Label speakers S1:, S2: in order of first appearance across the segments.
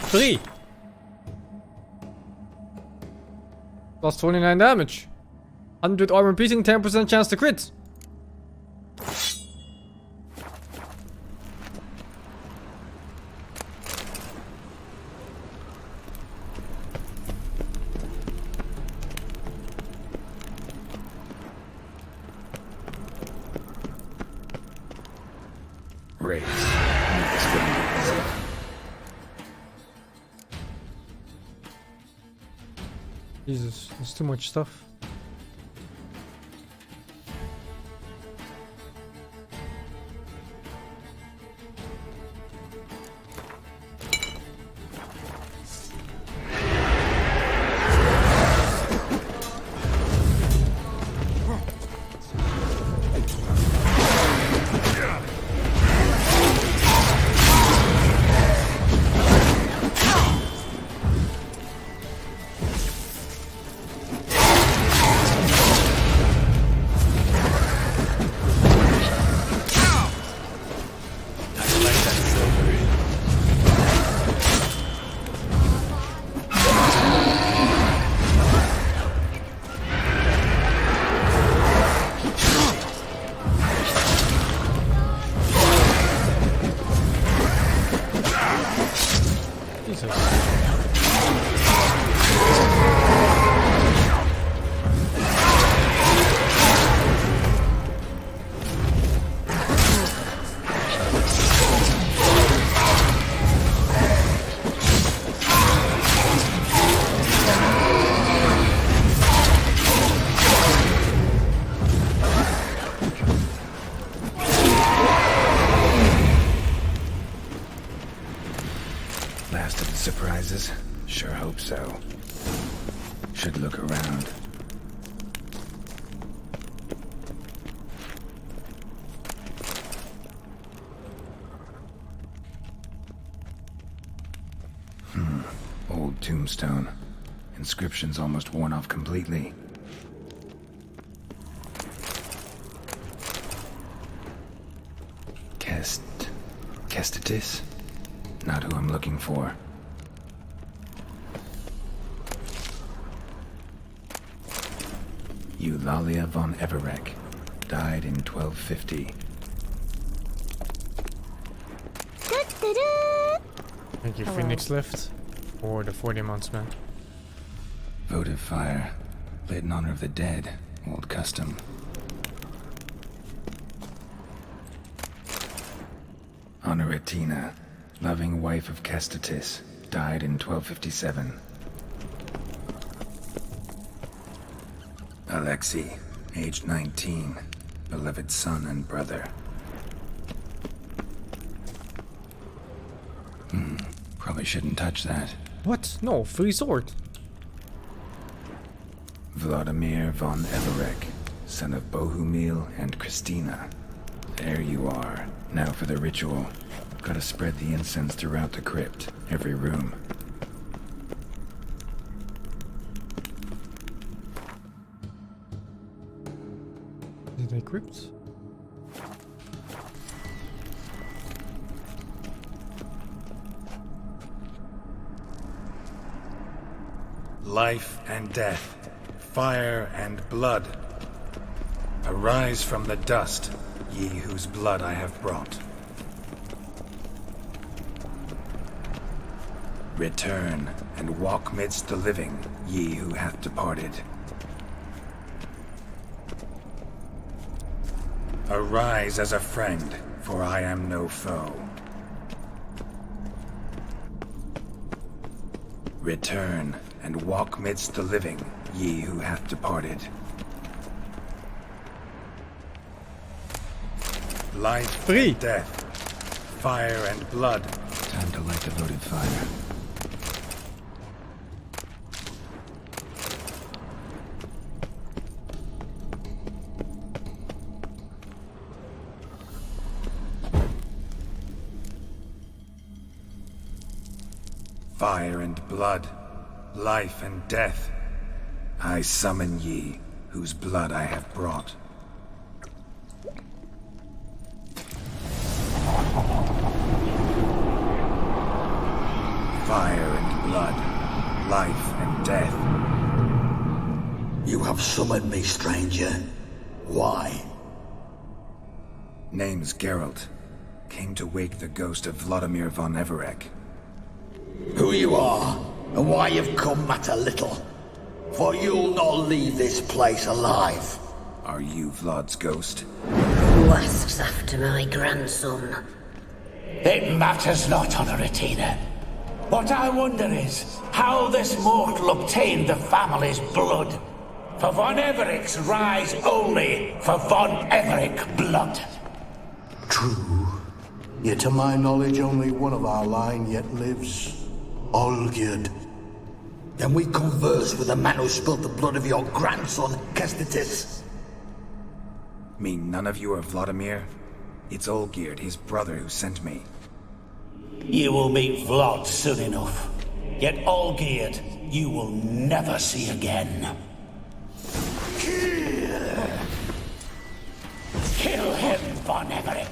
S1: 3. Plus 29 damage. 100 armor piercing, 10% chance to crit.
S2: Race.
S1: Jesus, there's too much stuff.
S2: Last of the surprises? Sure hope so. Should look around. Old tombstone. Inscription's almost worn off completely. Kestitis? Not who I'm looking for. Eulalia von Everek. Died in 1250.
S1: Thank you, Phoenix Lift, for the 40 months, man.
S2: Votive fire. Lit in honor of the dead. Old custom. Honoratina. Loving wife of Kestitis. Died in 1257. Alexei. Aged 19. Beloved son and brother. Probably shouldn't touch that.
S1: What? No, free sword.
S2: Vladimir von Everek, son of Bohumil and Christina. There you are. Now for the ritual. Gotta spread the incense throughout the crypt, every room.
S1: Did they crypt?
S3: Life and death, fire and blood. Arise from the dust, ye whose blood I have brought. Return and walk midst the living, ye who hath departed. Arise as a friend, for I am no foe. Return and walk midst the living, ye who hath departed. Life
S1: Free.
S3: and death, fire and blood.
S2: Time to light the votive fire.
S3: Fire and blood, life and death. I summon ye, whose blood I have brought. Fire
S2: life and death.
S4: You have summoned me, stranger. Why?
S2: Name's Geralt. Came to wake the ghost of Vladimir von Everec.
S4: Who you are, and why you've come matter little. For you'll not leave this place alive.
S2: Are you Vlad's ghost?
S5: Who asks after my grandson?
S4: It matters not, Honoratina. What I wonder is how this mortal obtained the family's blood. For von Everec's rise only for von Everec blood.
S6: True. Yet to my knowledge, only one of our line yet lives. Olgierd.
S4: Then we converse with the man who spilled the blood of your grandson, Kestitis.
S2: Mean none of you are Vladimir? It's Olgierd, his brother, who sent me.
S4: You will meet Vlad soon enough. Yet Olgierd, you will never see again. Kill him, von Everec.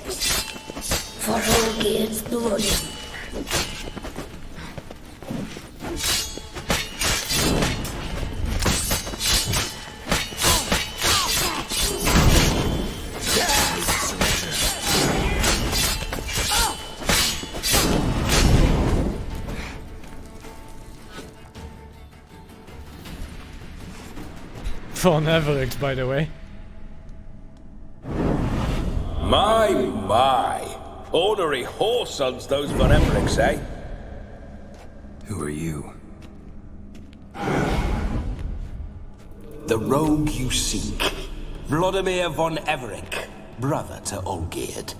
S5: For Olgierd's blood.
S1: Von Everett, by the way.
S7: My. Ornery whoresons, those Von Everecks, eh?
S2: Who are you?
S8: The rogue you seek. Vladimir von Everec, brother to Olgierd.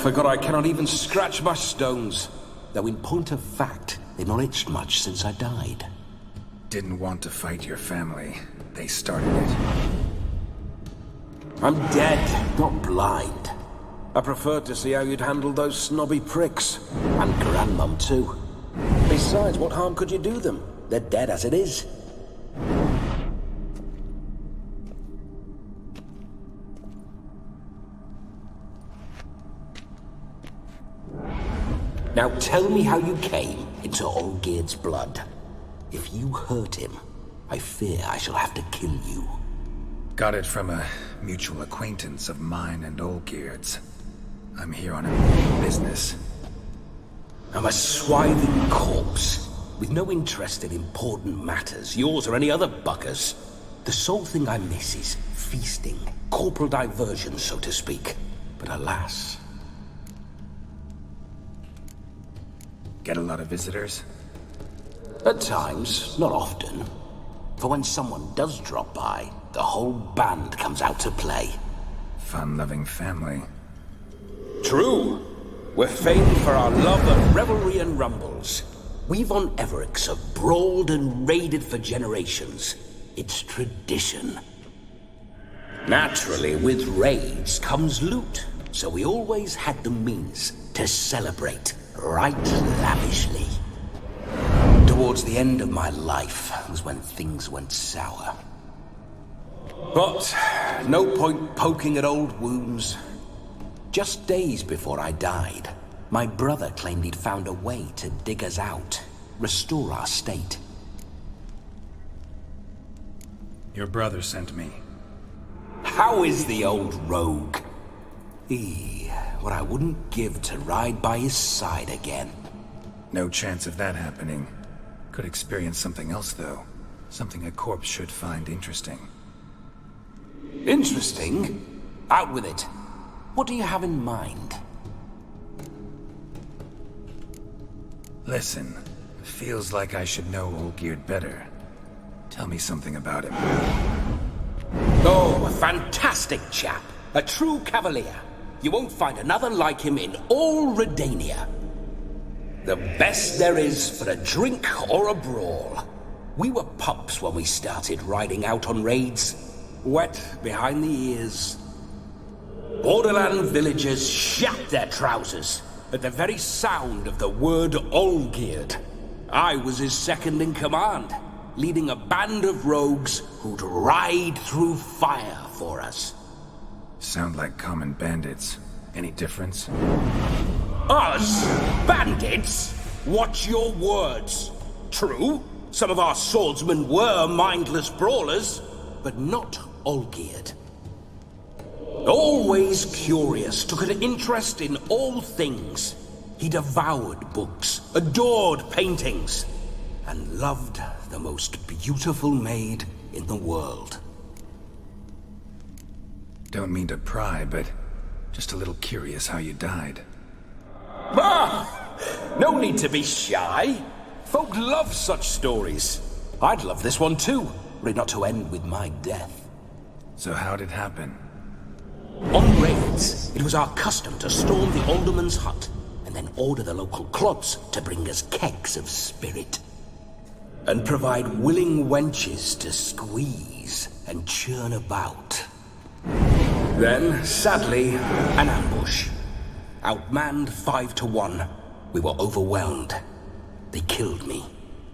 S8: Forgot I cannot even scratch my stones. Though in point of fact, they've not itched much since I died.
S2: Didn't want to fight your family. They started it.
S8: I'm dead, not blind. I preferred to see how you'd handle those snobby pricks. And Grandmum, too. Besides, what harm could you do them? They're dead as it is. Now tell me how you came into Olgierd's blood. If you hurt him, I fear I shall have to kill you.
S2: Got it from a mutual acquaintance of mine and Olgierd's. I'm here on a business.
S8: I'm a swiving corpse, with no interest in important matters, yours or any other buggers. The sole thing I miss is feasting, corporal diversion, so to speak. But alas...
S2: Get a lot of visitors?
S8: At times, not often. For when someone does drop by, the whole band comes out to play.
S2: Fun-loving family.
S8: True. We're famed for our love of revelry and rumbles. We Von Everecks have brawled and raided for generations. It's tradition. Naturally, with raids comes loot, so we always had the means to celebrate right lavishly. Towards the end of my life was when things went sour. But no point poking at old wounds. Just days before I died, my brother claimed he'd found a way to dig us out, restore our state.
S2: Your brother sent me.
S8: How is the old rogue? What I wouldn't give to ride by his side again.
S2: No chance of that happening. Could experience something else, though. Something a corpse should find interesting.
S8: Interesting? Out with it. What do you have in mind?
S2: Listen, feels like I should know Olgierd better. Tell me something about him.
S8: Oh, a fantastic chap. A true cavalier. You won't find another like him in all Redania. The best there is for a drink or a brawl. We were pups when we started riding out on raids. Wet behind the ears. Borderland villagers shat their trousers at the very sound of the word Olgierd. I was his second in command, leading a band of rogues who'd ride through fire for us.
S2: Sound like common bandits. Any difference?
S8: Us? Bandits? Watch your words. True, some of our swordsmen were mindless brawlers, but not Olgierd. Always curious, took an interest in all things. He devoured books, adored paintings, and loved the most beautiful maid in the world.
S2: Don't mean to pry, but just a little curious how you died.
S8: Ah! No need to be shy. Folk love such stories. I'd love this one too, were it not to end with my death.
S2: So how'd it happen?
S8: On raids, it was our custom to storm the alderman's hut, and then order the local clods to bring us kegs of spirit. And provide willing wenches to squeeze and churn about. Then, sadly, an ambush. Outmanned 5 to 1, we were overwhelmed. They killed me,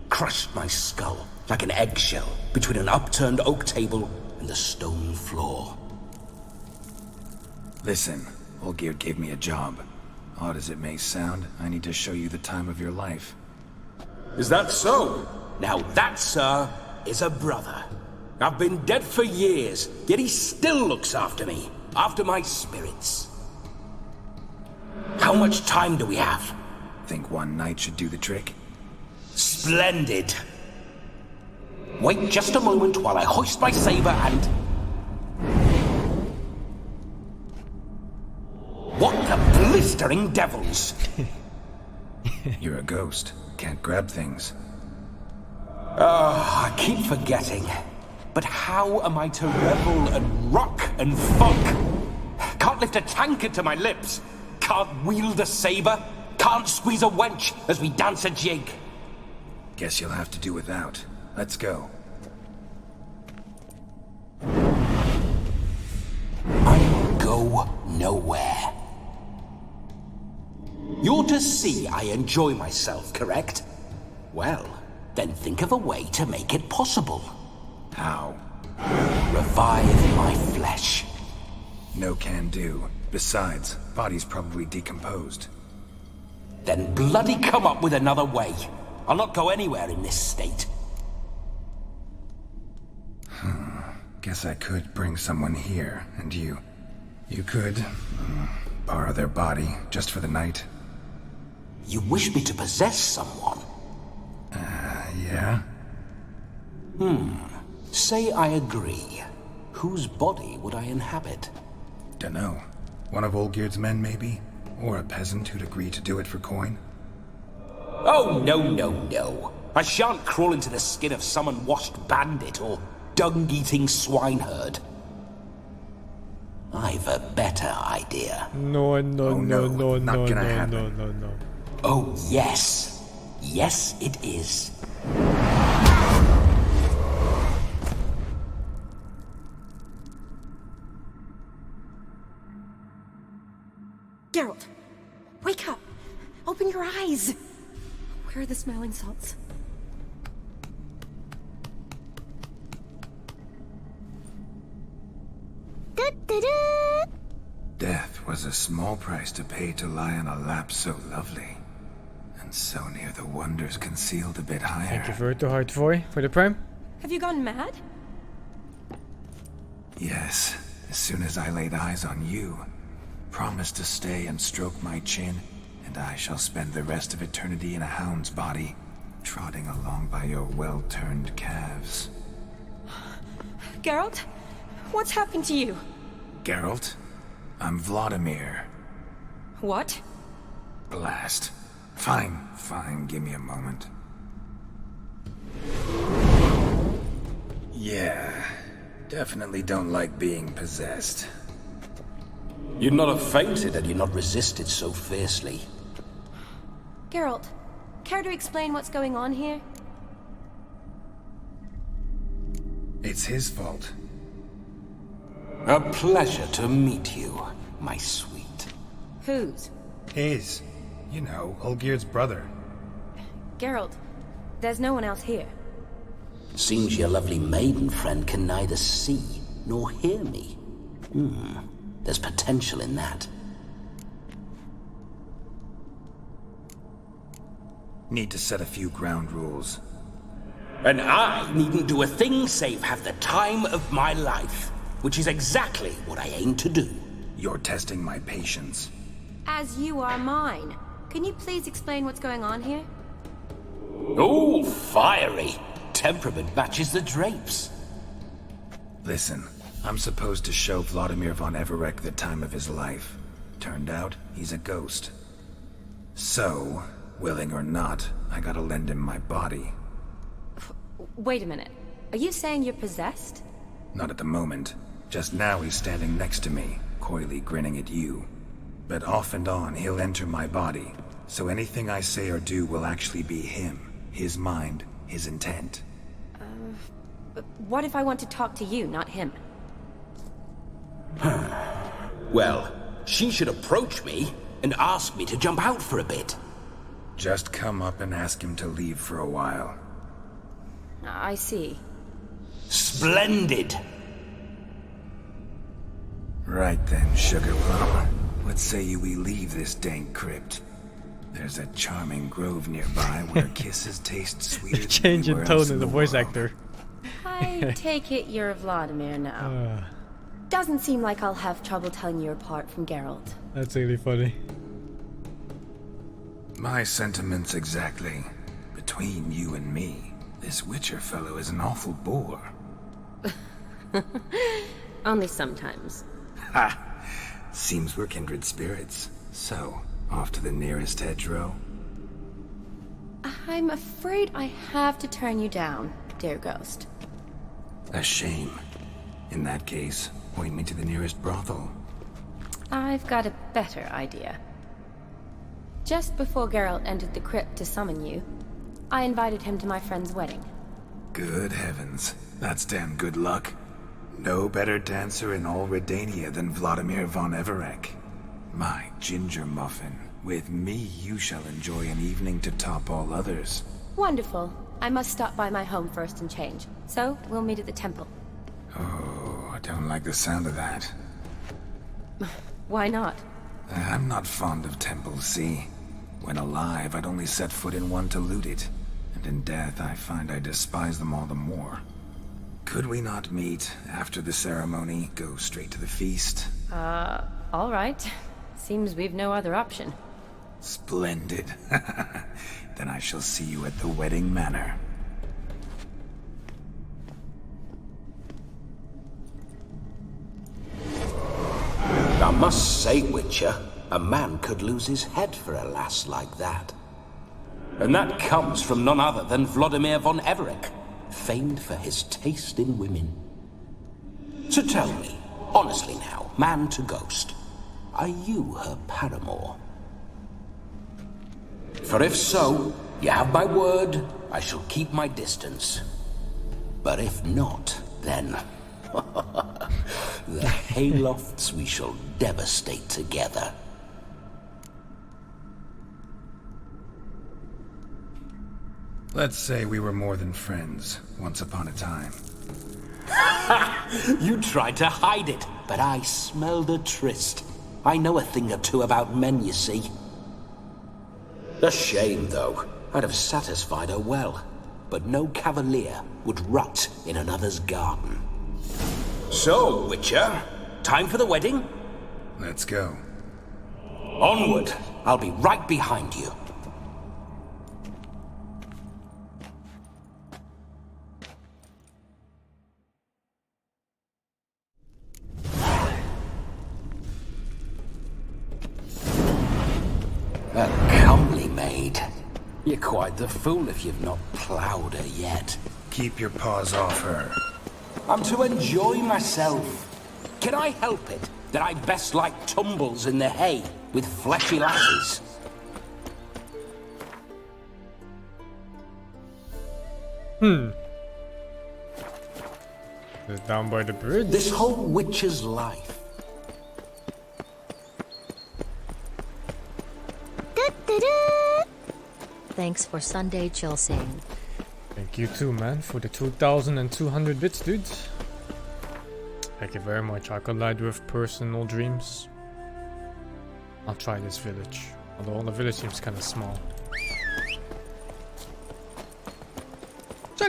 S8: crushed my skull like an eggshell between an upturned oak table and the stone floor.
S2: Listen, Olgierd gave me a job. Odd as it may sound, I need to show you the time of your life.
S8: Is that so? Now that, sir, is a brother. I've been dead for years, yet he still looks after me, after my spirits. How much time do we have?
S2: Think one night should do the trick?
S8: Splendid. Wait just a moment while I hoist my saber and... What the blistering devils!
S2: You're a ghost. Can't grab things.
S8: I keep forgetting. But how am I to revel and rock and fuck? Can't lift a tankard to my lips. Can't wield a saber. Can't squeeze a wench as we dance a jig.
S2: Guess you'll have to do without. Let's go.
S8: I will go nowhere. You're to see I enjoy myself, correct? Well, then think of a way to make it possible.
S2: How?
S8: Revive my flesh.
S2: No can do. Besides, body's probably decomposed.
S8: Then bloody come up with another way. I'll not go anywhere in this state.
S2: Guess I could bring someone here, and you could borrow their body just for the night.
S8: You wish me to possess someone?
S2: Yeah?
S8: Say I agree. Whose body would I inhabit?
S2: Dunno. One of Olgierd's men, maybe? Or a peasant who'd agree to do it for coin?
S8: Oh, no. I shan't crawl into the skin of some unwashed bandit or dung-eating swineherd. I've a better idea.
S1: No.
S2: Not gonna happen.
S1: No.
S8: Oh, yes. Yes, it is.
S9: Geralt, wake up. Open your eyes. Where are the smelling salts?
S2: Death was a small price to pay to lie on a lap so lovely. And so near the wonders concealed a bit higher.
S1: Thank you for the hard for the prime.
S9: Have you gone mad?
S2: Yes, as soon as I laid eyes on you. Promise to stay and stroke my chin, and I shall spend the rest of eternity in a hound's body, trotting along by your well-turned calves.
S9: Geralt, what's happened to you?
S2: Geralt, I'm Vladimir.
S9: What?
S2: Blast. Fine, give me a moment. Yeah, definitely don't like being possessed.
S8: You'd not have fainted had you not resisted so fiercely.
S9: Geralt, care to explain what's going on here?
S2: It's his fault.
S8: A pleasure to meet you, my sweet.
S9: Whose?
S3: His. You know, Olgierd's brother.
S9: Geralt, there's no one else here.
S8: Seems your lovely maiden friend can neither see nor hear me. There's potential in that.
S3: Need to set a few ground rules.
S8: And I needn't do a thing save have the time of my life, which is exactly what I aim to do.
S3: You're testing my patience.
S9: As you are mine. Can you please explain what's going on here?
S8: Oh, fiery. Temperament matches the drapes.
S3: Listen, I'm supposed to show Vladimir von Everec the time of his life. Turned out, he's a ghost. So, willing or not, I gotta lend him my body.
S9: Wait a minute. Are you saying you're possessed?
S3: Not at the moment. Just now he's standing next to me, coyly grinning at you. But off and on, he'll enter my body. So anything I say or do will actually be him. His mind, his intent.
S9: What if I want to talk to you, not him?
S8: Well, she should approach me and ask me to jump out for a bit.
S3: Just come up and ask him to leave for a while.
S9: I see.
S8: Splendid!
S2: Right then, Sugar Plum. What say you we leave this dank crypt? There's a charming grove nearby where kisses taste sweeter than
S1: Change in
S2: anywhere
S1: tone
S2: else
S1: in the
S2: the
S1: voice
S2: world.
S1: actor.
S9: I take it you're Vladimir now. Doesn't seem like I'll have trouble telling you apart from Geralt.
S1: That's really funny.
S2: My sentiments exactly. Between you and me, this Witcher fellow is an awful bore.
S9: Only sometimes.
S2: Ha! Seems we're kindred spirits. So, off to the nearest hedgerow?
S9: I'm afraid I have to turn you down, dear ghost.
S2: A shame. In that case, point me to the nearest brothel.
S9: I've got a better idea. Just before Geralt entered the crypt to summon you, I invited him to my friend's wedding.
S2: Good heavens. That's damn good luck. No better dancer in all Redania than Vladimir von Everec. My ginger muffin. With me, you shall enjoy an evening to top all others.
S9: Wonderful. I must stop by my home first and change. So, we'll meet at the temple.
S2: Oh, I don't like the sound of that.
S9: Why not?
S2: I'm not fond of temples, see? When alive, I'd only set foot in one to loot it. And in death, I find I despise them all the more. Could we not meet after the ceremony, go straight to the feast?
S9: All right. Seems we've no other option.
S2: Splendid. Then I shall see you at the wedding manor.
S8: I must say, Witcher, a man could lose his head for a lass like that. And that comes from none other than Vladimir von Everec, famed for his taste in women. So tell me, honestly now, man to ghost, are you her paramour? For if so, you have my word, I shall keep my distance. But if not, then... the haylofts we shall devastate together.
S3: Let's say we were more than friends, once upon a time.
S8: You tried to hide it, but I smelled a tryst. I know a thing or two about men, you see. A shame, though. I'd have satisfied her well. But no cavalier would rot in another's garden. So, Witcher, time for the wedding?
S3: Let's go.
S8: Onward! I'll be right behind you. A comely maid. You're quite the fool if you've not ploughed her yet.
S3: Keep your paws off her.
S8: I'm to enjoy myself. Can I help it that I best like tumbles in the hay with fleshy lasses?
S1: It's down by the bridge.
S8: This whole witch's life.
S10: Thanks for Sunday Chelsing.
S1: Thank you too, man, for the 2,200 bits, dude. Thank you very much. I collide with personal dreams. I'll try this village. Although the village seems kind of small.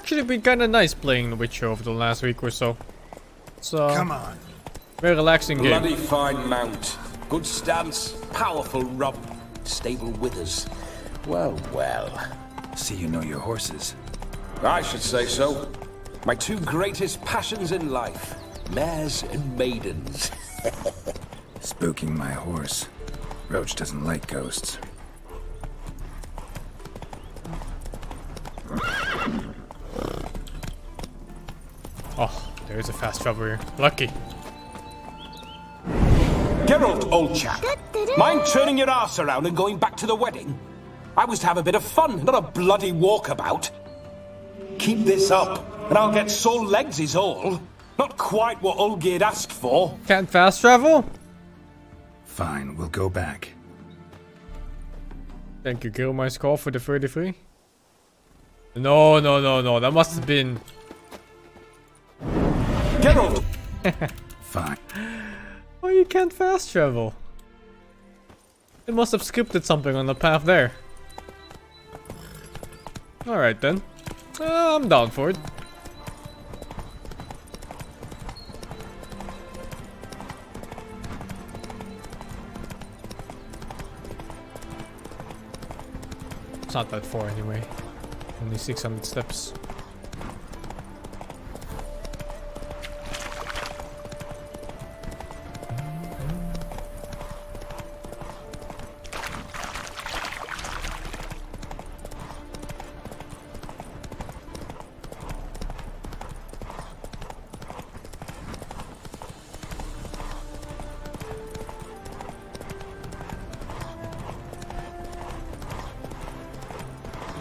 S1: actually been kind of nice playing The Witcher over the last week or so. So
S3: Come on.
S1: very relaxing game.
S8: Bloody fine mount. Good stance, powerful rub, stable withers. Well, well.
S3: See you know your horses.
S8: I should say so. My two greatest passions in life. Mares and maidens.
S3: Spooking my horse. Roach doesn't like ghosts.
S1: Oh, there's a fast travel here. Lucky.
S8: Geralt, old chap. Mind turning your arse around and going back to the wedding? I was to have a bit of fun, not a bloody walkabout. Keep this up, and I'll get sore legs is all. Not quite what Olgierd asked for.
S1: Can't fast travel?
S3: Fine, we'll go back.
S1: Thank you, Gilmei's call for the 33. No, that must have been...
S8: Geralt!
S3: Fine.
S1: Oh, you can't fast travel. It must have scripted something on the path there. Alright then. I'm down for it. It's not that far anyway. Only 600 steps.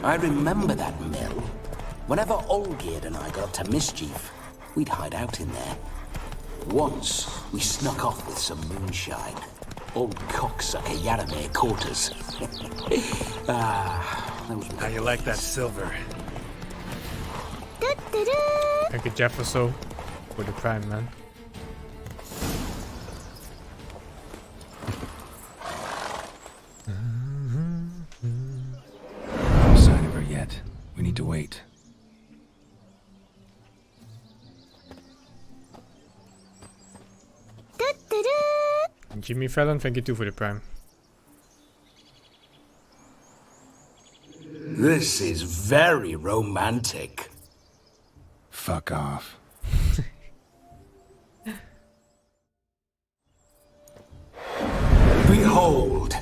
S8: I remember that mill. Whenever Olgierd and I got up to mischief, we'd hide out in there. Once, we snuck off with some moonshine. Old cocksucker Yaramir caught us. That was
S3: How you like that silver?
S1: Thank you, Jeff, or so for the prime, man.
S3: No sign of her yet. We need to wait.
S1: And Jimmy Fallon, thank you too for the prime.
S8: This is very romantic.
S3: Fuck off.
S8: Behold,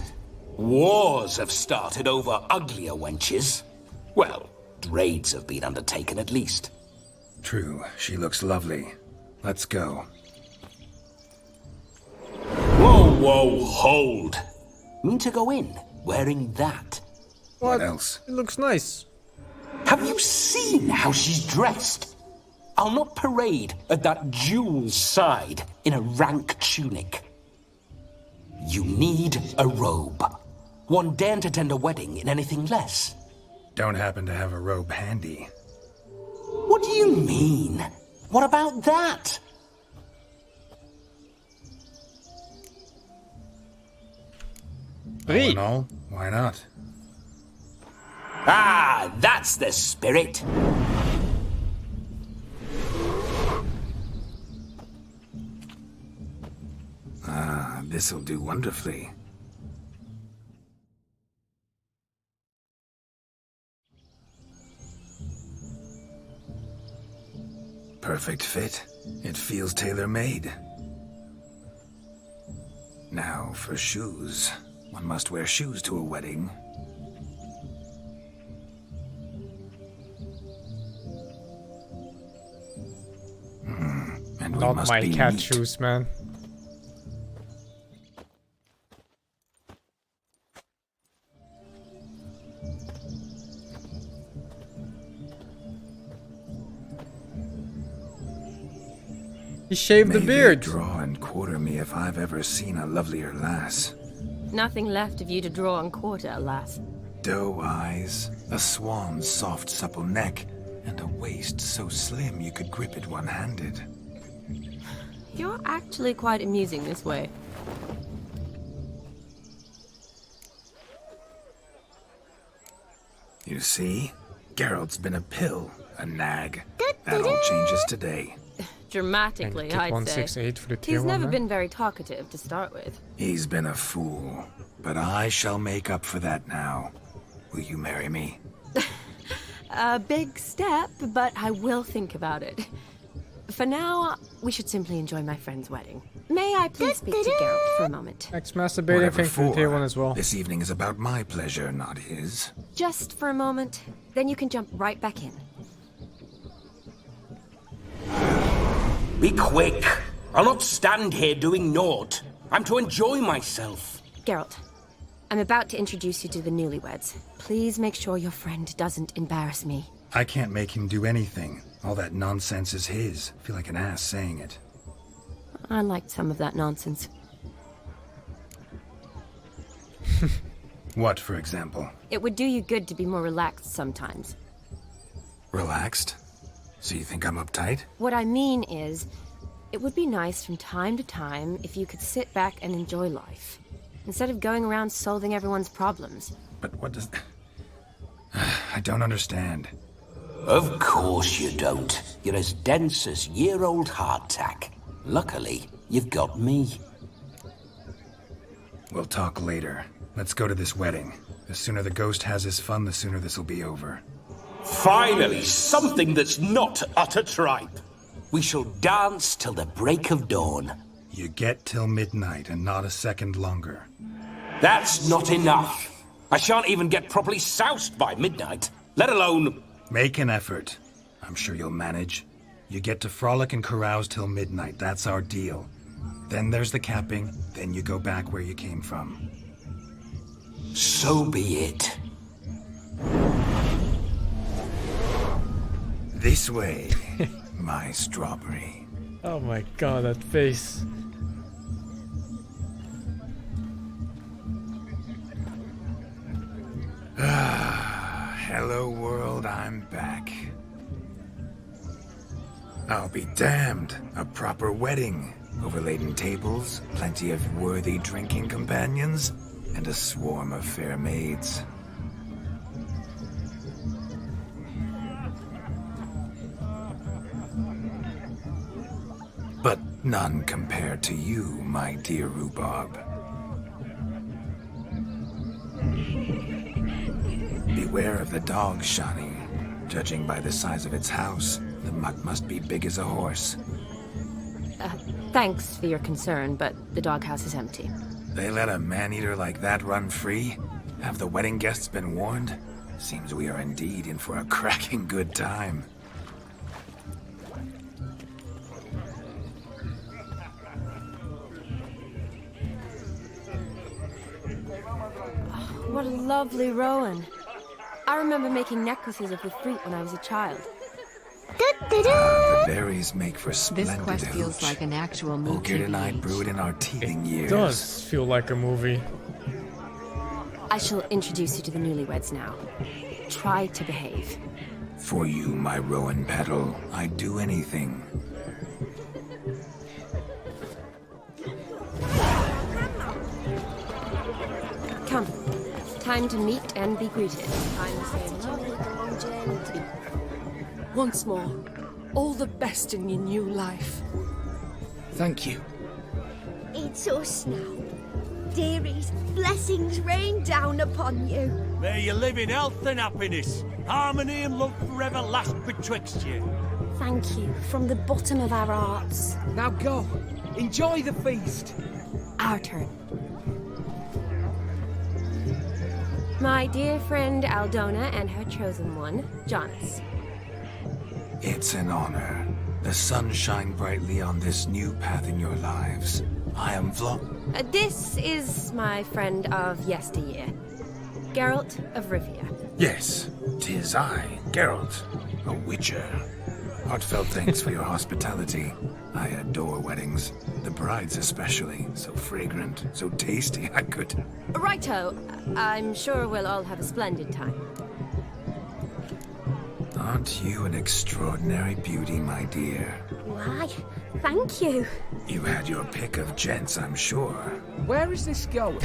S8: wars have started over uglier wenches. Well, raids have been undertaken at least.
S3: True, she looks lovely. Let's go.
S8: Whoa, hold. Mean to go in, wearing that?
S3: What else?
S1: It looks nice.
S8: Have you seen how she's dressed? I'll not parade at that jewel's side in a rank tunic. You need a robe. One daren't attend a wedding in anything less.
S3: Don't happen to have a robe handy.
S8: What do you mean? What about that?
S3: All in all, why not?
S8: Ah, that's the spirit.
S3: Ah, this'll do wonderfully. Perfect fit. It feels tailor-made. Now for shoes. One must wear shoes to a wedding. And we
S1: Not
S3: must
S1: my
S3: be
S1: cat
S3: neat.
S1: shoes, man. He shaved the
S3: May
S1: beard.
S3: they draw and quarter me if I've ever seen a lovelier lass.
S9: Nothing left of you to draw and quarter, alas.
S3: Doe eyes, a swan's soft supple neck, and a waist so slim you could grip it one-handed.
S9: You're actually quite amusing this way.
S3: You see? Geralt's been a pill, a nag. That all changes today.
S9: Dramatically,
S1: And
S9: I'd say.
S1: 168 for the tier
S9: He's
S1: 1
S9: never
S1: there.
S9: been very talkative to start with.
S3: He's been a fool, but I shall make up for that now. Will you marry me?
S9: A big step, but I will think about it. For now, we should simply enjoy my friend's wedding. May I please speak to Geralt for a moment?
S1: Ex-masturbating
S3: Whatever
S1: thing for the tier 1
S3: for.
S1: as well.
S3: This evening is about my pleasure, not his.
S9: Just for a moment, then you can jump right back in.
S8: Be quick. I'll not stand here doing naught. I'm to enjoy myself.
S9: Geralt, I'm about to introduce you to the newlyweds. Please make sure your friend doesn't embarrass me.
S3: I can't make him do anything. All that nonsense is his. I feel like an ass saying it.
S9: I liked some of that nonsense.
S3: What, for example?
S9: It would do you good to be more relaxed sometimes.
S3: Relaxed? So you think I'm uptight?
S9: What I mean is, it would be nice from time to time if you could sit back and enjoy life, instead of going around solving everyone's problems.
S3: But what does... I don't understand.
S8: Of course you don't. You're as dense as year-old hardtack. Luckily, you've got me.
S3: We'll talk later. Let's go to this wedding. The sooner the ghost has his fun, the sooner this'll be over.
S8: Finally, something that's not utter tripe. We shall dance till the break of dawn.
S3: You get till midnight and not a second longer.
S8: That's not enough. I shan't even get properly soused by midnight, let alone...
S3: Make an effort. I'm sure you'll manage. You get to frolic and carouse till midnight. That's our deal. Then there's the capping. Then you go back where you came from.
S8: So be it.
S3: This way, my strawberry.
S1: Oh my god, that face.
S3: Hello world, I'm back. I'll be damned. A proper wedding. Overladen tables, plenty of worthy drinking companions, and a swarm of fair maids. But none compared to you, my dear rhubarb. Beware of the dog, Shani. Judging by the size of its house, the mutt must be big as a horse.
S9: Thanks for your concern, but the doghouse is empty.
S3: They let a man-eater like that run free? Have the wedding guests been warned? Seems we are indeed in for a cracking good time.
S9: What a lovely rowan. I remember making necklaces of the fruit when I was a child.
S3: The berries make for splendid
S10: This quest feels
S3: hooch.
S10: like an actual movie.
S3: Olgierd and I brewed in our teething years.
S1: Does feel like a movie.
S9: I shall introduce you to the newlyweds now. Try to behave.
S3: For you, my rowan petal, I'd do anything.
S9: Come. Time to meet and be greeted. Time to say hello.
S11: Once more, all the best in your new life.
S12: Thank you.
S13: It's us now. Dearies, blessings rain down upon you.
S14: May you live in health and happiness. Harmony and love forever last betwixt you.
S13: Thank you from the bottom of our hearts.
S12: Now go. Enjoy the feast.
S9: Our turn. My dear friend Aldona and her chosen one, Jonas.
S3: It's an honor. The sun shine brightly on this new path in your lives. I am
S9: This is my friend of yesteryear, Geralt of Rivia.
S3: Yes, 'tis I, Geralt, a witcher. Heartfelt thanks for your hospitality. I adore weddings. The brides especially. So fragrant, so tasty, I could...
S9: Righto. I'm sure we'll all have a splendid time.
S3: Aren't you an extraordinary beauty, my dear?
S13: Why, thank you.
S3: You had your pick of gents, I'm sure.
S12: Where is this going?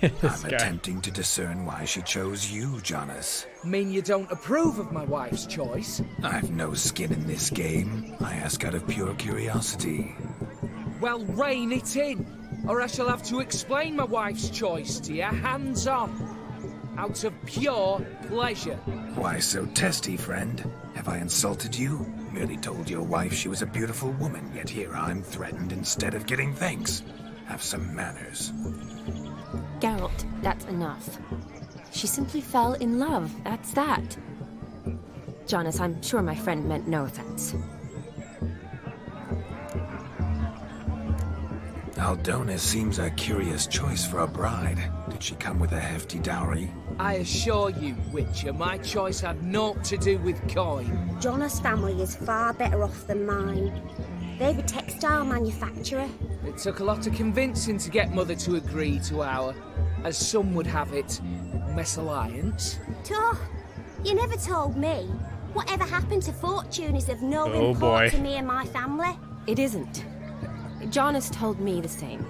S3: I'm attempting to discern why she chose you, Jonas.
S12: Mean you don't approve of my wife's choice?
S3: I've no skin in this game. I ask out of pure curiosity.
S12: Well, rein it in, or I shall have to explain my wife's choice to you hands-on. Out of pure pleasure.
S3: Why so testy, friend? Have I insulted you? Merely told your wife she was a beautiful woman, yet here I'm threatened instead of getting thanks. Have some manners.
S9: Geralt, that's enough. She simply fell in love, that's that. Jonas, I'm sure my friend meant no offense.
S3: Aldona seems a curious choice for a bride. Did she come with a hefty dowry?
S12: I assure you, Witcher, my choice had naught to do with coin.
S13: Jonas' family is far better off than mine. They're a textile manufacturer.
S12: It took a lot of convincing to get Mother to agree to our, as some would have it, mesalliance.
S13: Toh, you never told me. Whatever happened to fortune is of no import to me and my family.
S9: It isn't. Jonas told me the same.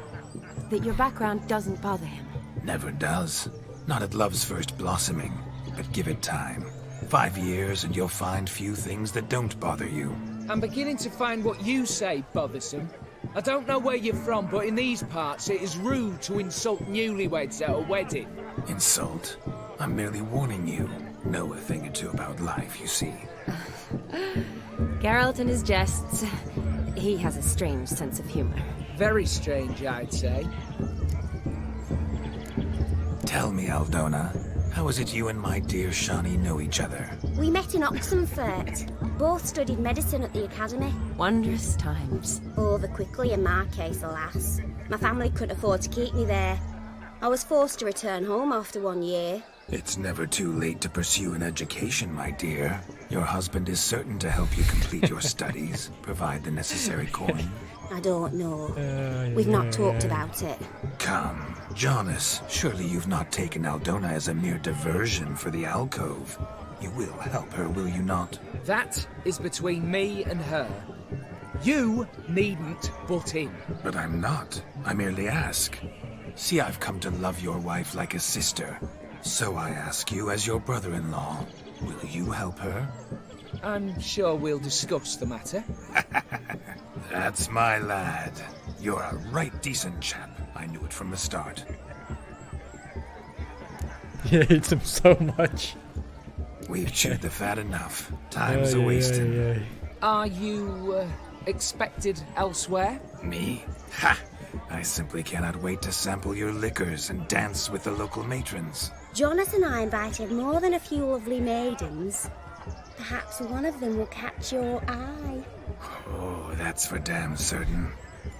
S9: That your background doesn't bother him.
S3: Never does. Not at love's first blossoming. But give it time. 5 years and you'll find few things that don't bother you.
S12: I'm beginning to find what you say bothersome. I don't know where you're from, but in these parts it is rude to insult newlyweds at a wedding.
S3: Insult? I'm merely warning you. Know a thing or two about life, you see.
S9: Geralt and his jests. He has a strange sense of humor.
S12: Very strange, I'd say.
S3: Tell me, Aldona, how is it you and my dear Shani know each other?
S13: We met in Oxenfurt. Both studied medicine at the academy.
S9: Wondrous times.
S13: Over quickly in my case, alas. My family couldn't afford to keep me there. I was forced to return home after 1 year.
S3: It's never too late to pursue an education, my dear. Your husband is certain to help you complete your studies, provide the necessary coin.
S13: I don't know. We've not talked about it.
S3: Come, Jonas, surely you've not taken Aldona as a mere diversion for the alcove. You will help her, will you not?
S12: That is between me and her. You needn't butt in.
S3: But I'm not. I merely ask. See, I've come to love your wife like a sister. So I ask you, as your brother-in-law, will you help her?
S12: I'm sure we'll discuss the matter.
S3: That's my lad. You're a right decent chap. I knew it from the start.
S1: He hates him so much.
S3: We've chewed the fat enough. Time's a-wasting.
S12: Are you, expected elsewhere?
S3: Me? Ha! I simply cannot wait to sample your liquors and dance with the local matrons.
S13: Jonas and I invited more than a few lovely maidens. Perhaps one of them will catch your eye.
S3: Oh, that's for damn certain.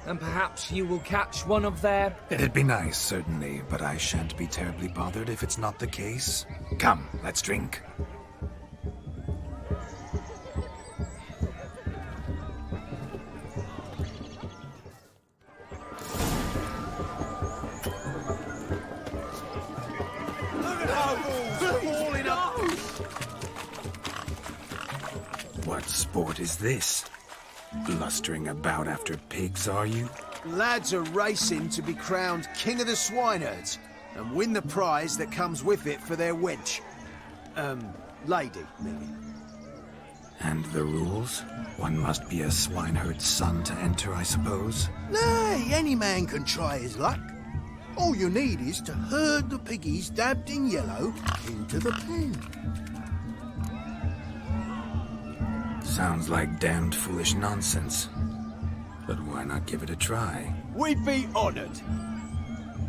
S12: And perhaps you will catch one of their...
S3: It'd be nice, certainly, but I shan't be terribly bothered if it's not the case. Come, let's drink. What sport is this? Blustering about after pigs, are you?
S15: Lads are racing to be crowned King of the Swineherds and win the prize that comes with it for their wench. Lady, maybe.
S3: And the rules? One must be a swineherd's son to enter, I suppose?
S6: Nay, any man can try his luck. All you need is to herd the piggies dabbed in yellow into the pen.
S3: Sounds like damned foolish nonsense. But why not give it a try?
S15: We'd be honoured.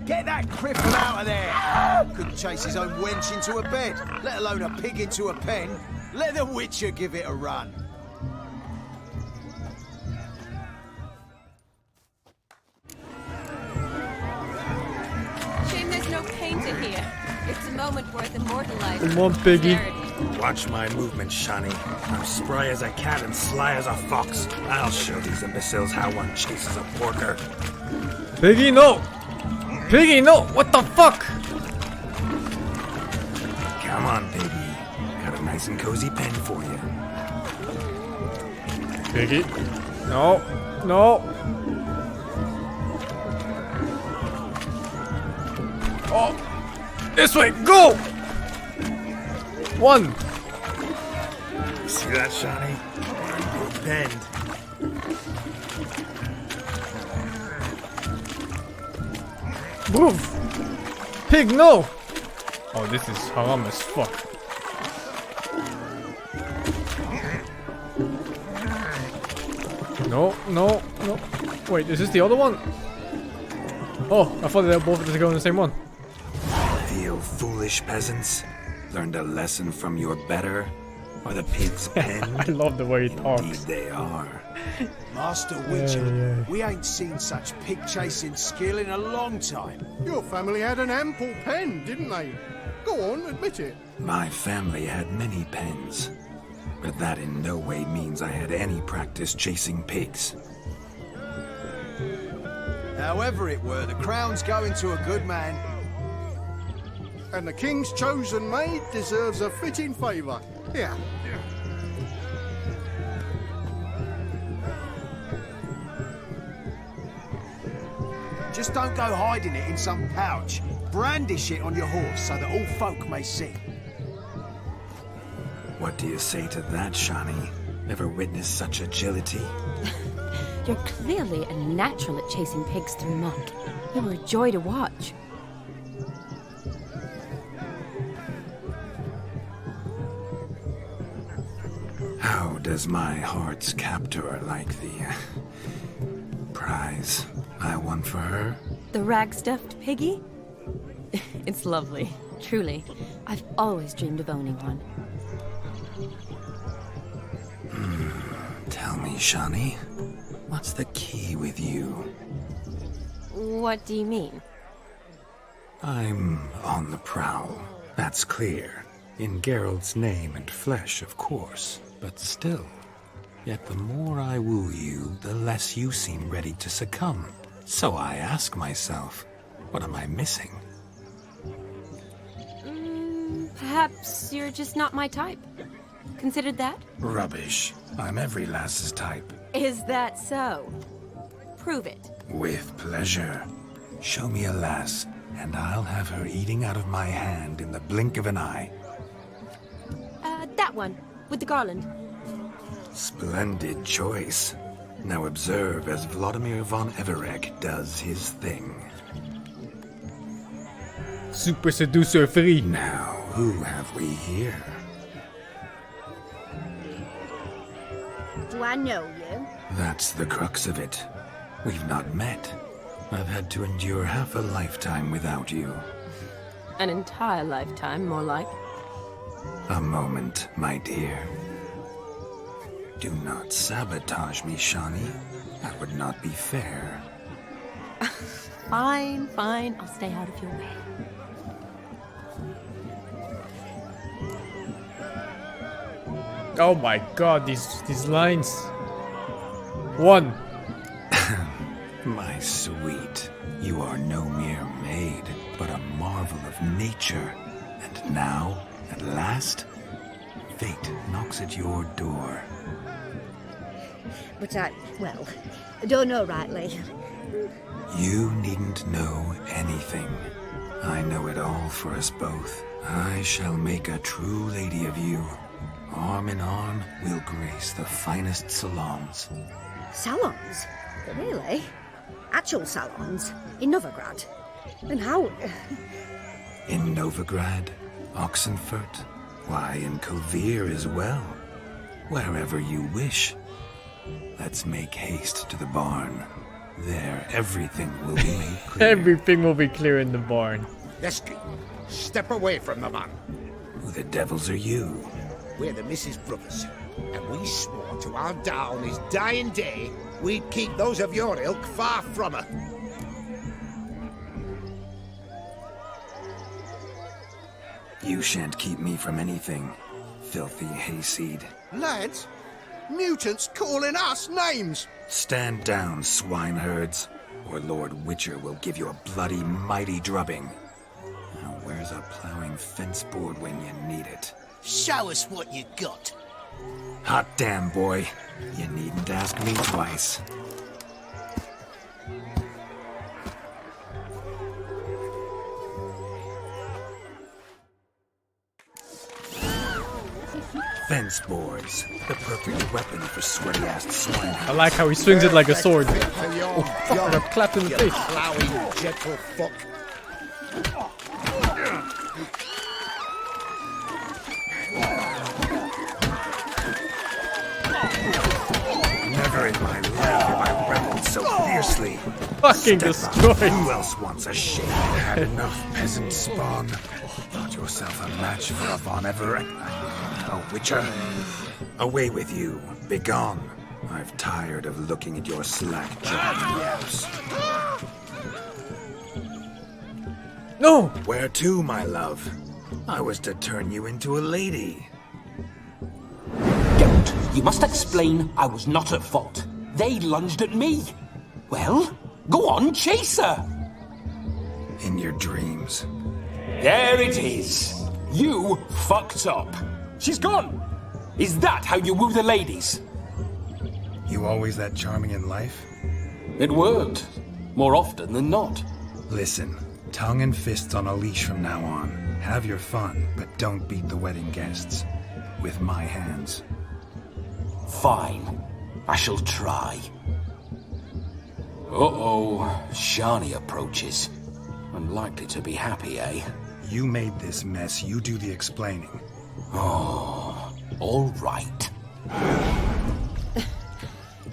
S15: Get that cripple out of there! Couldn't chase his own wench into a bed, let alone a pig into a pen. Let the Witcher give it a run.
S9: Shame there's no painter here. It's a moment worth immortalizing.
S1: Come on, Piggy.
S3: Watch my movement, Shani. I'm spry as a cat and sly as a fox. I'll show these imbeciles how one chases a porker.
S1: Piggy, no! Piggy, no! What the fuck?
S3: Come on, baby. Got a nice and cozy pen for you.
S1: Piggy. No. No. Oh! This way! Go! 1!
S3: See that, Shawnee? Good bend.
S1: Move! Pig, no! Oh, this is haram as fuck. No, no, no. Wait, is this the other one? Oh, I thought they were both going in the same one.
S3: You foolish peasants. Learned a lesson from your better? Or the pig's pen?
S1: I love the way he talks.
S3: Indeed they are.
S15: Master Witcher, we ain't seen such pig-chasing skill in a long time.
S6: Your family had an ample pen, didn't they? Go on, admit it.
S3: My family had many pens. But that in no way means I had any practice chasing pigs.
S15: However it were, the crown's going to a good man.
S6: And the king's chosen maid deserves a fitting favour. Here.
S15: Just don't go hiding it in some pouch. Brandish it on your horse so that all folk may see.
S3: What do you say to that, Shawnee? Ever witnessed such agility?
S9: You're clearly a natural at chasing pigs through muck. You were a joy to watch.
S3: How does my heart's captor like the prize I won for her?
S9: The rag-stuffed piggy? It's lovely, truly. I've always dreamed of owning one.
S3: Tell me, Shawnee, what's the key with you?
S9: What do you mean?
S3: I'm on the prowl, that's clear. In Geralt's name and flesh, of course, but still. Yet the more I woo you, the less you seem ready to succumb. So I ask myself, what am I missing?
S9: Perhaps you're just not my type. Considered that?
S3: Rubbish. I'm every lass's type.
S9: Is that so? Prove it.
S3: With pleasure. Show me a lass, and I'll have her eating out of my hand in the blink of an eye.
S9: That one, with the garland.
S3: Splendid choice. Now observe as Vladimir von Everek does his thing.
S1: Super seducer free.
S3: Now, who have we here?
S13: Do I know you?
S3: That's the crux of it. We've not met. I've had to endure half a lifetime without you.
S9: An entire lifetime, more like.
S3: A moment, my dear. Do not sabotage me, Shawnee. That would not be fair.
S9: Fine, fine. I'll stay out of your way.
S1: Oh my god, these lines. 1.
S3: My sweet, you are no mere maid, but a marvel of nature. And now, at last, fate knocks at your door.
S13: But I don't know rightly.
S3: You needn't know anything. I know it all for us both. I shall make a true lady of you. Arm in arm, we'll grace the finest salons.
S13: Salons? Really? Actual salons? In Novigrad? And how?
S3: In Novigrad, Oxenfurt, why, in Kovir as well. Wherever you wish. Let's make haste to the barn. There, everything will be made clear.
S1: Everything will be clear in the barn.
S16: Lesky, step away from the man.
S3: Who the devils are you?
S16: We're the Mrs. Brothers, and we swore to our down his dying day we'd keep those of your ilk far from her.
S3: You shan't keep me from anything, filthy hayseed.
S6: Lads, mutants calling us names.
S3: Stand down, swineherds, or Lord Witcher will give you a bloody mighty drubbing. Now, where's a plowing fence board when you need it?
S6: Show us what you got.
S3: Hot damn, boy. You needn't ask me twice. Fence boards. The perfect weapon for sweaty-assed swineherd.
S1: I like how he swings it like a sword.
S16: Oh,
S1: fuck, I got clapped in the face.
S16: Plowing gentle fuck.
S3: Never in my life have I reveled so fiercely.
S1: Fucking
S3: Step
S1: destroyed.
S3: up. Who else wants a shake? Had enough, peasant spawn. Thought yourself a match for a Von Everett. A witcher. Away with you. Begone. I've tired of looking at your slack-jawed yaps.
S1: No!
S3: Where to, my love? I was to turn you into a lady.
S8: Don't. You must explain I was not at fault. They lunged at me. Well, go on, chase her.
S3: In your dreams.
S8: There it is. You fucked up. She's gone. Is that how you woo the ladies?
S3: You always that charming in life?
S8: It worked. More often than not.
S3: Listen, tongue and fists on a leash from now on. Have your fun, but don't beat the wedding guests. With my hands.
S8: Fine. I shall try. Uh-oh. Shani approaches. Unlikely to be happy, eh?
S3: You made this mess. You do the explaining.
S8: Oh, all right.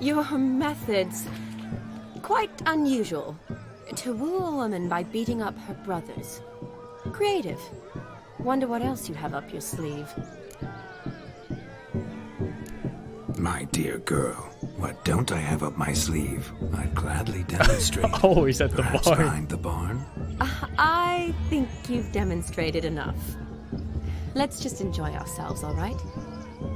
S9: Your methods... quite unusual. To woo a woman by beating up her brothers. Creative. Wonder what else you have up your sleeve.
S3: My dear girl, what don't I have up my sleeve? I'd gladly demonstrate.
S1: Always at the
S3: Perhaps
S1: barn.
S3: behind the barn?
S9: I think you've demonstrated enough. Let's just enjoy ourselves, all right?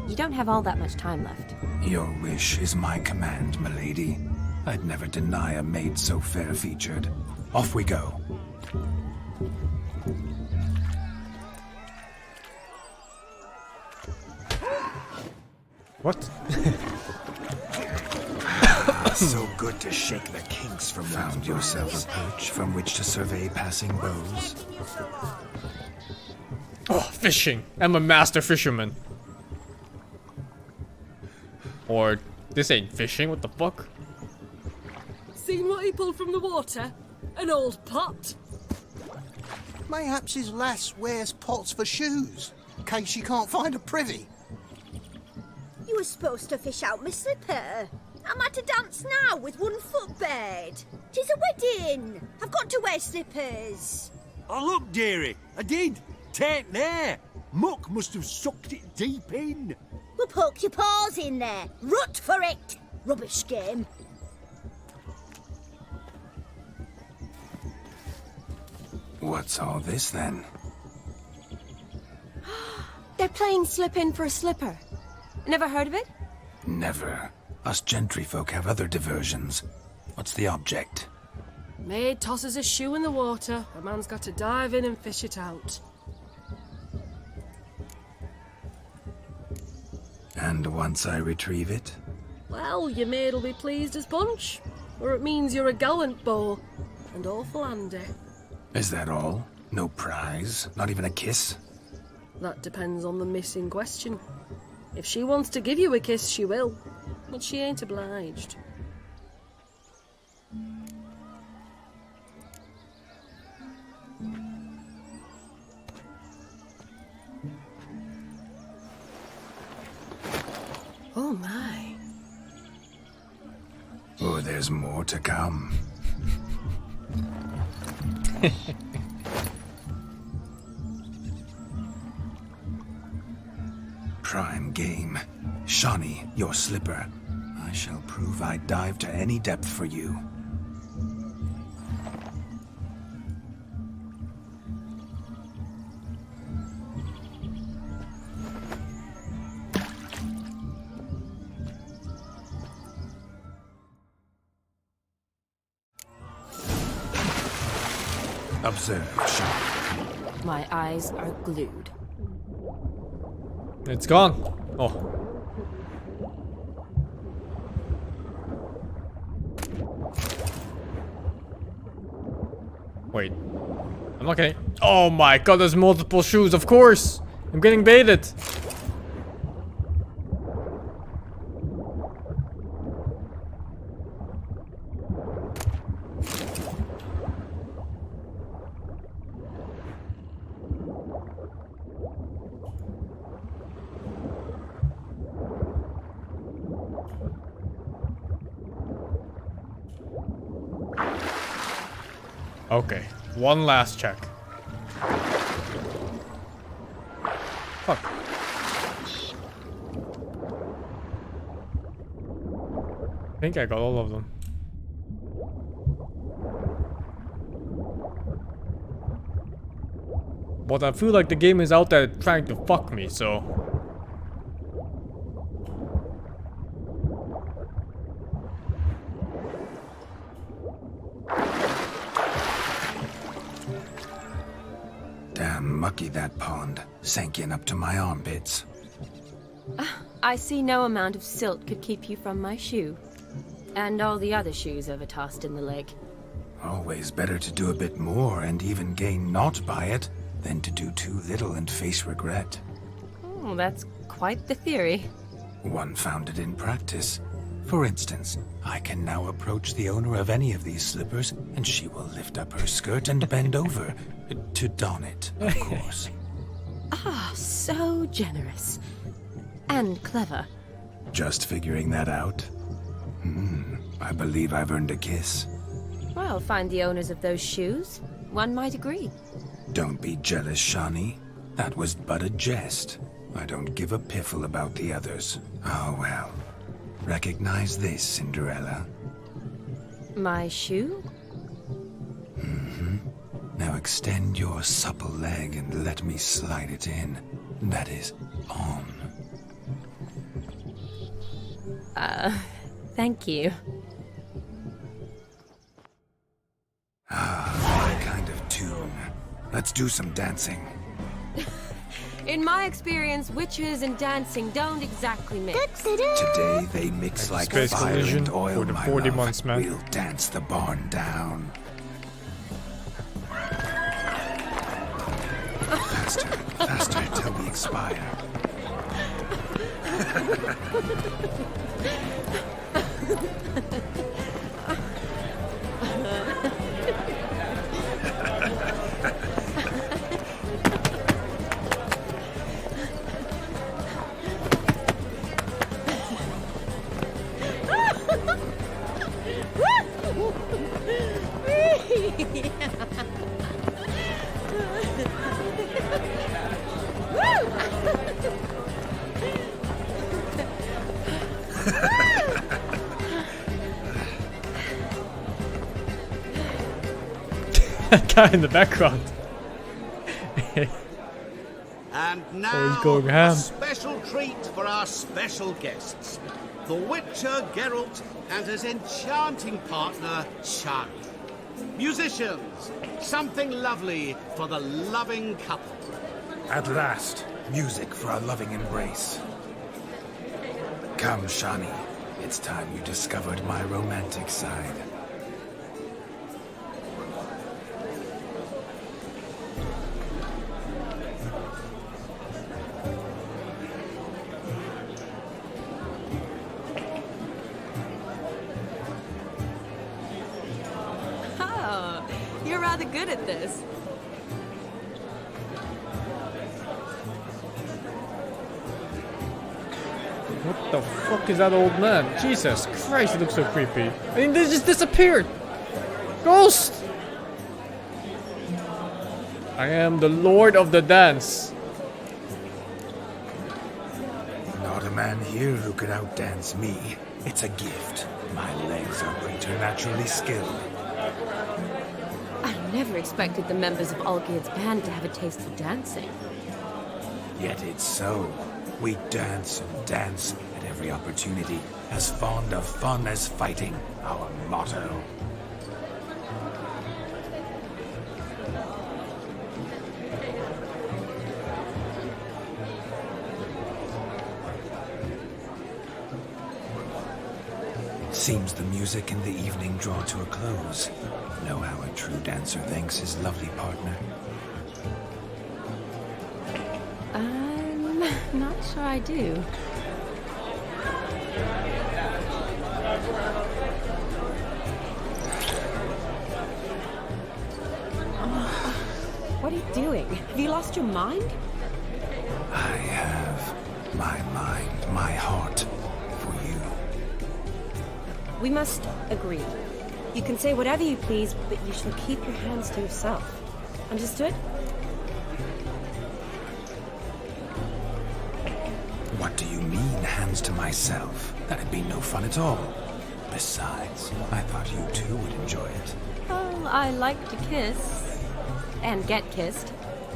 S9: You don't have all that much time left.
S3: Your wish is my command, milady. I'd never deny a maid so fair-featured. Off we go.
S1: What?
S3: So good to shake the kinks from Found yourself a perch from which to survey passing bows.
S1: Oh, fishing. I'm a master fisherman. Or, this ain't fishing, what the fuck?
S11: Seen what he pulled from the water? An old pot?
S6: Mayhaps his lass wears pots for shoes, in case she can't find a privy.
S13: You were supposed to fish out my slipper. Am I to dance now with one foot bared? 'Tis a wedding. I've got to wear slippers.
S14: Oh, look, dearie. I did. Tain't there. Muck must have sucked it deep in.
S13: Well, poke your paws in there. Rut for it. Rubbish game.
S3: What's all this, then?
S9: They're playing slip in for a slipper. Never heard of it?
S3: Never. Us gentry folk have other diversions. What's the object?
S11: Maid tosses a shoe in the water. A man's got to dive in and fish it out.
S3: And once I retrieve it?
S11: Well, your maid'll be pleased as punch. Or it means you're a gallant beau. And awful handy.
S3: Is that all? No prize? Not even a kiss?
S11: That depends on the miss in question. If she wants to give you a kiss, she will. But she ain't obliged. Oh my.
S3: Oh, there's more to come. Prime game. Shawnee, your slipper. I shall prove I'd dive to any depth for you. Observe, Shawnee.
S9: My eyes are glued.
S1: It's gone. Oh. Wait. I'm not getting... Oh my god, there's multiple shoes, of course! I'm getting baited! Okay, one last check. Fuck. I think I got all of them. But I feel like the game is out there trying to fuck me, so...
S3: Damn mucky that pond. Sank in up to my armpits.
S9: I see no amount of silt could keep you from my shoe. And all the other shoes overtossed in the lake.
S3: Always better to do a bit more and even gain naught by it than to do too little and face regret.
S9: Oh, that's quite the theory.
S3: One founded in practice. For instance, I can now approach the owner of any of these slippers, and she will lift up her skirt and bend over to don it, of course.
S9: Ah, so generous. And clever.
S3: Just figuring that out? I believe I've earned a kiss.
S9: Well, find the owners of those shoes. One might agree.
S3: Don't be jealous, Shani. That was but a jest. I don't give a piffle about the others. Oh well. Recognize this, Cinderella.
S9: My shoe?
S3: Now extend your supple leg and let me slide it in. That is, on.
S9: Thank you.
S3: My kind of tune. Let's do some dancing.
S9: In my experience, witches and dancing don't exactly mix.
S3: Today they mix like fire and oil,
S1: for the
S3: my
S1: 40
S3: love.
S1: months, man.
S3: We'll dance the barn down. Faster, faster till we expire.
S1: That guy in the background.
S17: And
S1: Oh,
S17: now,
S1: he's going ham.
S17: a special treat for our special guests. The Witcher Geralt and his enchanting partner, Shani. Musicians, something lovely for the loving couple.
S3: At last, music for a loving embrace. Come, Shani. It's time you discovered my romantic side.
S9: Oh, you're rather good at this.
S1: What the fuck is that old man? Jesus Christ, it looks so creepy. I mean, they just disappeared! Ghost! I am the lord of the dance.
S3: Not a man here who could outdance me. It's a gift. My legs are preternaturally skilled.
S9: I never expected the members of Olgierd's band to have a taste for dancing.
S3: Yet it's so. We dance and dance at every opportunity, as fond of fun as fighting, our motto. Seems the music and the evening draw to a close. Know how a true dancer thanks his lovely partner?
S9: I'm not sure I do. What are you doing? Have you lost your mind?
S3: I have my mind, my heart for you.
S9: We must agree. You can say whatever you please, but you shall keep your hands to yourself. Understood?
S3: What do you mean, hands to myself? That'd be no fun at all. Besides, I thought you two would enjoy it.
S9: Well, I like to kiss. And get kissed.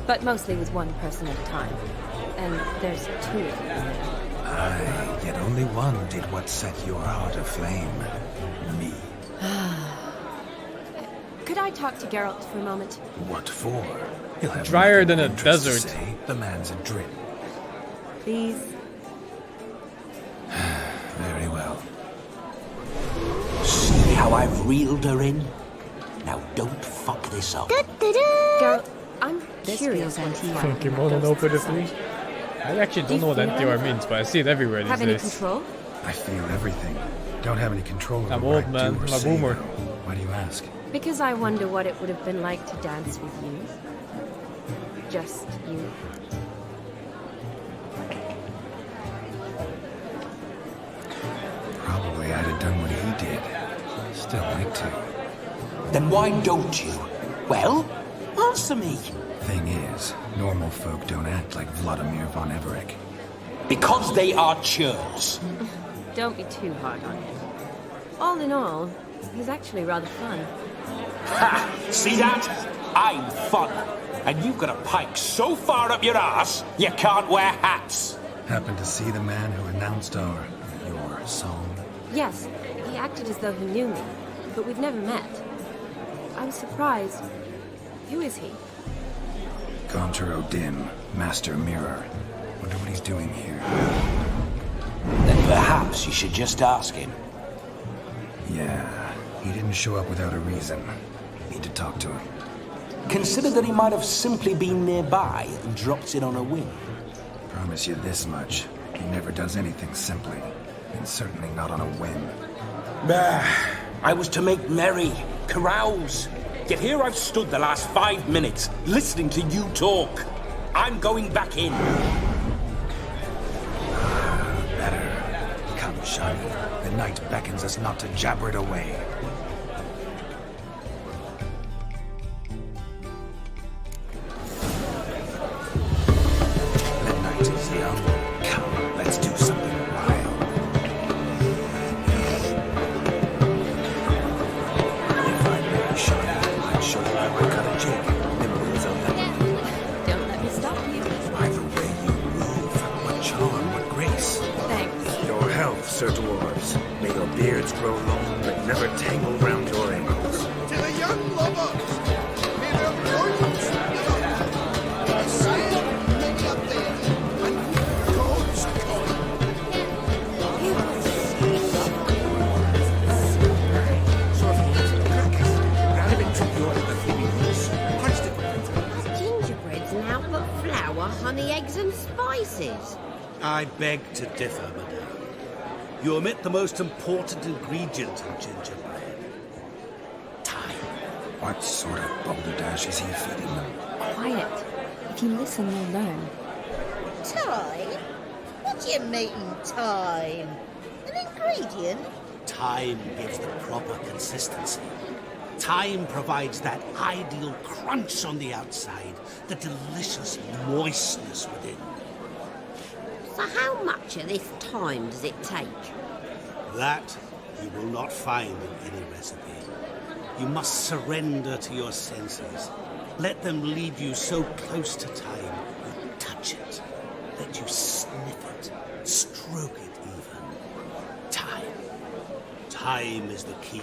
S9: But mostly with one person at a time. And there's two of you.
S3: Aye, yet only one did what set your heart aflame. Me.
S9: Could I talk to Geralt for a moment?
S3: What for? He'll have
S1: drier than a
S3: nothing of interest to
S1: desert.
S3: say. The man's adrift.
S9: Please.
S3: Very well.
S8: See how I've reeled her in? Now don't fuck this up.
S9: Geralt, I'm
S10: This
S9: curious.
S10: feels anti-R.
S1: Thank you, Mono, openly. I actually don't know what NTR means, but I see it everywhere these
S9: Have any
S1: days.
S9: control?
S3: I feel everything. Don't have any control over
S1: I'm
S3: what
S1: old,
S3: I
S1: man.
S3: do or
S1: I'm a
S3: say,
S1: boomer.
S3: though. Why do you ask?
S9: Because I wonder what it would have been like to dance with you. Just you.
S3: Probably I'd have done what he did. Still like to.
S8: Then why don't you? Well, answer me.
S3: Thing is, normal folk don't act like Vladimir von Everec.
S8: Because they are churls.
S9: Don't be too hard on him. All in all, he's actually rather fun.
S8: Ha! See that? I'm fun. And you've got a pike so far up your ass, you can't wear hats.
S3: Happened to see the man who announced your song?
S9: Yes, he acted as though he knew me, but we've never met. I was surprised. Who is he?
S3: Gaunter O'Dim, Master Mirror. Wonder what he's doing here.
S8: Then perhaps you should just ask him.
S3: Yeah, he didn't show up without a reason. Need to talk to him.
S8: Consider that he might have simply been nearby and dropped in on a whim.
S3: Promise you this much. He never does anything simply. And certainly not on a whim.
S8: I was to make merry, carouse. Yet here I've stood the last 5 minutes, listening to you talk. I'm going back in.
S3: Better. Come, Shani. The night beckons us not to jabber it away. The night is young. Come, let's do something wild. If I may, Shani, I'd show you how I cut a jig. Nimble as a lemon.
S9: Don't let me stop you.
S3: By the way you move, what charm, what grace.
S9: Thanks.
S3: Your health, Sir Dwarves. May your beards grow long, but never tangle round your ankles.
S15: To the young lovers, may their joints the sight of many a thing, and God's coin.
S5: Gingerbread's now but flour, honey, eggs and spices.
S17: I beg to differ, madame. You omit the most important ingredient in gingerbread. Time.
S3: What sort of balderdash is he feeding them?
S9: Quiet. If you listen, you'll learn.
S5: Time? What do you mean, time? An ingredient?
S17: Time gives the proper consistency. Time provides that ideal crunch on the outside, the delicious moistness within.
S5: So how much of this time does it take?
S17: That you will not find in any recipe. You must surrender to your senses. Let them lead you so close to time, you touch it. Let you sniff it, stroke it even. Time. Time is the key.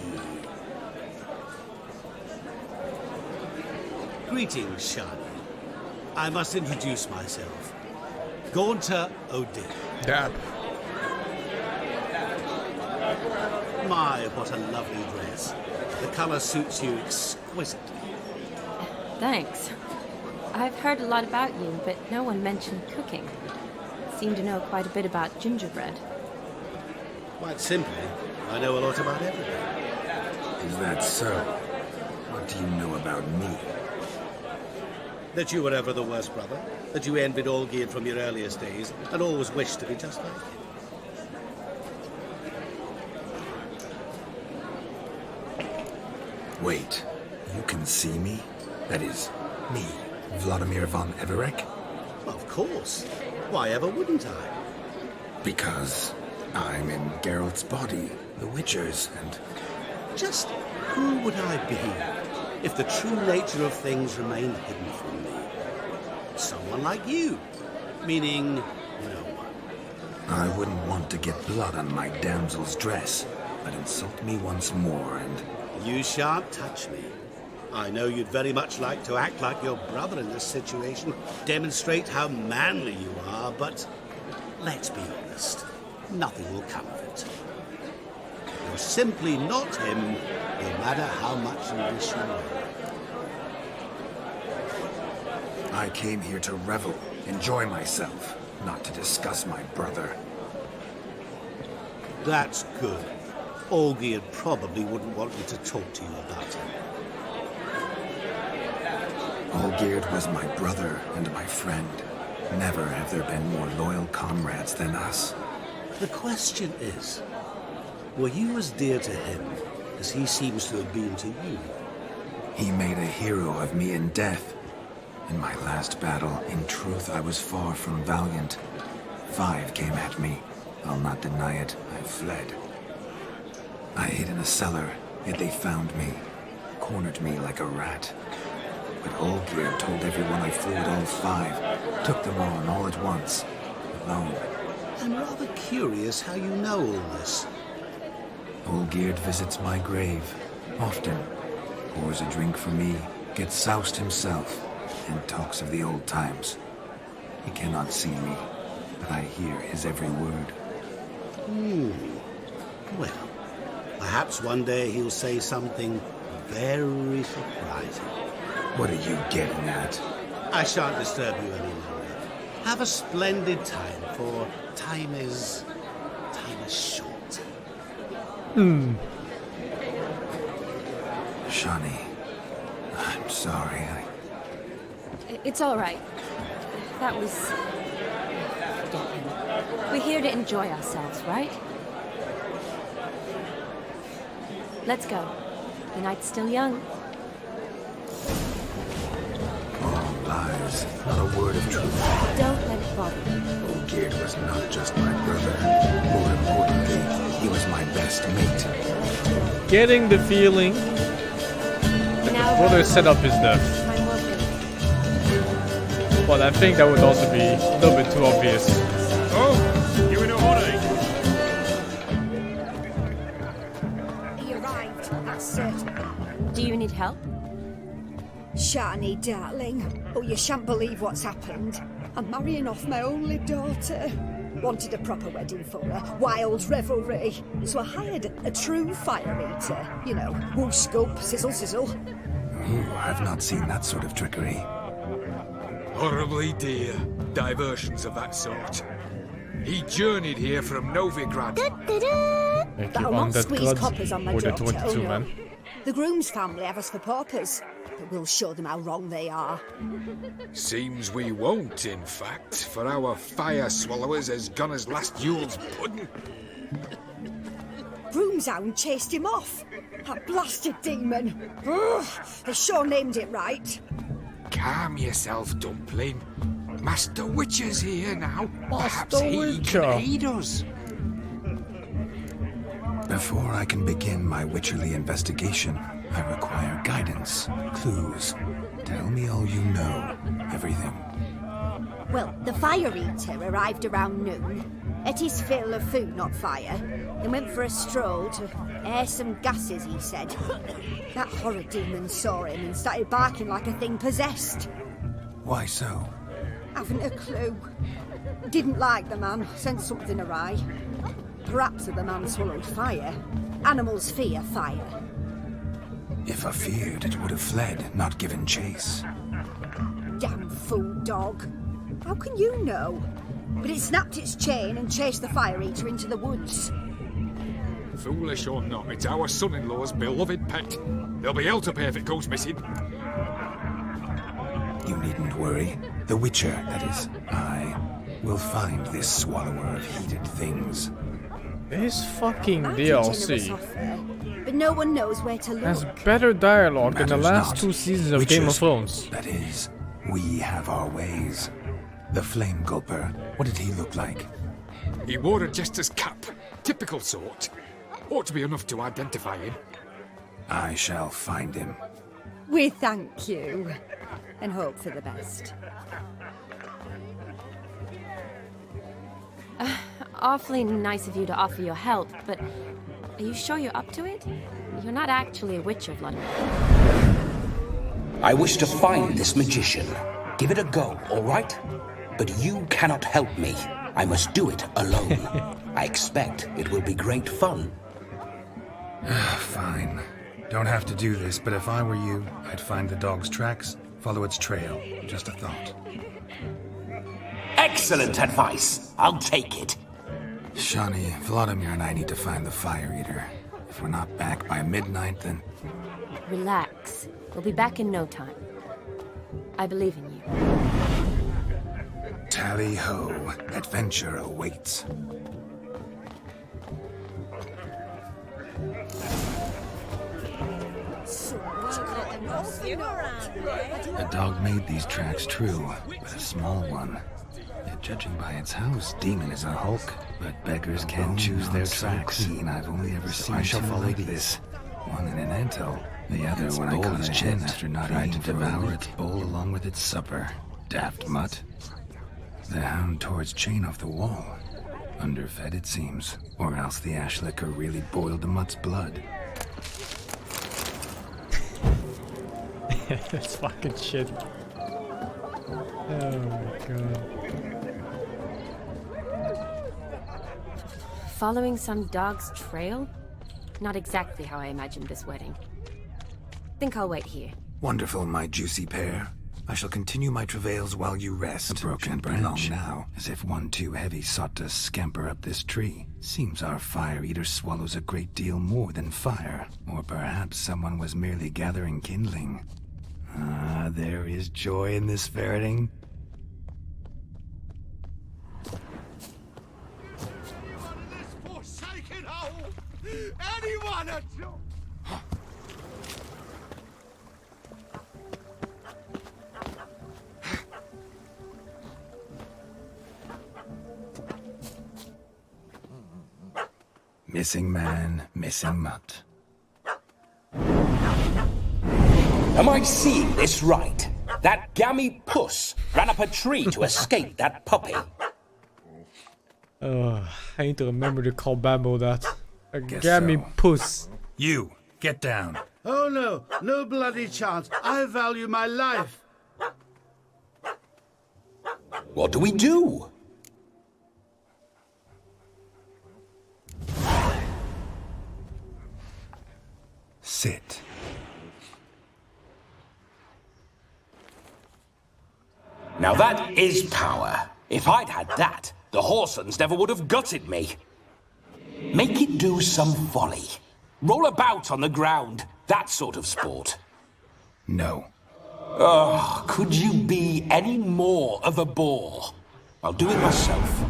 S17: Greetings, Shani. I must introduce myself. Gaunter O'Dim.
S1: Dab.
S17: My, what a lovely dress. The color suits you exquisitely.
S9: Thanks. I've heard a lot about you, but no one mentioned cooking. Seem to know quite a bit about gingerbread.
S17: Quite simply, I know a lot about everything.
S3: Is that so? What do you know about me?
S17: That you were ever the worst brother, that you envied Olgierd from your earliest days, and always wished to be just like him.
S3: Wait, you can see me? That is, me, Vladimir von Everec?
S17: Of course. Why ever wouldn't I?
S3: Because I'm in Geralt's body, the Witcher's, and...
S17: Just who would I be if the true nature of things remained hidden from me? Someone like you, meaning no one.
S3: I wouldn't want to get blood on my damsel's dress, but insult me once more and...
S17: You shan't touch me. I know you'd very much like to act like your brother in this situation, demonstrate how manly you are, but let's be honest, nothing will come of it. You're simply not him, no matter how much you wish you were.
S3: I came here to revel, enjoy myself, not to discuss my brother.
S17: That's good. Olgierd probably wouldn't want me to talk to you about him.
S3: Olgierd was my brother and my friend. Never have there been more loyal comrades than us.
S17: The question is, were you as dear to him as he seems to have been to you?
S3: He made a hero of me in death. In my last battle, in truth, I was far from valiant. 5 came at me. I'll not deny it, I fled. I hid in a cellar, yet they found me. Cornered me like a rat. But Olgierd told everyone I flew at all 5. Took them on all at once. Alone.
S17: I'm rather curious how you know all this.
S3: Olgierd visits my grave. Often. Pours a drink for me. Gets soused himself. And talks of the old times. He cannot see me. But I hear his every word.
S17: Well, perhaps one day he'll say something very surprising.
S3: What are you getting at?
S17: I shan't disturb you any longer. Have a splendid time, for time is short.
S3: Shani, I'm sorry.
S9: It's all right. That was... Forget him. We're here to enjoy ourselves, right? Let's go. The night's still young.
S3: All lies, not a word of truth.
S9: Don't let it bother you.
S3: Olgierd was not just my brother. More importantly, he was my best mate.
S1: Getting the feeling that the brother's setup is death. But I think that would also be a little bit too obvious.
S14: Oh, you in a hurry?
S13: He arrived, that's certain.
S9: Do you need help?
S13: Shani, darling. Oh, you shan't believe what's happened. I'm marrying off my only daughter. Wanted a proper wedding for her. Wild revelry. So I hired a true fire eater. You know, whoosh, gulp, sizzle, sizzle.
S3: Ooh, I've not seen that sort of trickery.
S12: Horribly dear diversions of that sort. He journeyed here from Novigrad.
S13: That'll not squeeze coppers on my
S1: or the
S13: daughter,
S1: 22
S13: no.
S1: man.
S13: The groom's family have us for paupers, but we'll show them how wrong they are.
S12: Seems we won't, in fact, for our fire swallowers has gone as last Yule's pudding.
S13: Groom's hound chased him off. That blasted demon. Ugh, they sure named it right.
S12: Calm yourself, Dumpling. Master Witcher's here now. Perhaps
S1: Master
S12: he
S1: Witcher.
S12: can aid us.
S3: Before I can begin my witcherly investigation, I require guidance, clues. Tell me all you know. Everything.
S13: Well, the fire eater arrived around noon. Ate his fill of food, not fire. Then went for a stroll to air some gases, he said. That horror demon saw him and started barking like a thing possessed.
S3: Why so?
S13: Haven't a clue. Didn't like the man, sensed something awry. Perhaps the man swallowed fire. Animals fear fire.
S3: If I feared, it would have fled, not given chase.
S13: Damn fool dog. How can you know? But it snapped its chain and chased the fire eater into the woods.
S12: Foolish or not, it's our son-in-law's beloved pet. There'll be hell to pay if it goes missing.
S3: You needn't worry. The Witcher, that is, I, will find this swallower of heated things.
S1: This fucking
S13: Mighty generous
S1: DLC
S13: offer, but no one knows where to look.
S1: has better dialogue than the
S3: Matters
S1: last
S3: not.
S1: 2 seasons of
S3: Witchers,
S1: Game of Thrones.
S3: That is, we have our ways. The Flame Gulper, what did he look like?
S18: He wore a jester's cap. Typical sort. Ought to be enough to identify him.
S3: I shall find him.
S13: We thank you, and hope for the best.
S9: Awfully nice of you to offer your help, but are you sure you're up to it? You're not actually a witcher, Vladimir.
S8: I wish to find this magician. Give it a go, all right? But you cannot help me. I must do it alone. I expect it will be great fun.
S3: Fine. Don't have to do this, but if I were you, I'd find the dog's tracks, follow its trail. Just a thought.
S8: Excellent advice. I'll take it.
S3: Shani, Vladimir and I need to find the Fire Eater. If we're not back by midnight, then...
S9: Relax. We'll be back in no time. I believe in you.
S3: Tally-ho. Adventure awaits. A dog made these tracks true, but a small one. Yet judging by its house, Demon is a hulk. But beggars can choose their tracks. I've only ever seen two like this. One in an anthill, the other when I caught a hen after not trying to devour its bowl along with its supper. Daft mutt. The hound tore its chain off the wall. Underfed, it seems. Or else the ash liquor really boiled the mutt's blood.
S1: That's fucking shit. Oh my god.
S9: Following some dog's trail? Not exactly how I imagined this wedding. Think I'll wait here.
S3: Wonderful, my juicy pair. I shall continue my travails while you rest. A broken branch now, as if one too heavy sought to scamper up this tree. Seems our fire eater swallows a great deal more than fire. Or perhaps someone was merely gathering kindling. Ah, there is joy in this ferreting.
S17: Forsaken hole! Anyone at all?
S3: Missing man, missing mutt.
S8: Am I seeing this right? That gammy puss ran up a tree to escape that puppy.
S1: I need to remember to call Bambo that. A gammy puss.
S3: You, get down.
S17: Oh no, no bloody chance. I value my life.
S8: What do we do?
S3: Sit.
S8: Now that is power. If I'd had that, the Horsons never would have gutted me. Make it do some folly. Roll about on the ground. That sort of sport.
S3: No.
S8: Oh, could you be any more of a bore? I'll do it myself.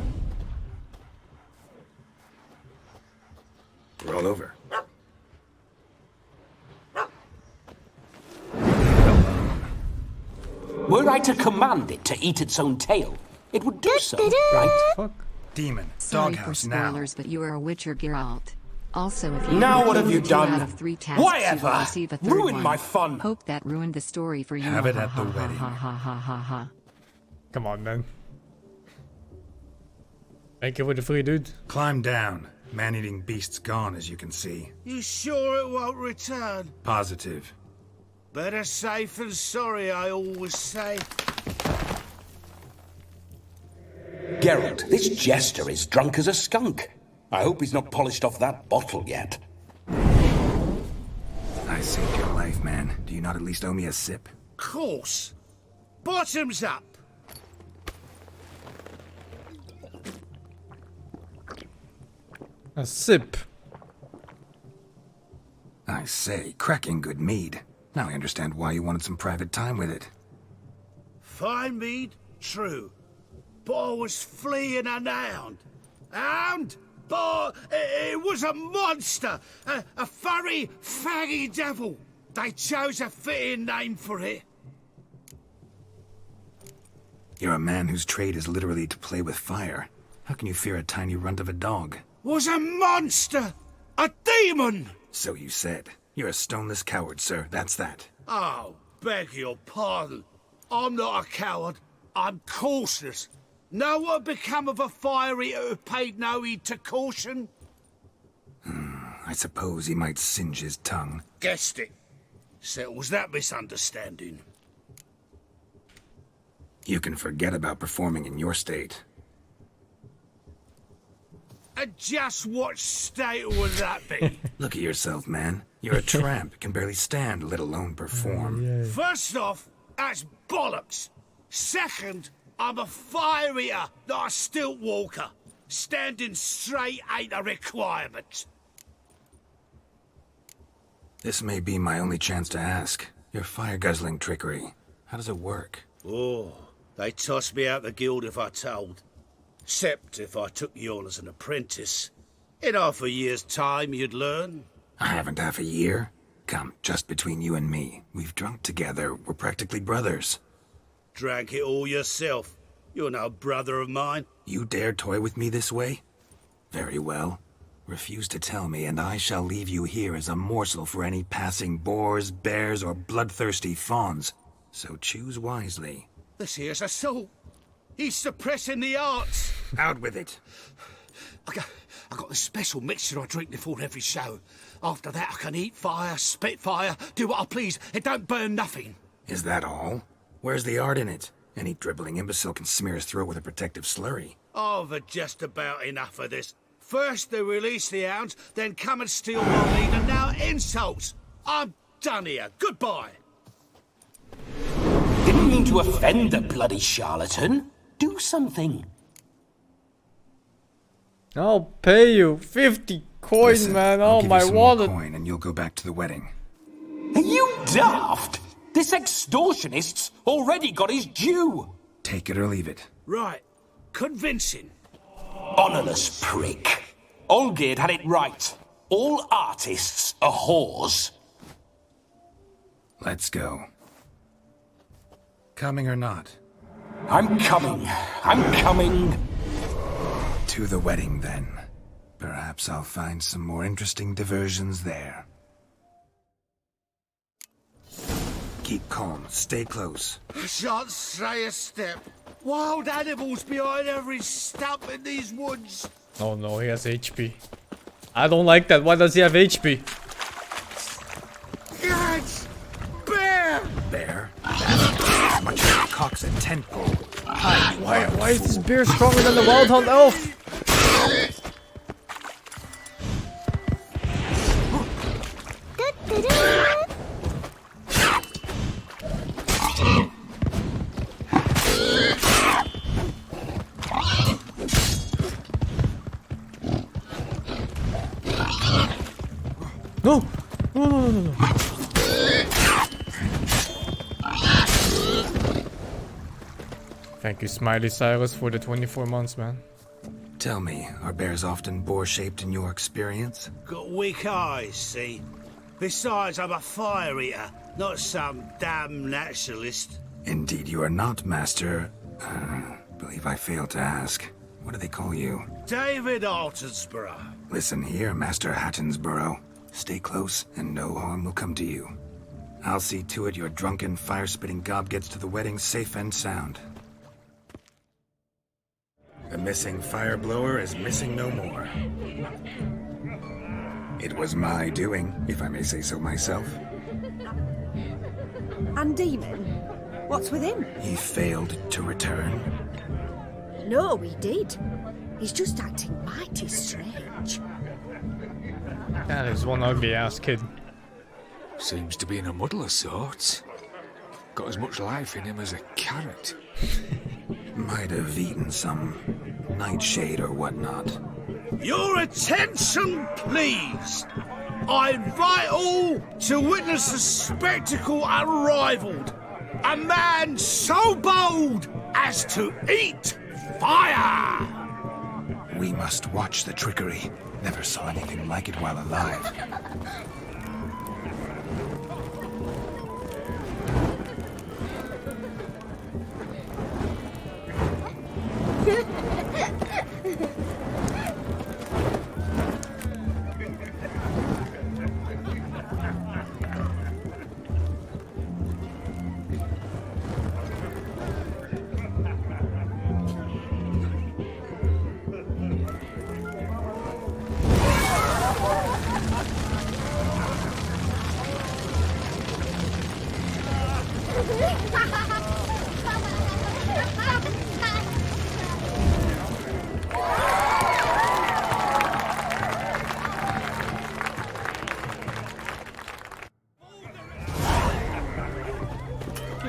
S3: Roll over.
S8: Were I to command it to eat its own tail, it would do so, right?
S3: Fuck. Demon,
S10: Sorry for
S3: doghouse now.
S10: spoilers, but you are a Witcher, Geralt. Also, if you
S8: Now what have you
S10: 2
S8: done?
S10: out of 3 tasks,
S8: Whatever!
S10: you will receive a third
S8: Ruined
S10: one.
S8: my fun.
S10: Hope that ruined the story for you.
S3: Have it
S10: Ha,
S3: at
S10: ha,
S3: the
S10: ha,
S3: wedding.
S10: Ha ha ha ha ha.
S1: Come on, man. Thank you for the free, dude.
S3: Climb down. Man-eating beast's gone, as you can see.
S17: You sure it won't return?
S3: Positive.
S17: Better safe than sorry, I always say.
S8: Geralt, this jester is drunk as a skunk. I hope he's not polished off that bottle yet.
S3: I saved your life, man. Do you not at least owe me a sip?
S17: Course. Bottoms up.
S1: A sip.
S3: I say, cracking good mead. Now I understand why you wanted some private time with it.
S17: Fine mead, true. But I was fleeing an hound. Hound? But it was a monster, a furry, faggy devil. They chose a fitting name for it.
S3: You're a man whose trade is literally to play with fire. How can you fear a tiny runt of a dog?
S17: Was a monster! A demon!
S3: So you said. You're a stoneless coward, sir. That's that.
S17: Oh, beg your pardon. I'm not a coward. I'm cautious. Know what become of a fire eater who paid no heed to caution?
S3: I suppose he might singe his tongue.
S17: Guessed it. Settles that misunderstanding.
S3: You can forget about performing in your state.
S17: And just what state would that be?
S3: Look at yourself, man. You're a tramp, can barely stand, let alone perform.
S17: First off, that's bollocks. Second, I'm a fire eater, not a stilt walker. Standing straight ain't a requirement.
S3: This may be my only chance to ask. Your fire-guzzling trickery, how does it work?
S17: Oh, they toss me out the guild if I told. Except if I took you on as an apprentice. In half a year's time, you'd learn.
S3: I haven't half a year. Come, just between you and me. We've drunk together. We're practically brothers.
S17: Drank it all yourself. You're no brother of mine.
S3: You dare toy with me this way? Very well. Refuse to tell me, and I shall leave you here as a morsel for any passing boars, bears, or bloodthirsty fawns. So choose wisely.
S17: This here's assault. He's suppressing the arts.
S3: Out with it.
S17: I got a special mixture I drink before every show. After that, I can eat fire, spit fire, do what I please. It don't burn nothing.
S3: Is that all? Where's the art in it? Any dribbling imbecile can smear his throat with a protective slurry.
S17: I've had just about enough of this. First they release the hounds, then come and steal my meat, and now insults. I'm done here. Goodbye.
S8: Didn't mean to offend the bloody charlatan. Do something.
S1: I'll pay you 50 coins,
S3: Listen,
S1: man.
S3: I'll
S1: Oh,
S3: give
S1: my
S3: you some
S1: wallet.
S3: more coin and you'll go back to the wedding.
S8: Are you daft? This extortionist's already got his due.
S3: Take it or leave it.
S17: Right. Convincing.
S8: Honourless prick. Olgierd had it right. All artists are whores.
S3: Let's go. Coming or not?
S8: I'm coming. I'm coming.
S3: To the wedding, then. Perhaps I'll find some more interesting diversions there. Keep calm. Stay close.
S17: I shan't stray a step. Wild animals behind every stump in these woods.
S1: Oh no, he has HP. I don't like that. Why does he have HP?
S17: Yes! Bear!
S3: Bear? That's as much as a cock's a tent pole.
S1: Why is this bear stronger than the Wild Hunt elf? No! No. Thank you, Smiley Cyrus, for the 24 months, man.
S3: Tell me, are bears often boar-shaped in your experience?
S17: Got weak eyes, see? Besides, I'm a fire eater, not some damn naturalist.
S3: Indeed you are not, Master. Believe I failed to ask. What do they call you?
S17: David Altonsborough.
S3: Listen here, Master Hattonsborough. Stay close, and no harm will come to you. I'll see to it your drunken, fire-spitting gob gets to the wedding safe and sound. The missing fire blower is missing no more. It was my doing, if I may say so myself.
S13: And Demon? What's with him?
S3: He failed to return.
S13: No, he did. He's just acting mighty strange.
S1: That is one ugly-ass kid.
S18: Seems to be in a muddle of sorts. Got as much life in him as a carrot.
S3: Might have eaten some nightshade or whatnot.
S17: Your attention, please! I invite all to witness a spectacle unrivaled. A man so bold as to eat fire!
S3: We must watch the trickery. Never saw anything like it while alive.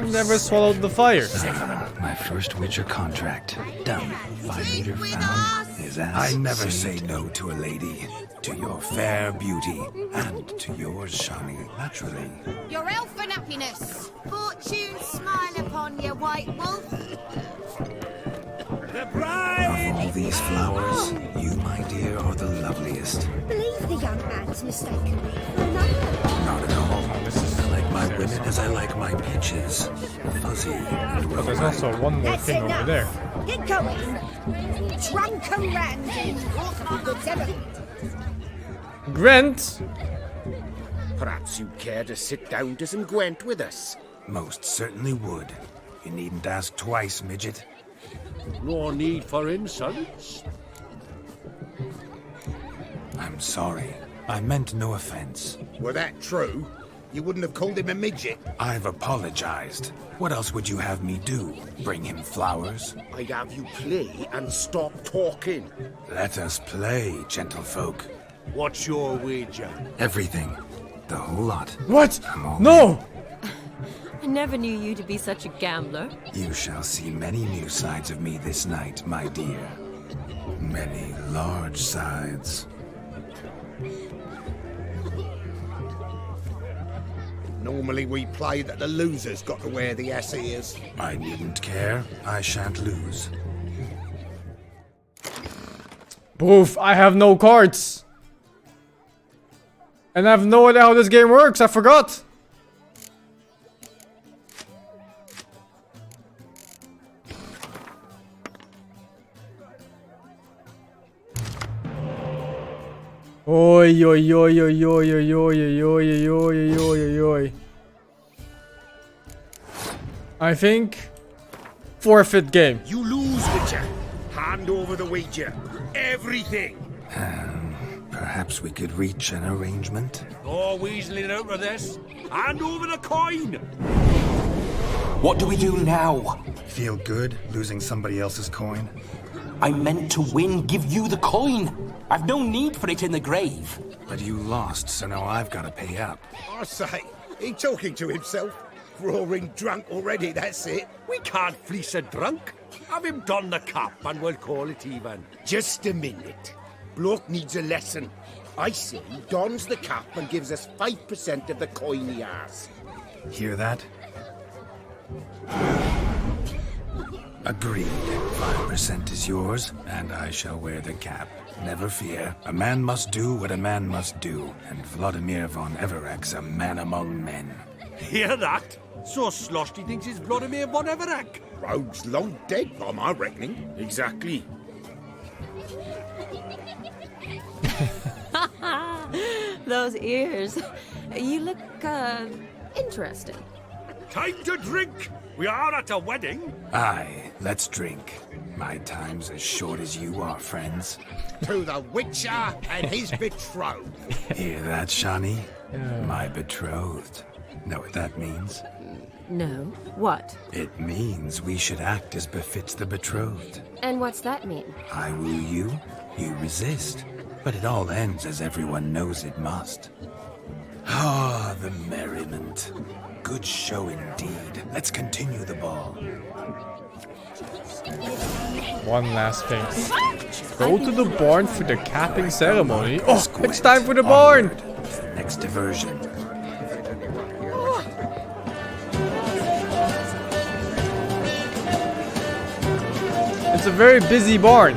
S1: Never swallowed the fire.
S2: My first Witcher contract. Done. 5 meter found. His ass.
S3: I never say no to a lady. To your fair beauty. And to yours, Shani, naturally.
S19: Your elfin happiness. Fortune smile upon you, white wolf.
S3: The bride! Of all these flowers, you, my dear, are the loveliest.
S13: Believe the young man's mistaken me for another.
S3: Not at all. I like my women as I like my peaches. Fuzzy and
S1: But there's also one more
S13: That's
S1: thing
S13: enough.
S1: over there.
S13: Get going. Drunken Randy. Awful good ever.
S1: Grant!
S16: Perhaps you'd care to sit down to some Gwent with us.
S3: Most certainly would. You needn't ask twice, midget.
S14: No need for insults.
S3: I'm sorry. I meant no offense.
S16: Were that true, you wouldn't have called him a midget.
S3: I've apologized. What else would you have me do? Bring him flowers?
S16: I'd have you play and stop talking.
S3: Let us play, gentlefolk.
S14: What's your wager?
S3: Everything. The whole lot.
S1: What?
S3: I'm all
S1: No!
S9: I never knew you to be such a gambler.
S3: You shall see many new sides of me this night, my dear. Many large sides.
S16: Normally we play that the loser's got to wear the ass ears.
S3: I needn't care. I shan't lose.
S1: Boof, I have no cards. And I have no idea how this game works, I forgot. Oi, oi, oi, oi, oi, oi, oi, oi, oi, oi, oi, oi. I think forfeit game.
S16: You lose, Witcher. Hand over the wager. Everything.
S3: Perhaps we could reach an arrangement.
S14: No weaseling out of this. Hand over the coin.
S8: What do we do now?
S3: Feel good losing somebody else's coin?
S8: I meant to win, give you the coin. I've no need for it in the grave.
S3: But you lost, so now I've got to pay up.
S16: I say, he talking to himself. Roaring drunk already, that's it.
S14: We can't fleece a drunk. Have him don the cap and we'll call it even.
S16: Just a minute. Bloke needs a lesson. I say he dons the cap and gives us 5% of the coin he has.
S3: Hear that? Agreed. 5% is yours, and I shall wear the cap. Never fear. A man must do what a man must do, and Vladimir von Everek's a man among men.
S14: Hear that? So sloshed he thinks he's Vladimir von Everek.
S16: Rogue's long dead, by my reckoning. Exactly.
S9: Those ears. You look, interesting.
S14: Time to drink. We are at a wedding.
S3: Aye, let's drink. My time's as short as you are, friends.
S16: To the Witcher and his betrothed.
S3: Hear that, Shani? My betrothed. Know what that means?
S9: No. What?
S3: It means we should act as befits the betrothed.
S9: And what's that mean?
S3: I woo you, you resist. But it all ends as everyone knows it must. Ah, the merriment. Good show indeed. Let's continue the ball.
S1: One last thing. Go to the barn for the capping ceremony. Oh, it's time for the barn!
S3: Next diversion.
S1: It's a very busy barn.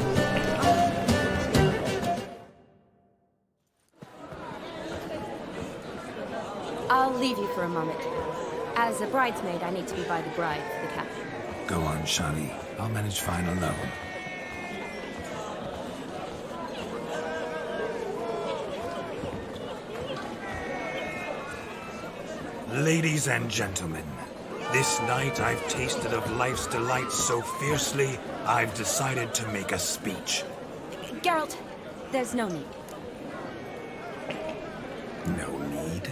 S9: leave you for a moment. As a bridesmaid, I need to be by the bride for the captain.
S3: Go on, Shani. I'll manage fine alone. Ladies and gentlemen, this night I've tasted of life's delights so fiercely, I've decided to make a speech.
S9: Geralt, there's no need.
S3: No need?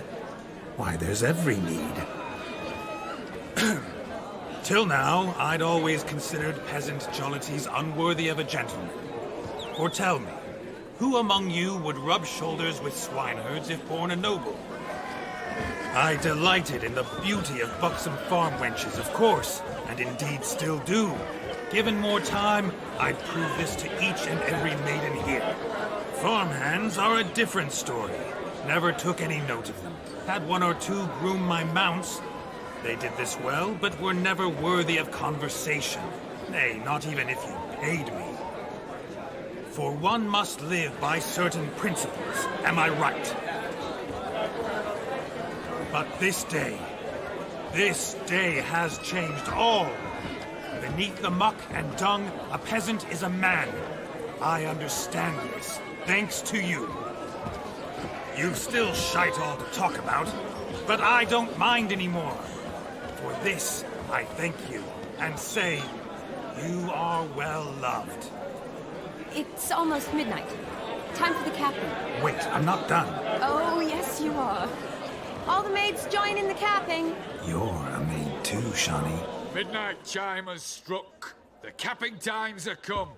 S3: Why, there's every need. Till now, I'd always considered peasant jollities unworthy of a gentleman. For tell me, who among you would rub shoulders with swineherds if born a noble? I delighted in the beauty of buxom farm wenches, of course, and indeed still do. Given more time, I'd prove this to each and every maiden here. Farmhands are a different story. Never took any note of them. Had one or two groom my mounts. They did this well, but were never worthy of conversation. Nay, not even if you paid me. For one must live by certain principles, am I right? But this day has changed all. Beneath the muck and dung, a peasant is a man. I understand this, thanks to you. You've still shite all to talk about, but I don't mind anymore. For this, I thank you, and say, you are well loved.
S9: It's almost midnight. Time for the captain.
S3: Wait, I'm not done.
S9: Oh, yes, you are. All the maids join in the capping.
S3: You're a maid too, Shani.
S18: Midnight chime has struck. The capping times are come.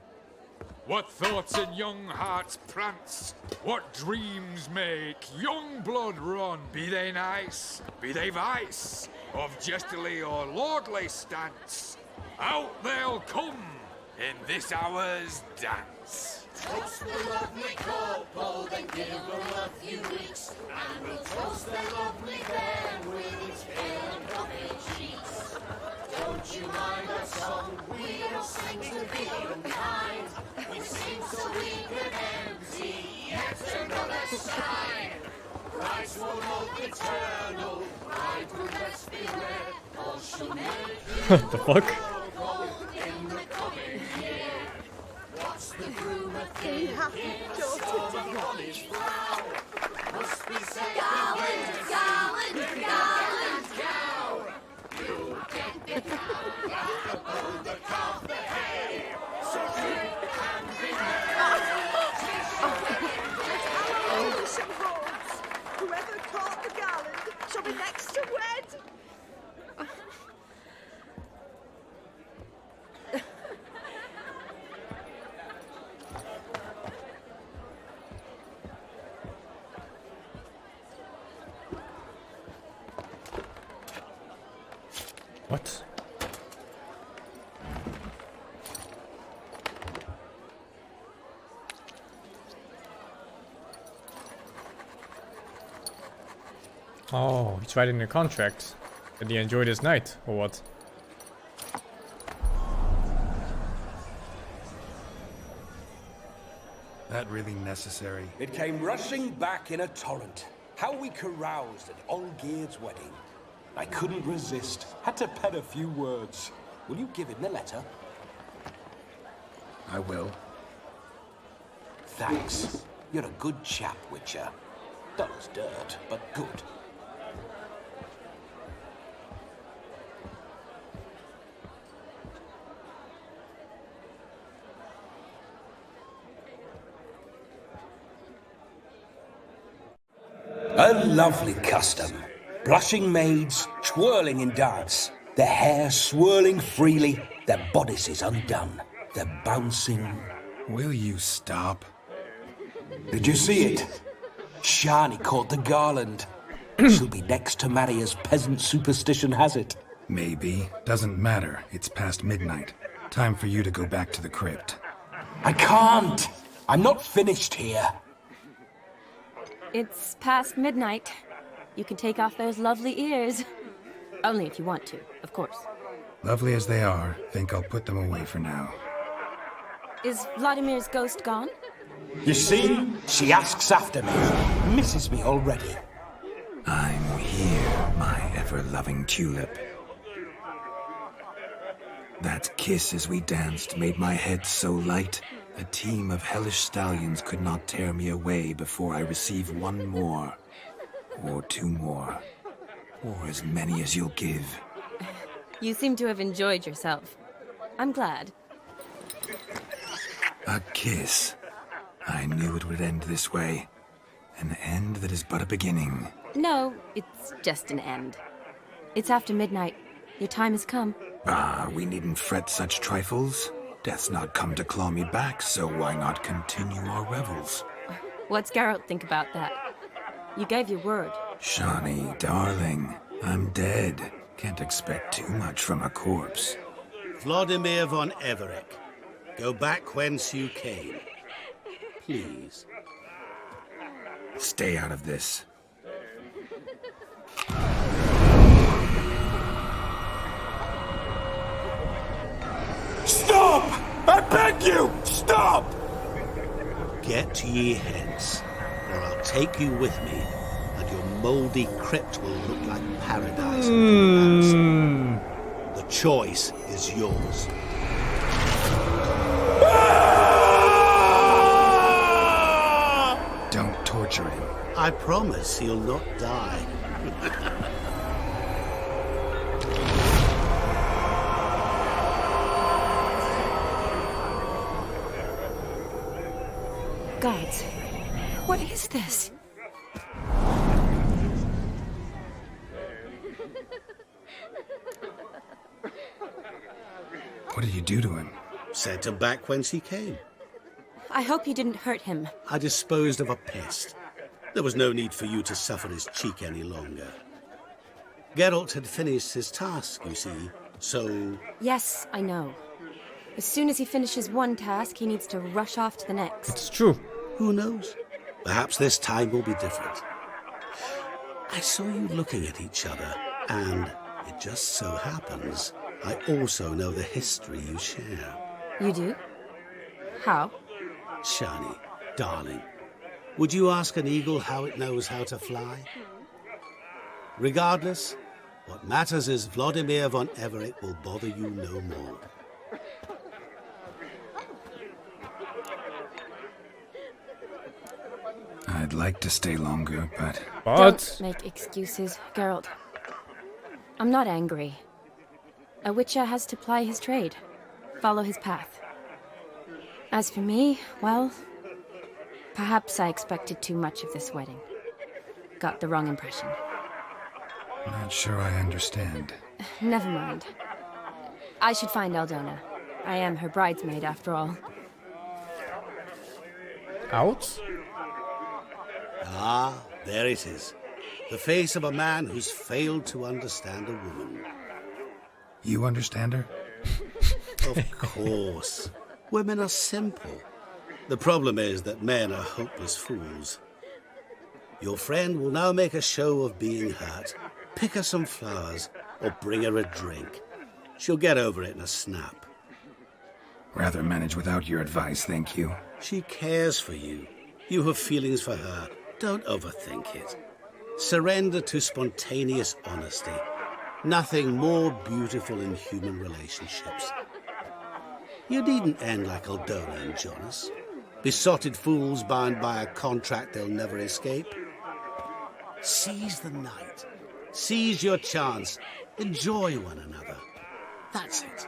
S18: What thoughts in young hearts prance? What dreams make young blood run? Be they nice, be they vice, of jestily or lordly stance, out they'll come in this hour's dance.
S20: Toast the lovely couple, then give them a few weeks, and we'll toast their lovely band with its pale and puffy cheeks. Don't you mind our song? We don't sing to be unkind. We sing so we can empty yet another shine. Christ will hope eternal, bride will best beware, or she'll make you
S1: the fuck?
S20: in the coming year. What's the groom a thing? Storm of college flower. Must be said Garland, cow. You'll get the cow, the calf, the hay. So drink and be
S13: Whoever caught the garland shall be next to wed.
S1: What? Oh, he's writing the contract. Did he enjoy this night, or what?
S3: That really necessary?
S8: It came rushing back in a torrent. How we caroused at Olgierd's wedding. I couldn't resist. Had to pen a few words. Will you give him the letter?
S3: I will.
S8: Thanks. You're a good chap, Witcher. Dull as dirt, but good. A lovely custom. Blushing maids, twirling in dance, their hair swirling freely, their bodices undone, their bouncing...
S3: Will you stop?
S8: Did you see it? Shani caught the garland. She'll be next to marry as peasant superstition has it.
S3: Maybe. Doesn't matter. It's past midnight. Time for you to go back to the crypt.
S8: I can't! I'm not finished here.
S9: It's past midnight. You can take off those lovely ears. Only if you want to, of course.
S3: Lovely as they are, think I'll put them away for now.
S9: Is Vladimir's ghost gone?
S8: You see? She asks after me. Misses me already.
S3: I'm here. my ever-loving tulip. That kiss as we danced made my head so light, a team of hellish stallions could not tear me away before I receive one more, or two more, or as many as you'll give.
S9: You seem to have enjoyed yourself. I'm glad.
S3: A kiss. I knew it would end this way. An end that is but a beginning.
S9: No, it's just an end. It's after midnight. Your time has come.
S3: Ah, we needn't fret such trifles. Death's not come to claw me back, so why not continue our revels?
S9: What's Geralt think about that? You gave your word.
S3: Shawnee, darling, I'm dead. Can't expect too much from a corpse.
S17: Vladimir von Everec, go back whence you came. Please.
S3: Stay out of this.
S17: Stop! I beg you! Stop! Get ye hence, or I'll take you with me, and your mouldy crypt will look like paradise. The choice is yours.
S3: Don't torture him.
S17: I promise he'll not die.
S9: Gods, what is this?
S3: What did you do to him?
S17: Sent him back whence he came.
S9: I hope you didn't hurt him.
S17: I disposed of a pest. There was no need for you to suffer his cheek any longer. Geralt had finished his task, you see, so...
S9: Yes, I know. As soon as he finishes one task, he needs to rush off to the next.
S1: It's true.
S17: Who knows? Perhaps this time will be different. I saw you looking at each other, and it just so happens I also know the history you share.
S9: You do? How?
S17: Shani, darling, would you ask an eagle how it knows how to fly? Regardless, what matters is Vladimir von Everec will bother you no more.
S3: I'd like to stay longer, but...
S9: Don't make excuses, Geralt. I'm not angry. A witcher has to ply his trade, follow his path. As for me, well, perhaps I expected too much of this wedding. Got the wrong impression.
S3: Not sure I understand.
S9: Never mind. I should find Aldona. I am her bridesmaid, after all.
S1: Out?
S17: Ah, there it is. The face of a man who's failed to understand a woman.
S3: You understand her?
S17: Of course. Women are simple. The problem is that men are hopeless fools. Your friend will now make a show of being hurt, pick her some flowers, or bring her a drink. She'll get over it in a snap.
S3: Rather manage without your advice, thank you.
S17: She cares for you. You have feelings for her. Don't overthink it. Surrender to spontaneous honesty. Nothing more beautiful in human relationships. You needn't end like Aldona and Jonas. Besotted fools bound by a contract they'll never escape. Seize the night. Seize your chance. Enjoy one another. That's it.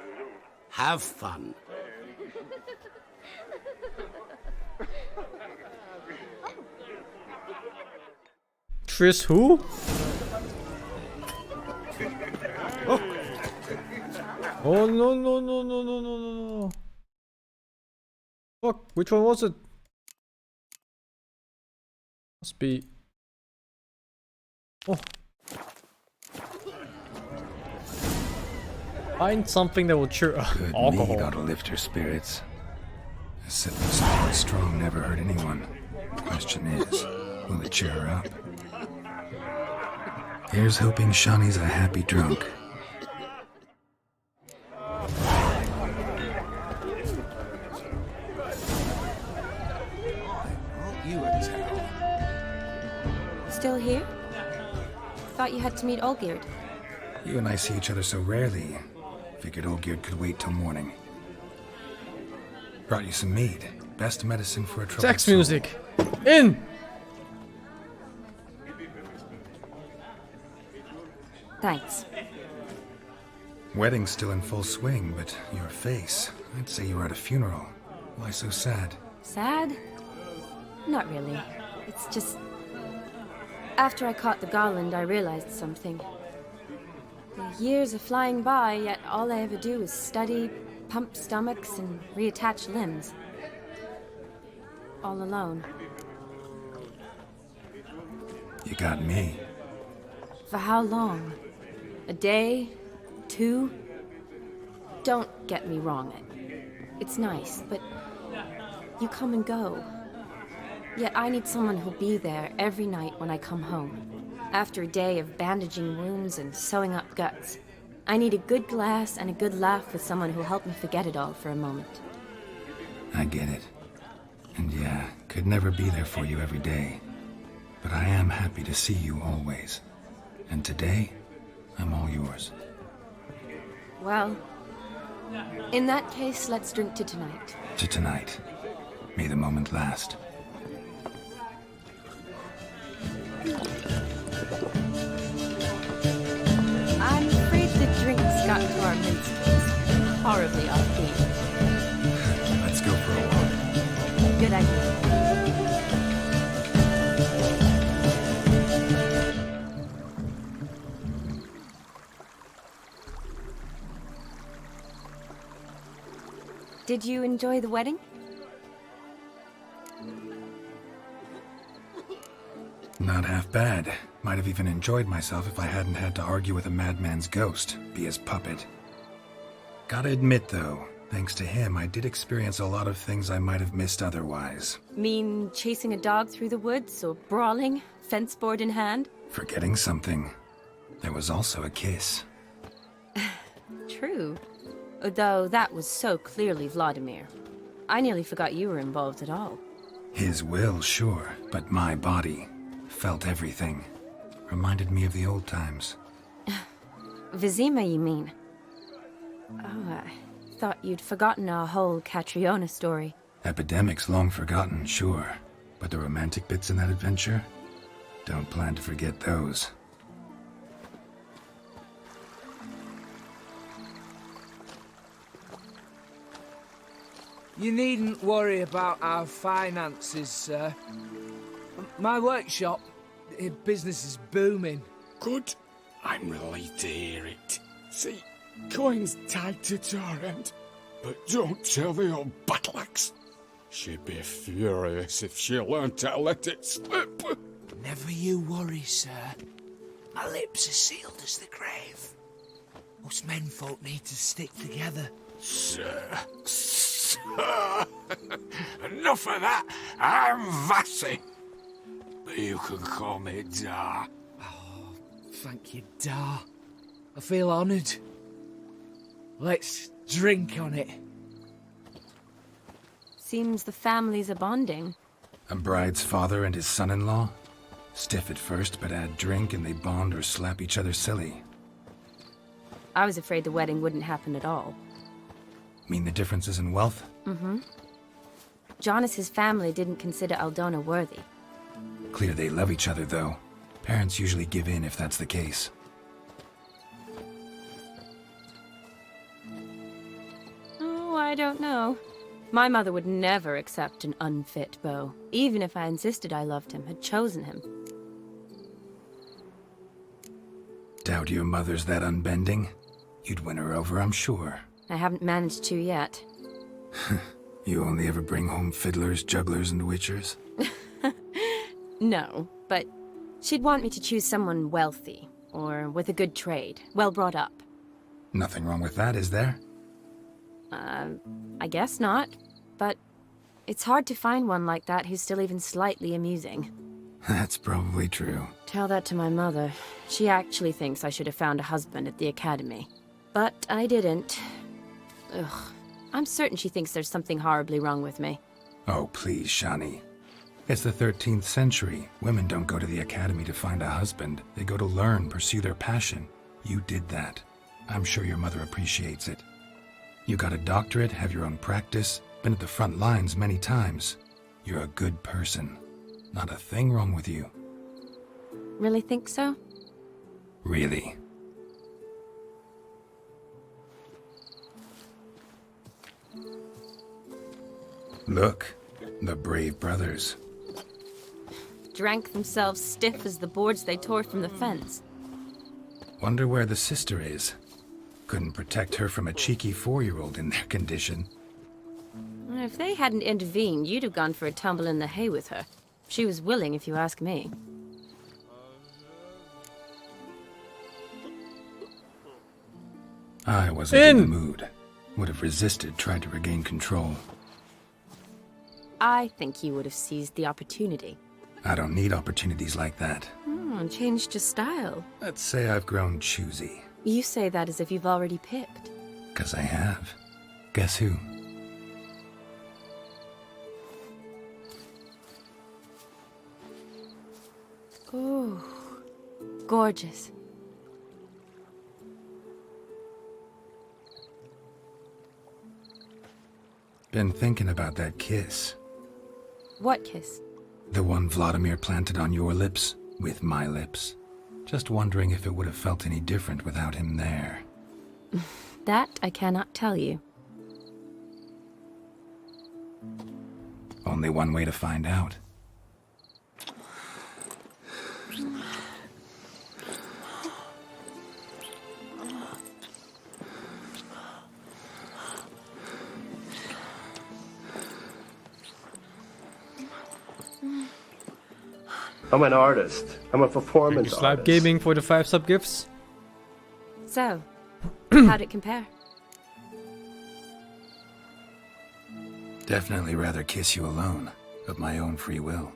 S17: Have fun.
S1: Triss who? Oh no no no no no no no. Fuck, which one was it? Must be... Oh. Find something that will cheer up.
S3: Good
S1: Alcohol.
S3: mead ought to lift her spirits. A sip of something strong never hurt anyone. Question is, will it cheer her up? Here's hoping Shani's a happy drunk.
S9: Still here? thought you had to meet Olgierd.
S3: You and I see each other so rarely. Figured Olgierd could wait till morning. Brought you some mead. Best medicine for a troubled
S1: Sex
S3: soul.
S1: music. In!
S9: Thanks.
S3: Wedding's still in full swing, but your face, I'd say you were at a funeral. Why so sad?
S9: Sad? Not really. It's just... After I caught the garland, I realized something. The years are flying by, yet all I ever do is study, pump stomachs, and reattach limbs. All alone.
S3: You got me.
S9: For how long? A day? 2? Don't get me wrong. It's nice, but you come and go. Yet I need someone who'll be there every night when I come home. After a day of bandaging wounds and sewing up guts, I need a good glass and a good laugh with someone who'll help me forget it all for a moment.
S3: I get it. And yeah, could never be there for you every day. But I am happy to see you always. And today, I'm all yours.
S9: Well, in that case, let's drink to tonight.
S3: To tonight. May the moment last.
S9: I'm afraid the drinks got to our minstrels. Horribly offbeat.
S3: Let's go for a walk.
S9: Good idea. Did you enjoy the wedding?
S3: Not half bad. Might have even enjoyed myself if I hadn't had to argue with a madman's ghost, be his puppet. Gotta admit, though, thanks to him, I did experience a lot of things I might have missed otherwise.
S9: Mean chasing a dog through the woods, or brawling, fence board in hand?
S3: Forgetting something. There was also a kiss.
S9: True. Though that was so clearly Vladimir. I nearly forgot you were involved at all.
S3: His will, sure, but my body felt everything. Reminded me of the old times.
S9: Vizima, you mean? Oh, I thought you'd forgotten our whole Catriona story.
S3: Epidemics long forgotten, sure. But the romantic bits in that adventure? Don't plan to forget those.
S12: You needn't worry about our finances, sir. My workshop, business is booming.
S18: Good. I'm relieved to hear it. See, coin's tied to Torrent, but don't tell the old battleaxe. She'd be furious if she learned to let it slip.
S12: Never you worry, sir. My lips are sealed as the grave. Us menfolk need to stick together.
S18: Sir. Enough of that. I'm Vassy. But you can call me Dar.
S12: Oh, thank you, Dar. I feel honoured. Let's drink on it.
S9: Seems the families are bonding.
S3: A bride's father and his son-in-law? Stiff at first, but add drink and they bond or slap each other silly.
S9: I was afraid the wedding wouldn't happen at all.
S3: Mean the differences in wealth?
S9: Mm-hmm. Jonas's family didn't consider Aldona worthy.
S3: Clear they love each other, though. Parents usually give in if that's the case.
S9: Oh, I don't know. My mother would never accept an unfit beau, even if I insisted I loved him, had chosen him.
S3: Doubt your mother's that unbending? You'd win her over, I'm sure.
S9: I haven't managed to yet.
S3: You only ever bring home fiddlers, jugglers, and witchers?
S9: No, but she'd want me to choose someone wealthy, or with a good trade, well brought up.
S3: Nothing wrong with that, is there?
S9: I guess not, but it's hard to find one like that who's still even slightly amusing.
S3: That's probably true.
S9: Tell that to my mother. She actually thinks I should have found a husband at the academy. But I didn't. Ugh. I'm certain she thinks there's something horribly wrong with me.
S3: Oh, please, Shani.
S2: It's the 13th century. Women don't go to the academy to find a husband. They go to learn, pursue their passion. You did that. I'm sure your mother appreciates it. You got a doctorate, have your own practice, been at the front lines many times. You're a good person. Not a thing wrong with you.
S9: Really think so?
S2: Really. Look, the brave brothers.
S9: Drank themselves stiff as the boards they tore from the fence.
S2: Wonder where the sister is. Couldn't protect her from a cheeky 4-year-old in their condition.
S9: If they hadn't intervened, you'd have gone for a tumble in the hay with her. She was willing, if you ask me.
S2: I wasn't in the mood. Would have resisted, tried to regain control.
S9: I think you would have seized the opportunity.
S2: I don't need opportunities like that.
S9: Changed your style.
S2: Let's say I've grown choosy.
S9: You say that as if you've already picked.
S2: 'Cause I have. Guess who?
S9: Ooh, gorgeous.
S2: Been thinking about that kiss.
S9: What kiss?
S2: The one Vladimir planted on your lips, with my lips. Just wondering if it would have felt any different without him there.
S9: That I cannot tell you.
S2: Only one way to find out.
S21: I'm an artist. I'm a performance
S1: Thank you, Slap
S21: artist.
S1: Gaming, for the 5 sub gifts.
S9: So, how'd it compare?
S2: Definitely rather kiss you alone, of my own free will.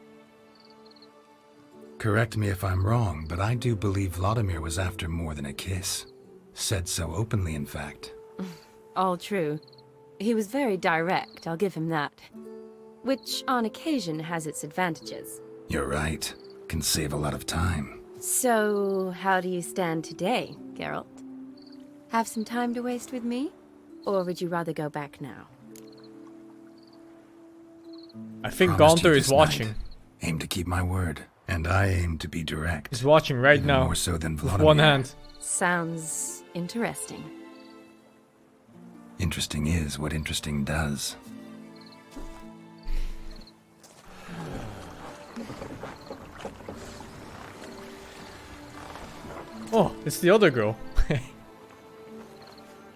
S2: Correct me if I'm wrong, but I do believe Vladimir was after more than a kiss. Said so openly, in fact.
S9: All true. He was very direct, I'll give him that. Which, on occasion, has its advantages.
S2: You're right. Can save a lot of time.
S9: So, how do you stand today, Geralt? Have some time to waste with me? Or would you rather go back now?
S1: I think
S2: Promised you
S1: Gaunter is
S2: this
S1: watching.
S2: night. Aim to keep my word, and I aim to be direct.
S1: He's watching right
S2: Even
S1: now.
S2: More so than
S1: With
S2: Vladimir.
S1: one hand.
S9: Sounds interesting.
S2: Interesting is what interesting does.
S1: Oh, it's the other girl.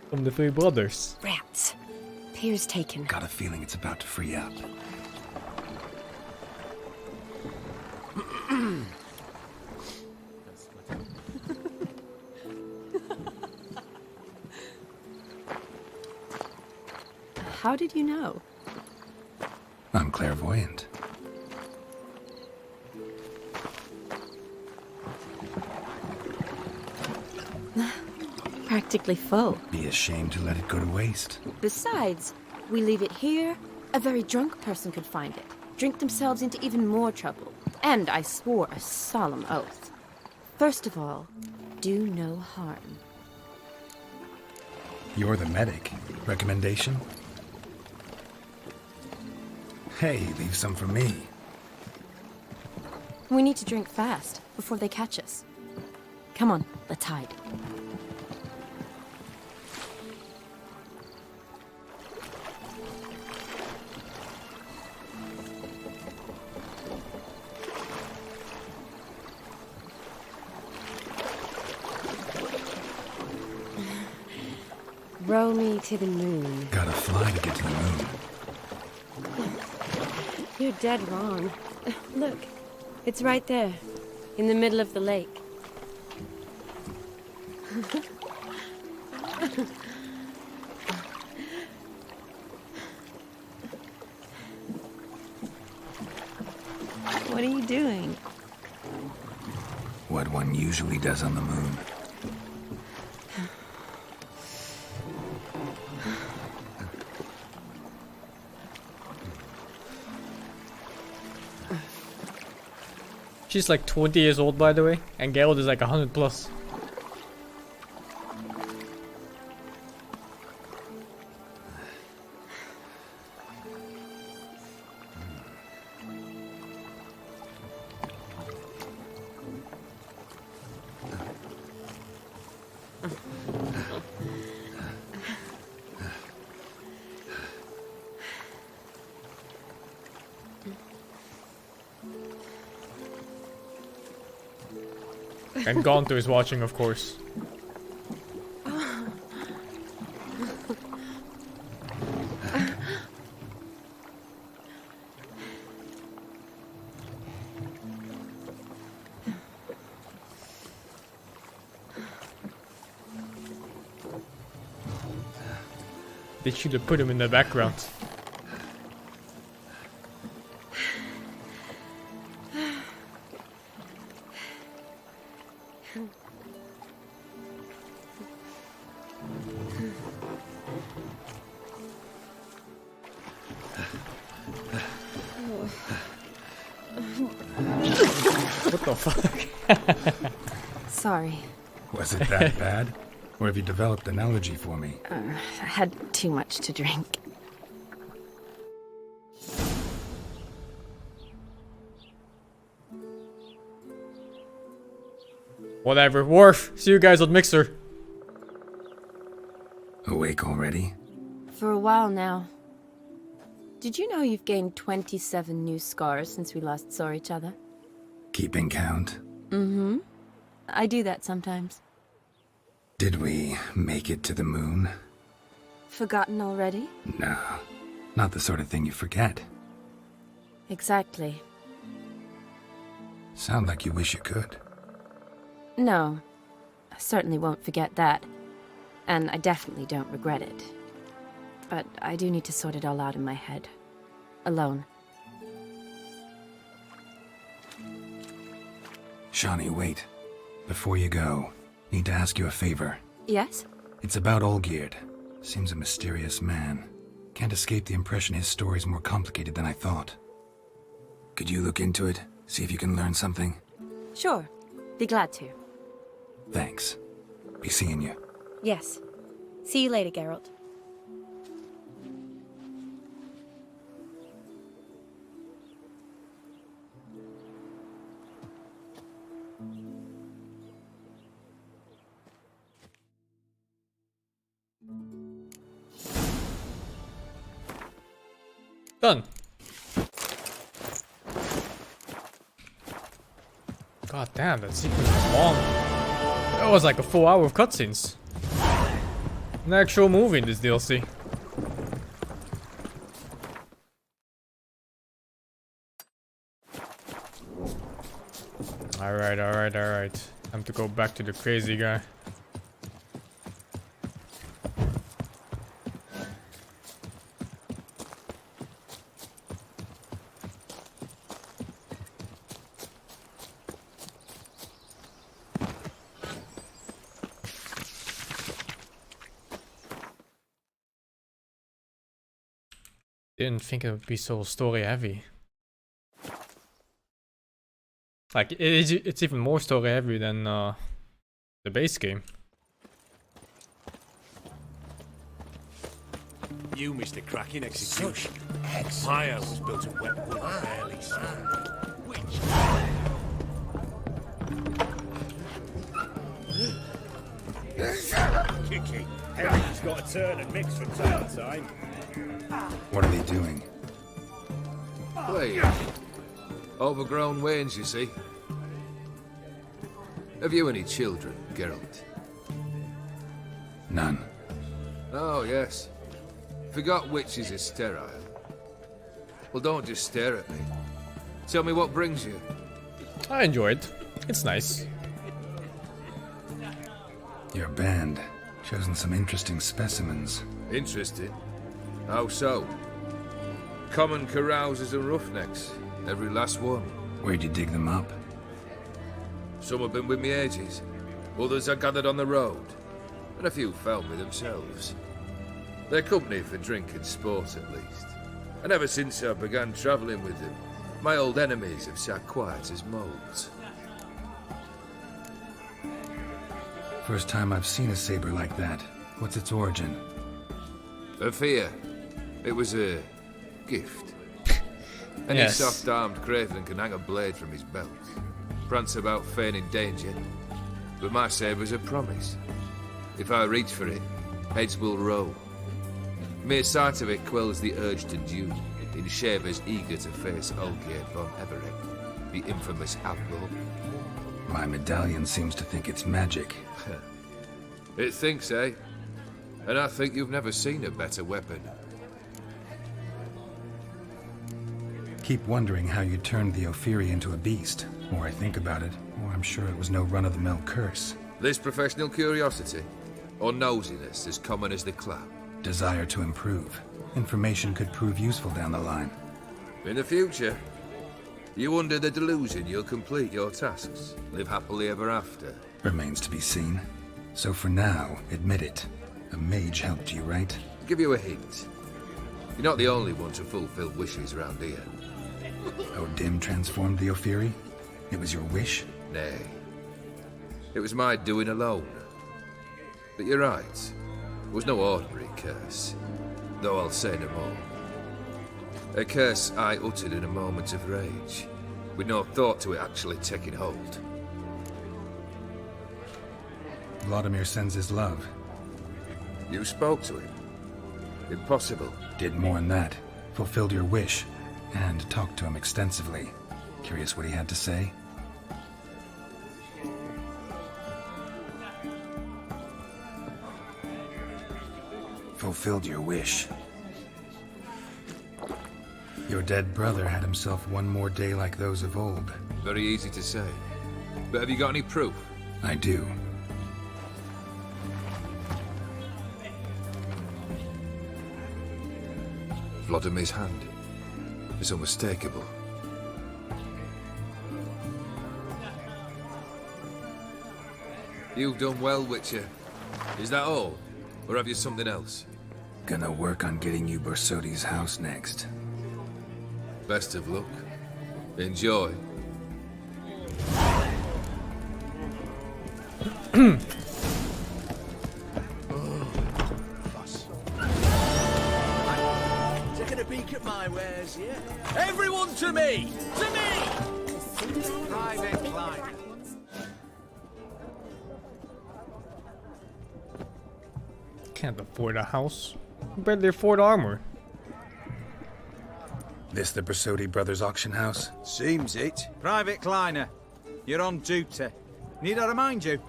S1: From the 3 brothers.
S9: Rats. Pier's taken.
S2: Got a feeling it's about to free up.
S9: How did you know?
S2: I'm clairvoyant.
S9: Practically full.
S2: Be ashamed to let it go to waste.
S9: Besides, we leave it here, a very drunk person could find it, drink themselves into even more trouble. And I swore a solemn oath. First of all, do no harm.
S2: You're the medic. Recommendation? Hey, leave some for me.
S9: We need to drink fast, before they catch us. Come on, let's hide. Row me to the moon.
S2: Gotta fly to get to the moon.
S9: You're dead wrong. Look, it's right there, in the middle of the lake. What are you doing?
S2: What one usually does on the moon.
S1: She's like 20 years old, by the way, and Geralt is like 100 plus. And Gonto is watching, of course. They should have put him in the background. What the fuck?
S9: Sorry.
S3: Was it that bad? Or have you developed an allergy for me?
S9: I had too much to drink.
S1: Whatever. Worf, see you guys on Mixer.
S3: Awake already?
S9: For a while now. Did you know you've gained 27 new scars since we last saw each other?
S3: Keeping count?
S9: Mm-hmm. I do that sometimes.
S3: Did we make it to the moon?
S9: Forgotten already?
S3: No, not the sort of thing you forget.
S9: Exactly.
S3: Sound like you wish you could.
S9: No, I certainly won't forget that. And I definitely don't regret it. But I do need to sort it all out in my head. Alone.
S3: Shani, wait. Before you go, need to ask you a favor.
S9: Yes?
S3: It's about Olgierd. Seems a mysterious man. Can't escape the impression his story's more complicated than I thought. Could you look into it? See if you can learn something?
S9: Sure. Be glad to.
S3: Thanks. Be seeing you.
S9: Yes. See you later, Geralt.
S1: Done. God damn, that sequence was long. That was like a full hour of cutscenes. An actual movie in this DLC. Alright. Time to go back to the crazy guy. Didn't think it would be so story heavy. Like it's even more story heavy than the base game.
S14: You missed a cracking execution. My house was built of wet wood, barely
S4: Kiki, Henry's got a turn and mix from time to time.
S3: What are they doing?
S22: Playing. Overgrown wains, you see. Have you any children, Geralt?
S3: None.
S22: Oh, yes. Forgot witches are sterile. Well, don't just stare at me. Tell me what brings you.
S1: I enjoy it. It's nice.
S3: Your band. Chosen some interesting specimens.
S22: Interesting? How so? Common carousers and roughnecks. Every last one.
S3: Where'd you dig them up?
S22: Some have been with me ages. Others I gathered on the road. And a few found me themselves. They're company for drink and sport, at least. And ever since I began travelling with them, My old enemies have sat quiet as moles.
S2: First time I've seen a saber like that. What's its origin?
S22: A fear. It was a gift. Any
S1: Yes.
S22: soft-armed craven can hang a blade from his belt, prance about feigning danger, but my saber's a promise. If I reach for it, heads will roll. Mere sight of it quells the urge to duel, in shavers eager to face Olgierd von Everek, the infamous outlaw.
S2: My medallion seems to think it's magic.
S22: It thinks, eh? And I think you've never seen a better weapon.
S2: Keep wondering how you turned the Ophiri into a beast. The more I think about it, the more I'm sure it was no run-of-the-mill curse.
S22: This professional curiosity, or nosiness as common as the clap?
S2: Desire to improve. Information could prove useful down the line.
S22: In the future, you under the delusion you'll complete your tasks, live happily ever after.
S2: Remains to be seen. So for now, admit it. A mage helped you, right?
S22: Give you a hint. You're not the only one to fulfill wishes round here.
S2: Dim transformed the Ophiri? It was your wish?
S22: Nay. It was my doing alone. But you're right. It was no ordinary curse. Though I'll say no more. A curse I uttered in a moment of rage, with no thought to it actually taking hold.
S2: Vladimir sends his love.
S22: You spoke to him? Impossible.
S2: Did more than that. Fulfilled your wish. And talked to him extensively. Curious what he had to say? Fulfilled your wish. Your dead brother had himself one more day like those of old.
S22: Very easy to say. But have you got any proof?
S2: I do.
S22: Vladimir's hand. It's unmistakable. You've done well, Witcher. Is that all? Or have you something else?
S2: Gonna work on getting you Borsodi's house next.
S22: Best of luck. Enjoy.
S4: Taking a peek at my wares, yeah? Everyone to me! To me! Private Klein.
S1: Can't afford a house. Barely afford armor.
S2: This the Borsodi brothers' auction house?
S6: Seems it. Private Kleiner, you're on duty. Need I remind you?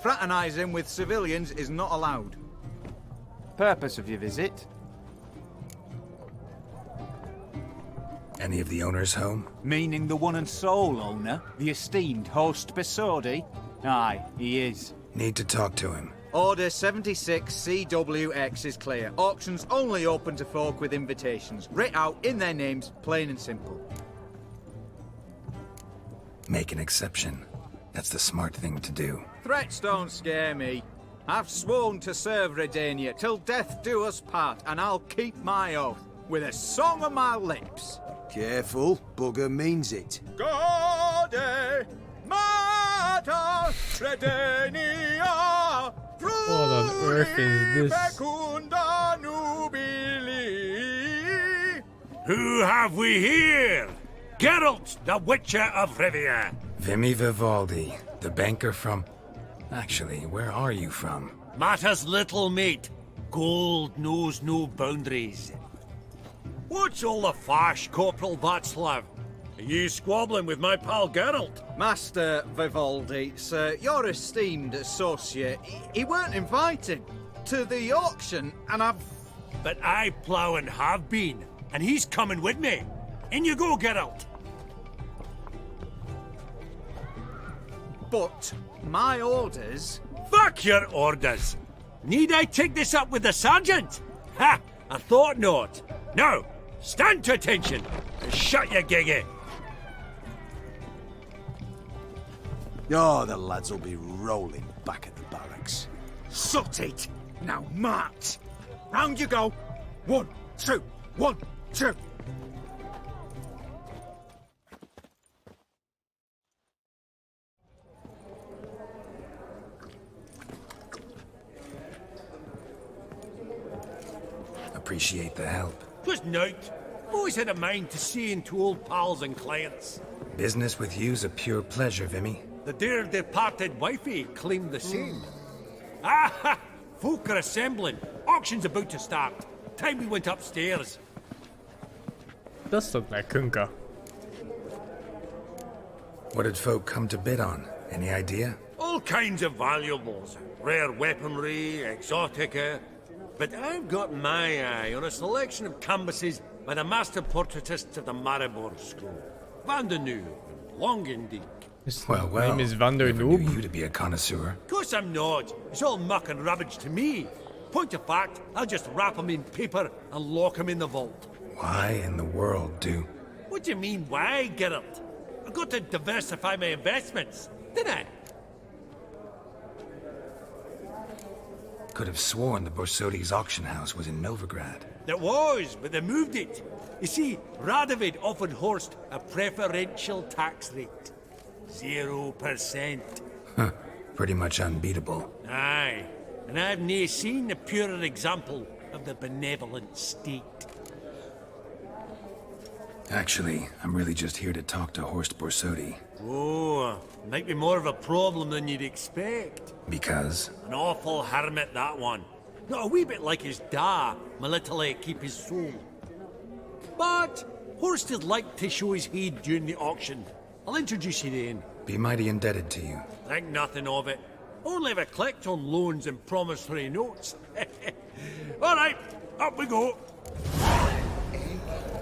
S6: Fraternizing with civilians is not allowed.
S7: Purpose of your visit?
S2: Any of the owners home?
S7: Meaning the one and sole owner, the esteemed host Borsodi? Aye, he is.
S2: Need to talk to him.
S6: Order 76 CWX is clear. Auctions only open to folk with invitations. Writ out in their names, plain and simple.
S2: Make an exception. That's the smart thing to do.
S6: Threats don't scare me. I've sworn to serve Redania till death do us part, and I'll keep my oath with a song on my lips.
S15: Careful, bugger means it.
S6: Gode Mata Redania.
S1: What on earth is this?
S14: Who have we here? Geralt, the Witcher of Rivia.
S2: Vimy Vivaldi, the banker from... Actually, where are you from?
S14: Matters little, mate. Gold knows no boundaries. What's all the fash, Corporal Václav? Are you squabbling with my pal Geralt?
S6: Master Vivaldi, sir, your esteemed associate, he weren't invited to the auction, and I've...
S14: But I plough and have been, and he's coming with me. In you go, Geralt.
S6: But my orders...
S14: Fuck your orders! Need I take this up with the sergeant? Ha! I thought not. Now, stand to attention and shut your giggy.
S15: Oh, the lads will be rolling back at the barracks.
S4: Sot it! Now march! Round you go! 1, 2, 1, 2!
S3: appreciate the help.
S14: Twas nowt. Always had a mind to see into old pals and clients.
S3: Business with you's a pure pleasure, Vimy.
S14: The dear departed wifey claimed the same. Ah! Folk are assembling. Auction's about to start. Time we went upstairs.
S1: Does look like Kunka.
S3: What did folk come to bid on? Any idea?
S14: All kinds of valuables. Rare weaponry, exotica. But I've got my eye on a selection of canvases by the master portraitists of the Maribor School. Van der Nieuw and Longendijk.
S1: His
S3: well,
S1: name is Van der
S3: never knew
S1: Noob.
S3: you to be a connoisseur.
S14: Of course I'm not. It's all muck and rubbish to me. Point of fact, I'll just wrap 'em in paper and lock 'em in the vault.
S3: Why in the world do...
S14: What do you mean, why, Geralt? I've got to diversify my investments, didn't I?
S3: Could have sworn the Borsodi's auction house was in Novigrad.
S14: There was, but they moved it. You see, Radovid offered Horst a preferential tax rate. 0%.
S3: Huh. Pretty much unbeatable.
S14: Aye, and I've nae seen a purer example of the benevolent state.
S3: Actually, I'm really just here to talk to Horst Borsodi.
S14: Oh, might be more of a problem than you'd expect.
S3: Because?
S14: An awful hermit, that one. Not a wee bit like his da, my little keep his soul. But Horst would like to show his head during the auction. I'll introduce you then.
S3: Be mighty indebted to you.
S14: Think nothing of it. Only if I collect on loans and promissory notes. All right, up we go.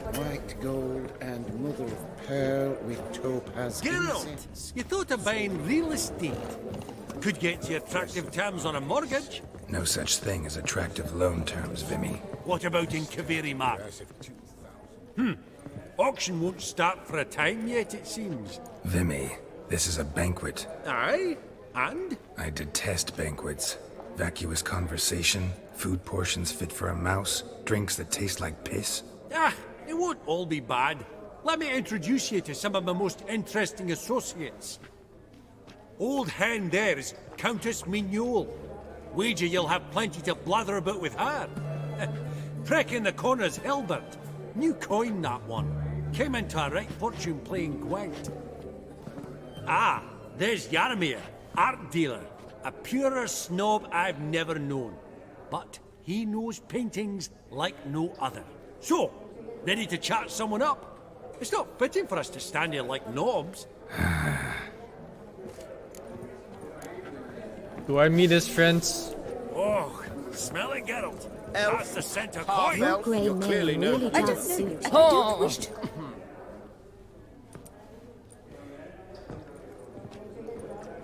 S16: White gold and mother of pearl with topaz
S14: Geralt,
S16: incense.
S14: you thought of buying real estate. Could get you attractive terms on a mortgage.
S3: No such thing as attractive loan terms, Vimy.
S14: What about in Kaveri Mark? Auction won't start for a time yet, it seems.
S3: Vimy, this is a banquet.
S14: Aye, and?
S3: I detest banquets. Vacuous conversation, food portions fit for a mouse, drinks that taste like piss.
S14: Ah, it won't all be bad. Let me introduce you to some of my most interesting associates. Old hen there is Countess Mignol. Wager you'll have plenty to blather about with her. Prick in the corner's Hilbert. New coin, that one. Came into a right fortune playing Gwent. Ah, there's Jaromir, art dealer. A purer snob I've never known. But he knows paintings like no other. So, ready to chat someone up? It's not fitting for us to stand here like knobs.
S1: Do I meet his friends?
S14: Oh, smell it, Geralt. That's the center coin.
S9: Your grey mane really
S13: I
S9: does
S13: don't know.
S9: suit
S13: I
S9: you.
S13: don't wish to...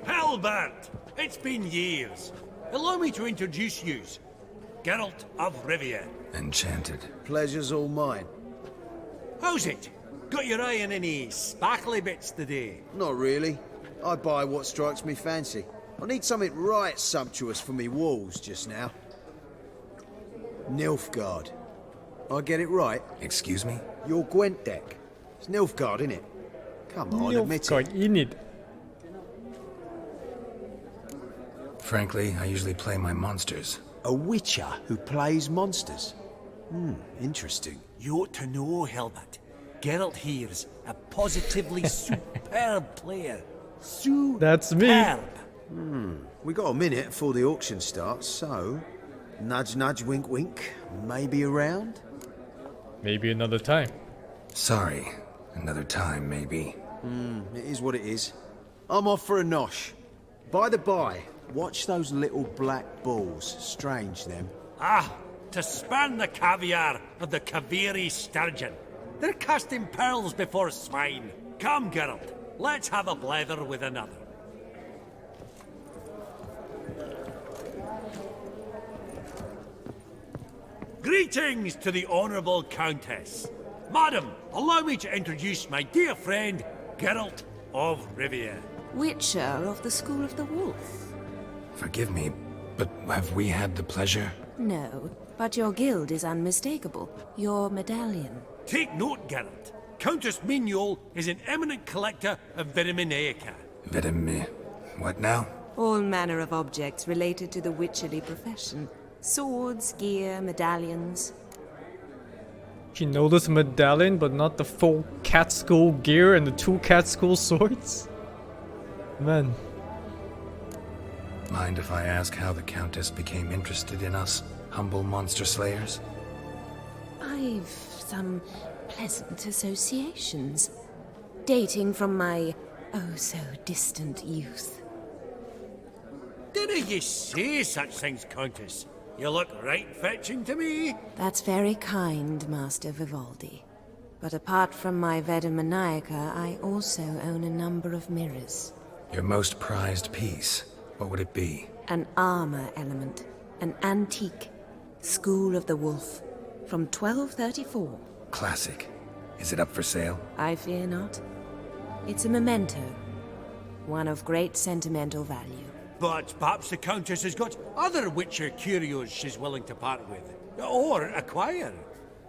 S14: Halbert! It's been years. Allow me to introduce yous. Geralt of Rivia.
S3: Enchanted.
S15: Pleasure's all mine.
S14: How's it? Got your eye on any sparkly bits today?
S15: Not really. I buy what strikes me fancy. I need something right sumptuous for me walls just now. Nilfgaard. I get it right?
S3: Excuse me?
S15: Your Gwent deck. It's Nilfgaard, innit? Come on, admit it.
S1: in it.
S3: Frankly, I usually play my monsters.
S15: A witcher who plays monsters? Interesting.
S14: You ought to know, Helmut. Geralt here's a positively superb player.
S1: That's me.
S15: We got a minute before the auction starts, so... Nudge, nudge, wink, wink. Maybe around?
S1: Maybe another time.
S3: Sorry. Another time, maybe.
S15: It is what it is. I'm off for a nosh. By the by, watch those little black balls. Strange, them.
S14: Ah, to span the caviar of the Kaveri sturgeon. They're casting pearls before swine. Come, Geralt, let's have a blether with another. Greetings to the Honourable Countess. Madam, allow me to introduce my dear friend, Geralt of Rivia.
S5: Witcher of the School of the Wolf.
S3: Forgive me, but have we had the pleasure?
S5: No, but your guild is unmistakable. Your medallion.
S14: Take note, Geralt. Countess Mignol is an eminent collector of Vitaminaica.
S3: What now?
S5: All manner of objects related to the witcherly profession. Swords, gear, medallions.
S1: She noticed the medallion, but not the full cat skull gear and the 2 cat skull swords? Man.
S3: Mind if I ask how the Countess became interested in us, humble monster slayers?
S5: I've some pleasant associations, dating from my oh-so-distant youth.
S14: Didn't you say such things, Countess? You look right fetching to me.
S5: That's very kind, Master Vivaldi. But apart from my Veda Maniaca, I also own a number of mirrors.
S3: Your most prized piece, what would it be?
S5: An armor element. An antique. School of the Wolf. From 1234.
S3: Classic. Is it up for sale?
S5: I fear not. It's a memento. One of great sentimental value.
S14: But perhaps the Countess has got other Witcher curios she's willing to part with. Or acquire.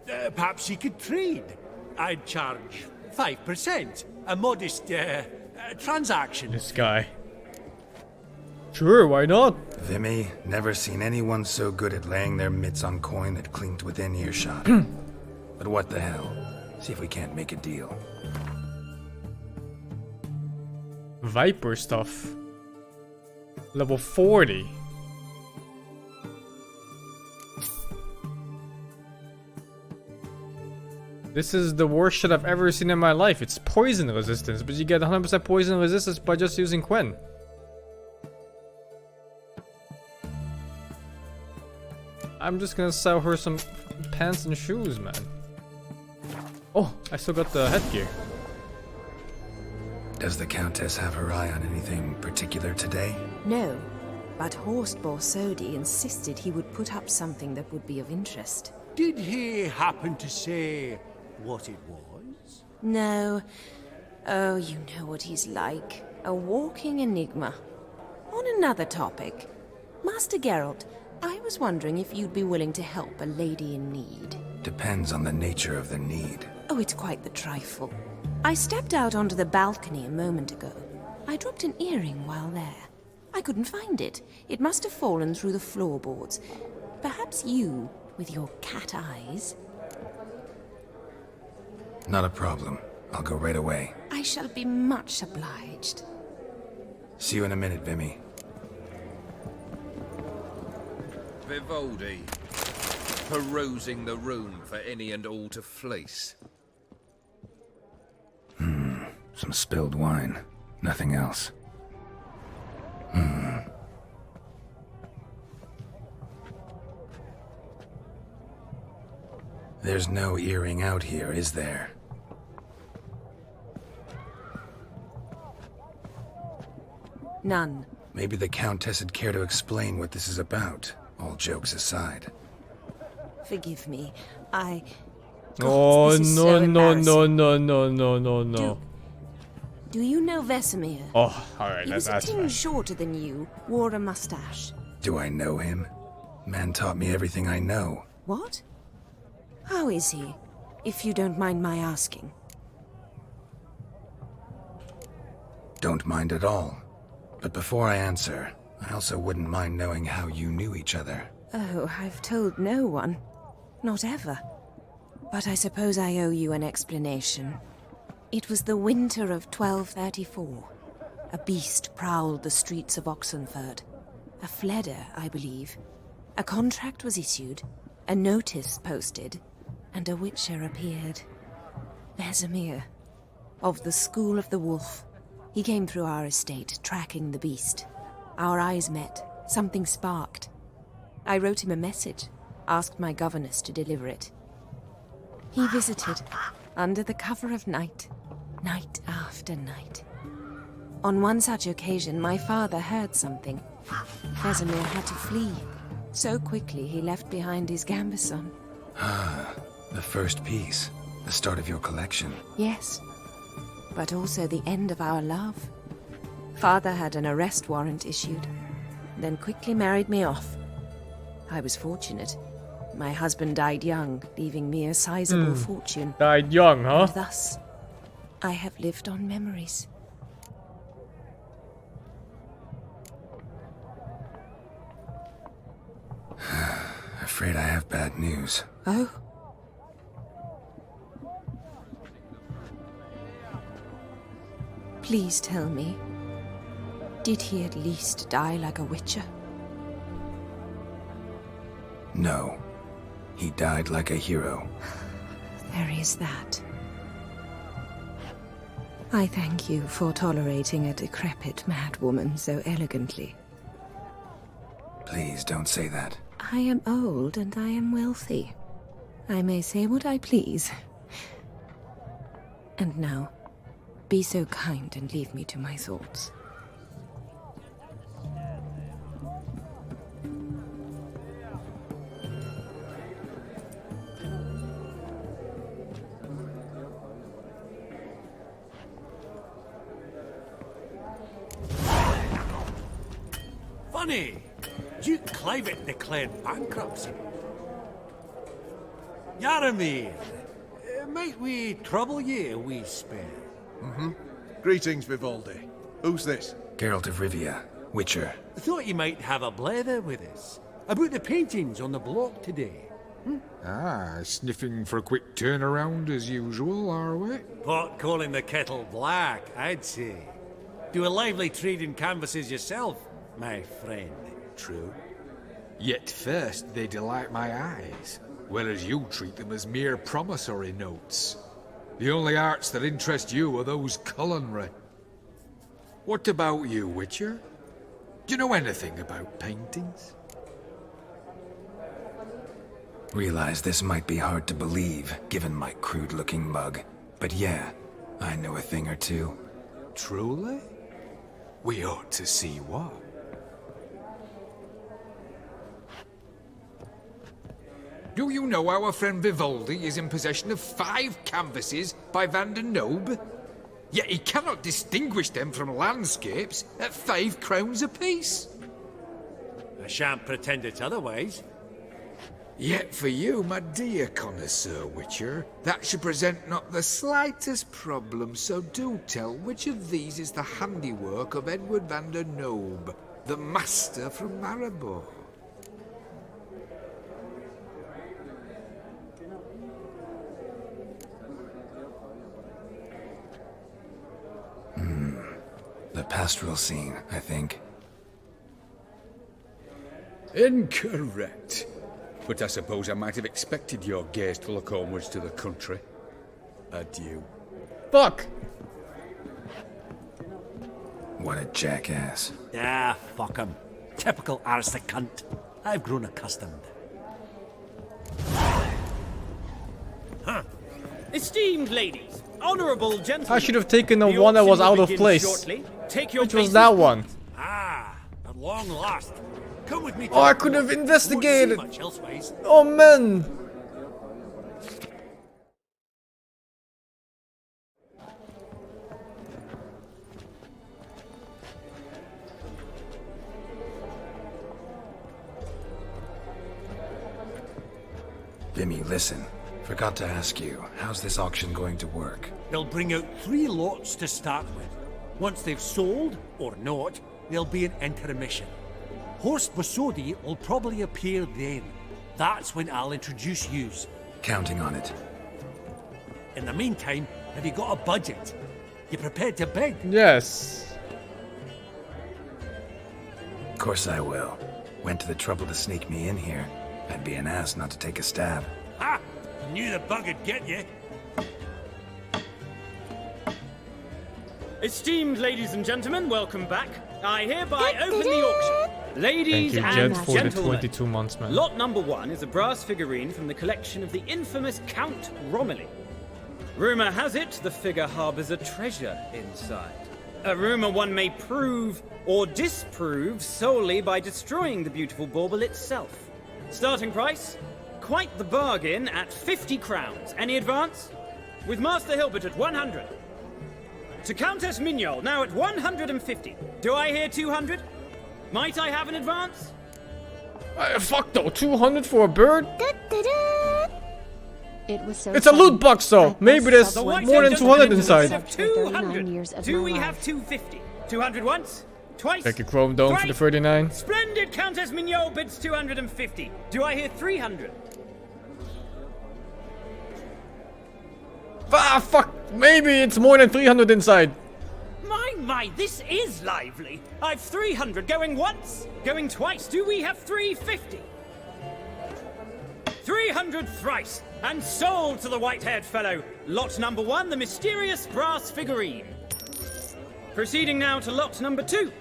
S14: Perhaps she could trade. I'd charge 5%. A modest, transaction.
S1: This guy. Sure, why not?
S3: Vimy, never seen anyone so good at laying their mitts on coin that clinked within earshot. But what the hell? See if we can't make a deal.
S1: Viper stuff. Level 40. This is the worst shit I've ever seen in my life. It's poison resistance, but you get 100% poison resistance by just using Quen. I'm just gonna sell her some pants and shoes, man. Oh, I still got the headgear.
S3: Does the Countess have her eye on anything particular today?
S5: No, but Horst Borsodi insisted he would put up something that would be of interest.
S14: Did he happen to say what it was?
S5: No. Oh, you know what he's like. A walking enigma. On another topic, Master Geralt, I was wondering if you'd be willing to help a lady in need.
S3: Depends on the nature of the need.
S5: Oh, it's quite the trifle. I stepped out onto the balcony a moment ago. I dropped an earring while there. I couldn't find it. It must have fallen through the floorboards. Perhaps you, with your cat eyes...
S3: Not a problem. I'll go right away.
S5: I shall be much obliged.
S3: See you in a minute, Vimy.
S22: Vivaldi, perusing the room for any and all to fleece.
S2: Some spilled wine. Nothing else.
S3: There's no earring out here, is there?
S5: None.
S3: Maybe the Countess would care to explain what this is about, all jokes aside.
S5: Forgive me. God,
S1: Oh,
S5: this is
S1: no,
S5: so
S1: no,
S5: embarrassing.
S1: no, no, no, no, no, no.
S5: Do you know Vesemir?
S1: Oh, alright,
S5: He was a
S1: that's
S5: tinge
S1: fine.
S5: shorter than you, wore a mustache.
S3: Do I know him? Man taught me everything I know.
S5: What? How is he, if you don't mind my asking?
S3: Don't mind at all. But before I answer, I also wouldn't mind knowing how you knew each other.
S5: Oh, I've told no one. Not ever. But I suppose I owe you an explanation. It was the winter of 1234. A beast prowled the streets of Oxenford. A fledder, I believe. A contract was issued, a notice posted, and a witcher appeared. Vesemir, of the School of the Wolf. He came through our estate, tracking the beast. Our eyes met. Something sparked. I wrote him a message, asked my governess to deliver it. He visited, under the cover of night, night after night. On one such occasion, my father heard something. Vesemir had to flee. So quickly, he left behind his gambeson.
S3: Ah, the first piece. The start of your collection.
S5: Yes, but also the end of our love. Father had an arrest warrant issued, then quickly married me off. I was fortunate. My husband died young, leaving me a sizable fortune.
S1: Died young, huh?
S5: And thus, I have lived on memories.
S3: Afraid I have bad news.
S5: Oh? Please tell me, did he at least die like a witcher?
S3: No. He died like a hero.
S5: There is that. I thank you for tolerating a decrepit madwoman so elegantly.
S3: Please don't say that.
S5: I am old and I am wealthy. I may say what I please. And now, be so kind and leave me to my thoughts.
S14: Funny, Duke Clivet declared bankruptcy. Yaramir, might we trouble ye a wee spell?
S15: Greetings, Vivaldi. Who's this?
S3: Geralt of Rivia, Witcher.
S14: Thought you might have a blather with us about the paintings on the block today.
S18: Ah, sniffing for a quick turnaround as usual, are we?
S14: Pot calling the kettle black, I'd say. Do a lively trade in canvases yourself, my friend.
S18: True. Yet first they delight my eyes, whereas you treat them as mere promissory notes. The only arts that interest you are those culinary. What about you, Witcher? Do you know anything about paintings?
S3: Realize this might be hard to believe, given my crude-looking mug. But yeah, I know a thing or two.
S18: Truly? We ought to see what. Do you know our friend Vivaldi is in possession of 5 canvases by Van der Nobe? Yet he cannot distinguish them from landscapes at 5 crowns apiece.
S14: I shan't pretend it's otherwise.
S18: Yet for you, my dear connoisseur Witcher, that should present not the slightest problem, so do tell which of these is the handiwork of Edward van der Nobe, the master from Maribor.
S3: The pastoral scene, I think.
S10: Incorrect. But I suppose I might have expected your gaze to look onwards to the country. Adieu.
S1: Fuck!
S3: What a jackass.
S14: Ah, fuck him. Typical aristocrat cunt. I've grown accustomed.
S11: Esteemed ladies, honourable gentlemen.
S1: I should have taken the one that was out of place. Which was that one?
S14: Ah, at long last. Come with me.
S1: Oh, I could have investigated.
S14: Much elsewise.
S1: Oh man.
S3: Vimy, listen. Forgot to ask you, how's this auction going to work?
S14: They'll bring out 3 lots to start with. Once they've sold, or not, there'll be an intermission. Horse Borsodi will probably appear then. That's when I'll introduce yous.
S3: Counting on it.
S14: In the meantime, have you got a budget? You prepared to bid?
S1: Yes.
S3: Of course I will. Went to the trouble to sneak me in here. I'd be an ass not to take a stab.
S14: Ha! Knew the bug would get you.
S11: Esteemed ladies and gentlemen, welcome back. I hereby open the auction. Ladies
S1: Thank you,
S11: and
S1: Jed, for
S11: gentlemen,
S1: the 22 months, man.
S11: lot number 1 is a brass figurine from the collection of the infamous Count Romilly. Rumour has it the figure harbours a treasure inside. A rumour one may prove or disprove solely by destroying the beautiful bauble itself. Starting price? Quite the bargain at 50 crowns. Any advance? With Master Hilbert at 100. To Countess Mignol, now at 150. Do I hear 200? Might I have an advance?
S1: Fuck though, 200 for a bird?
S9: It was so
S1: It's a loot box though. Maybe there's
S11: The
S1: more
S11: White
S1: than
S11: Head
S1: 200
S11: doesn't
S1: inside.
S11: have 200. Do we have 250? 200 once? Twice?
S1: Thank you, Chrome Dome, for the 39.
S11: Splendid! Countess Mignol bids 250. Do I hear 300?
S1: Ah, fuck. Maybe it's more than 300 inside.
S11: My My, this is lively. I've 300 going once, going twice. Do we have 350? 300 thrice, and sold to the white-haired fellow. Lot number 1, the mysterious brass figurine. Proceeding now to lot number 2.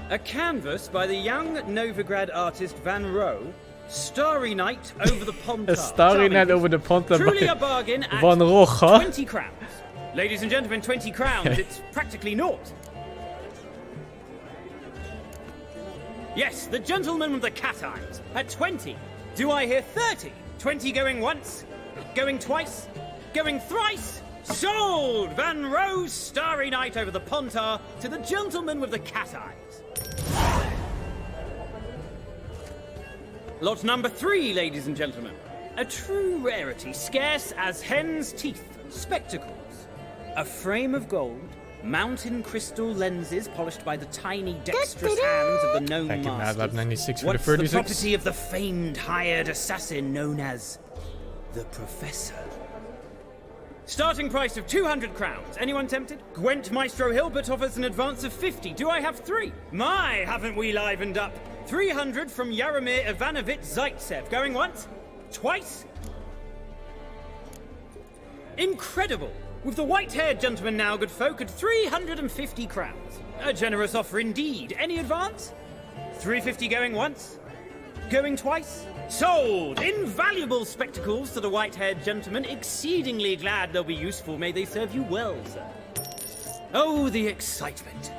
S11: A canvas by the young Novigrad artist Van Rohe, Starry Night over the Pontar.
S1: A Starry Night over the Pontar.
S11: Truly a bargain at
S1: Van Rohe.
S11: 20 crowns. Ladies and gentlemen, 20 crowns. It's practically naught. Yes, the gentleman with the cat eyes at 20. Do I hear 30? 20 going once, going twice, going thrice. Sold! Van Rohe's Starry Night over the Pontar to the gentleman with the cat eyes. Lot number 3, ladies and gentlemen. A true rarity, scarce as hen's teeth. Spectacles. A frame of gold, mountain crystal lenses polished by the tiny, dexterous hands of the gnome
S1: Thank you,
S11: masters.
S1: Madlab 96 for
S11: What's
S1: the 36.
S11: the property of the famed hired assassin known as the Professor? Starting price of 200 crowns. Anyone tempted? Gwent Maestro Hilbert offers an advance of 50. Do I have 3? My, haven't we livened up? 300 from Yaromir Ivanovich Zaitsev. Going once? Twice? Incredible! With the white-haired gentleman now, good folk, at 350 crowns. A generous offer indeed. Any advance? 350 going once? Going twice? Sold! Invaluable spectacles to the white-haired gentleman. Exceedingly glad they'll be useful. May they serve you well, sir. Oh, the excitement.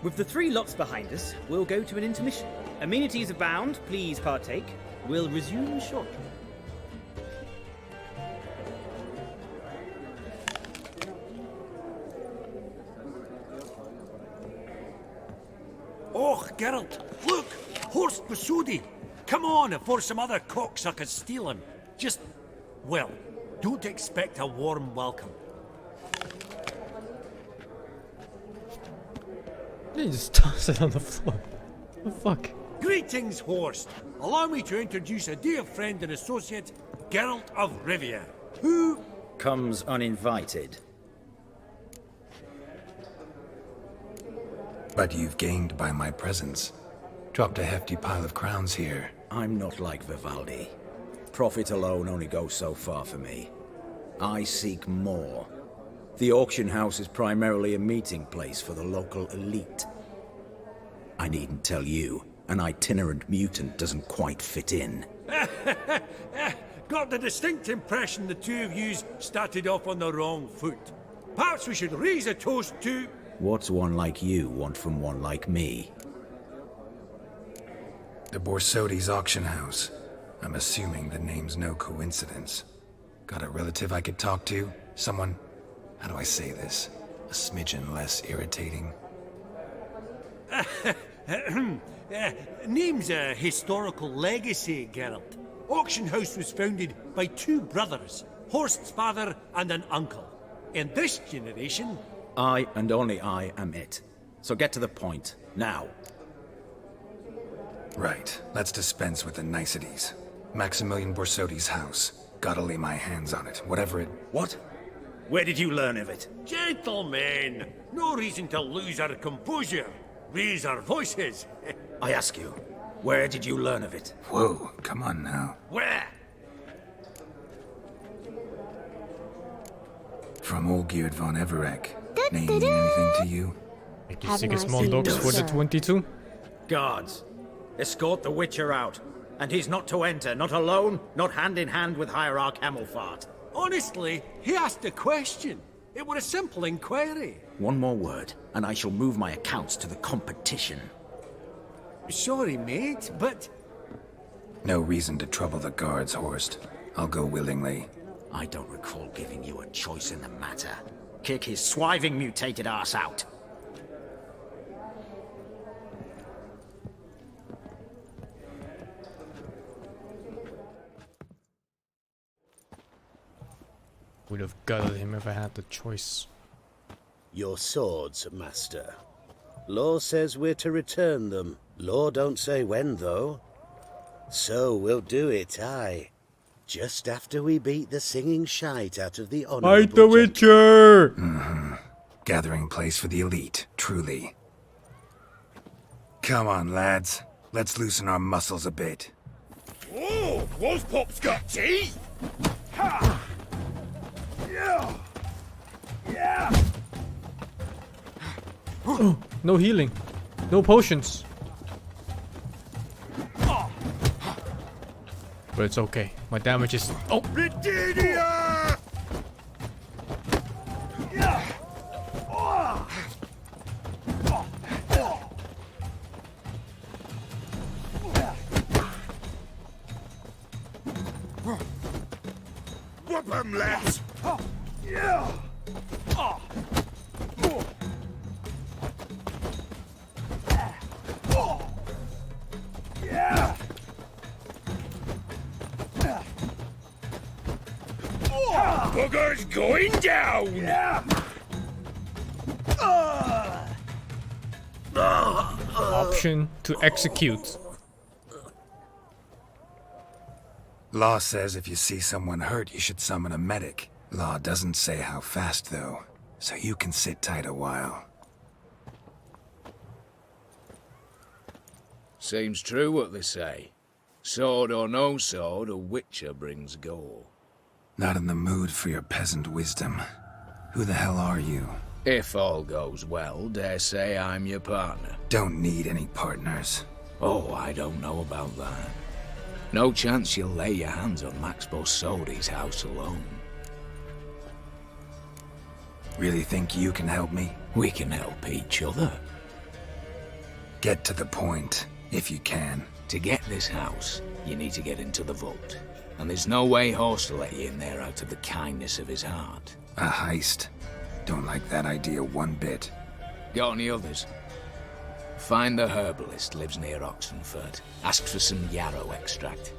S11: With the 3 lots behind us, we'll go to an intermission. Amenities abound. Please partake. We'll resume shortly.
S14: Oh, Geralt, look! Horst Borsodi! Come on before some other cocksuckers steal him. Just, well, don't expect a warm welcome.
S1: You just toss it on the floor. What the fuck?
S14: Greetings, Horst. Allow me to introduce a dear friend and associate, Geralt of Rivia, who
S19: comes uninvited.
S3: But you've gained by my presence. Dropped a hefty pile of crowns here.
S19: I'm not like Vivaldi. Profit alone only goes so far for me. I seek more. The auction house is primarily a meeting place for the local elite. I needn't tell you, an itinerant mutant doesn't quite fit in.
S14: got the distinct impression the two of yous started off on the wrong foot. Perhaps we should raise a toast to...
S19: What's one like you want from one like me?
S3: The Borsodi's auction house. I'm assuming the name's no coincidence. Got a relative I could talk to? Someone, how do I say this? A smidgen less irritating?
S14: Name's a historical legacy, Geralt. Auction house was founded by two brothers, Horst's father and an uncle. In this generation...
S19: I and only I am it. So get to the point, now.
S3: Right, let's dispense with the niceties. Maximilian Borsodi's house. Gotta lay my hands on it, whatever it...
S19: What? Where did you learn of it?
S14: Gentlemen, no reason to lose our composure. Raise our voices.
S19: I ask you, where did you learn of it?
S3: Whoa, come on now.
S14: Where?
S3: From Olgierd von Everek. Name mean anything to you?
S1: Thank you, Sigismund Dogs, for the 22.
S19: Guards, escort the Witcher out. And he's not to enter, not alone, not hand in hand with Hierarch Hamelfart.
S14: Honestly, he asked a question. It were a simple inquiry.
S19: One more word, and I shall move my accounts to the competition.
S14: Sorry, mate, but...
S3: No reason to trouble the guards, Horst. I'll go willingly.
S19: I don't recall giving you a choice in the matter. Kick his swiving mutated ass out.
S1: Would have gutted him if I had the choice.
S20: Your swords, Master. Law says we're to return them. Law don't say when, though. So we'll do it, aye. Just after we beat the singing shite out of the honourable...
S1: Fight the Witcher!
S3: Gathering place for the elite, truly. Come on, lads. Let's loosen our muscles a bit.
S16: Oh, was Pop's got tea? Ha! Yeah! Yeah!
S1: Oh, no healing. No potions. But it's okay. My damage is... Oh!
S16: Britannia! Yeah! Whoop 'em, lads! Yeah! Yeah! Bugger's going down! Yeah!
S1: Option to execute.
S3: Law says if you see someone hurt, you should summon a medic. Law doesn't say how fast, though, so you can sit tight a while.
S8: Seems true what they say. Sword or no sword, a witcher brings gore.
S3: Not in the mood for your peasant wisdom. Who the hell are you?
S8: If all goes well, dare say I'm your partner.
S3: Don't need any partners.
S8: Oh, I don't know about that. No chance you'll lay your hands on Max Borsodi's house alone.
S3: Really think you can help me?
S8: We can help each other.
S3: Get to the point, if you can.
S8: To get this house, you need to get into the vault. And there's no way Horst will let you in there out of the kindness of his heart.
S3: A heist? Don't like that idea one bit.
S8: Got any others? Find the herbalist, lives near Oxenford. Ask for some yarrow extract.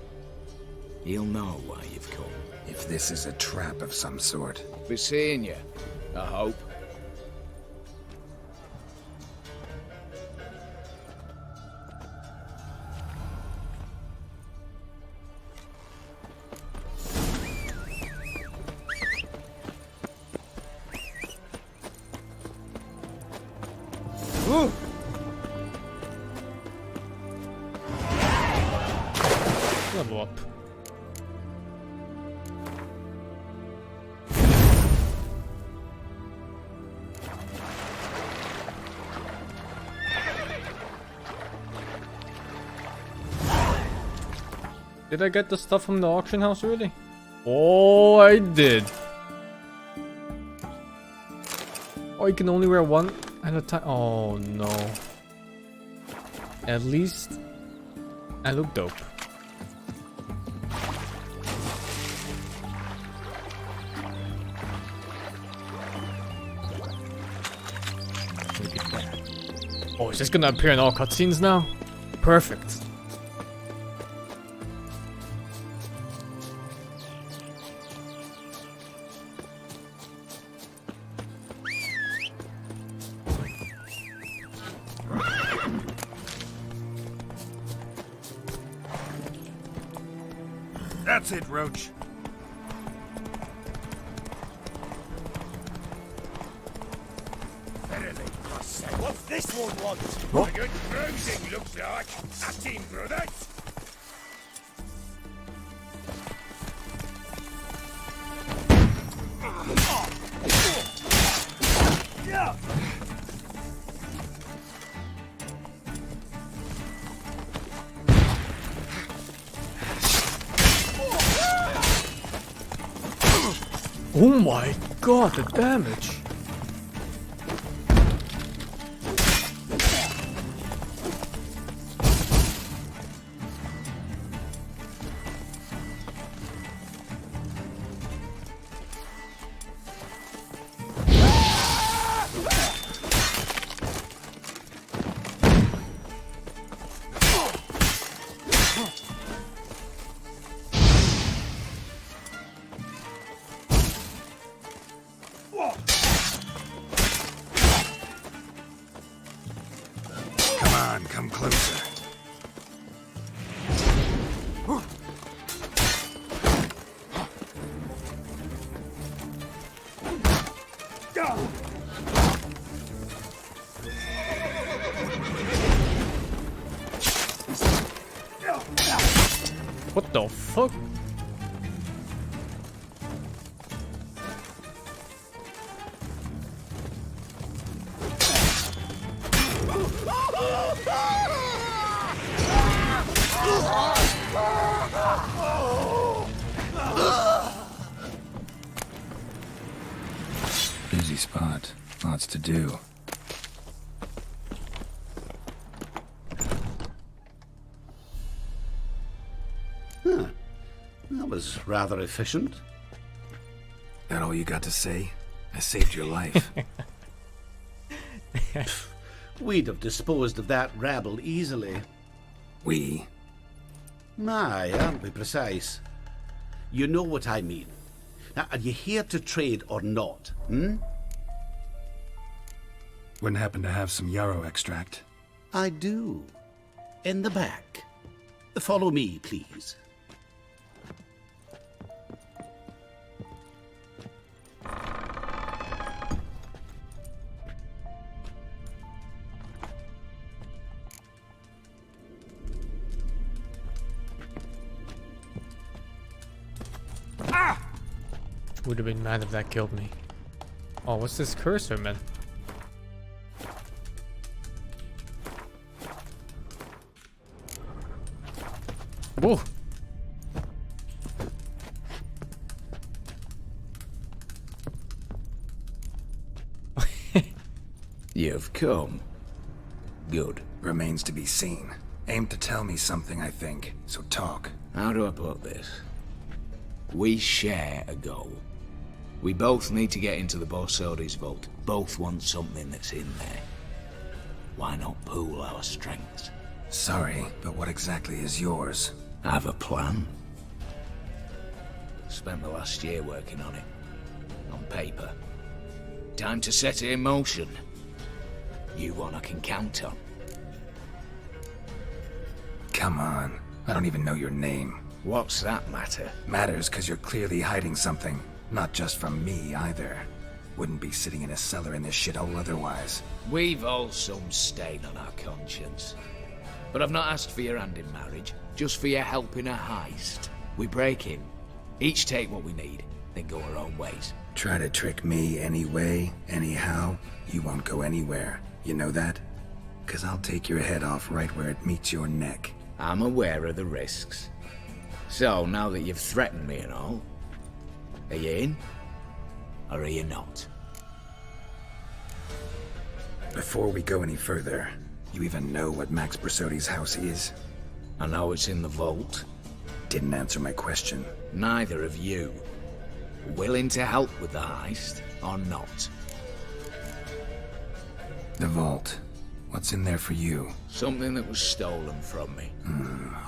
S8: He'll know why you've come.
S3: If this is a trap of some sort.
S8: Be seeing you, I hope.
S1: Ooh. Level up. Did I get the stuff from the auction house really? Oh, I did. Oh, you can only wear one at a time. Oh no. At least I look dope. Look at that. Oh, is this gonna appear in all cutscenes now? Perfect.
S3: That's it, Roach.
S16: What's this one want? What? A good bruising, looks like. At him, brothers. Yeah.
S1: Oh my god, the damage!
S3: Come closer.
S1: What the fuck?
S2: Busy spot. Lots to do.
S12: Huh. That was rather efficient.
S3: That all you got to say? I saved your life.
S12: We'd have disposed of that rabble easily.
S3: We?
S12: Aye, aren't we precise? You know what I mean. Now, are you here to trade or not, hmm?
S3: Wouldn't happen to have some yarrow extract.
S12: I do. In the back. Follow me, please.
S1: Would have been mad if that killed me. Oh, what's this cursor, man? Whoa!
S8: You've come. Good.
S3: Remains to be seen. Aim to tell me something, I think. So talk.
S8: How do I put this? We share a goal. We both need to get into the Borsodi's vault. Both want something that's in there. Why not pool our strengths?
S3: Sorry, but what exactly is yours?
S8: I have a plan. Spent the last year working on it. On paper. Time to set it in motion. You one I can count on.
S3: Come on. I don't even know your name.
S8: What's that matter?
S3: Matters because you're clearly hiding something. Not just from me, either. Wouldn't be sitting in a cellar in this shithole otherwise.
S8: We've all some stain on our conscience. But I've not asked for your hand in marriage, just for your help in a heist. We break in, each take what we need, then go our own ways.
S3: Try to trick me anyway, anyhow, you won't go anywhere. You know that? 'Cause I'll take your head off right where it meets your neck.
S8: I'm aware of the risks. So, now that you've threatened me and all, are you in? Or are you not?
S3: Before we go any further, you even know what Max Borsodi's house is?
S8: I know it's in the vault.
S3: Didn't answer my question.
S8: Neither of you. Willing to help with the heist, or not?
S3: The vault. What's in there for you?
S8: Something that was stolen from me.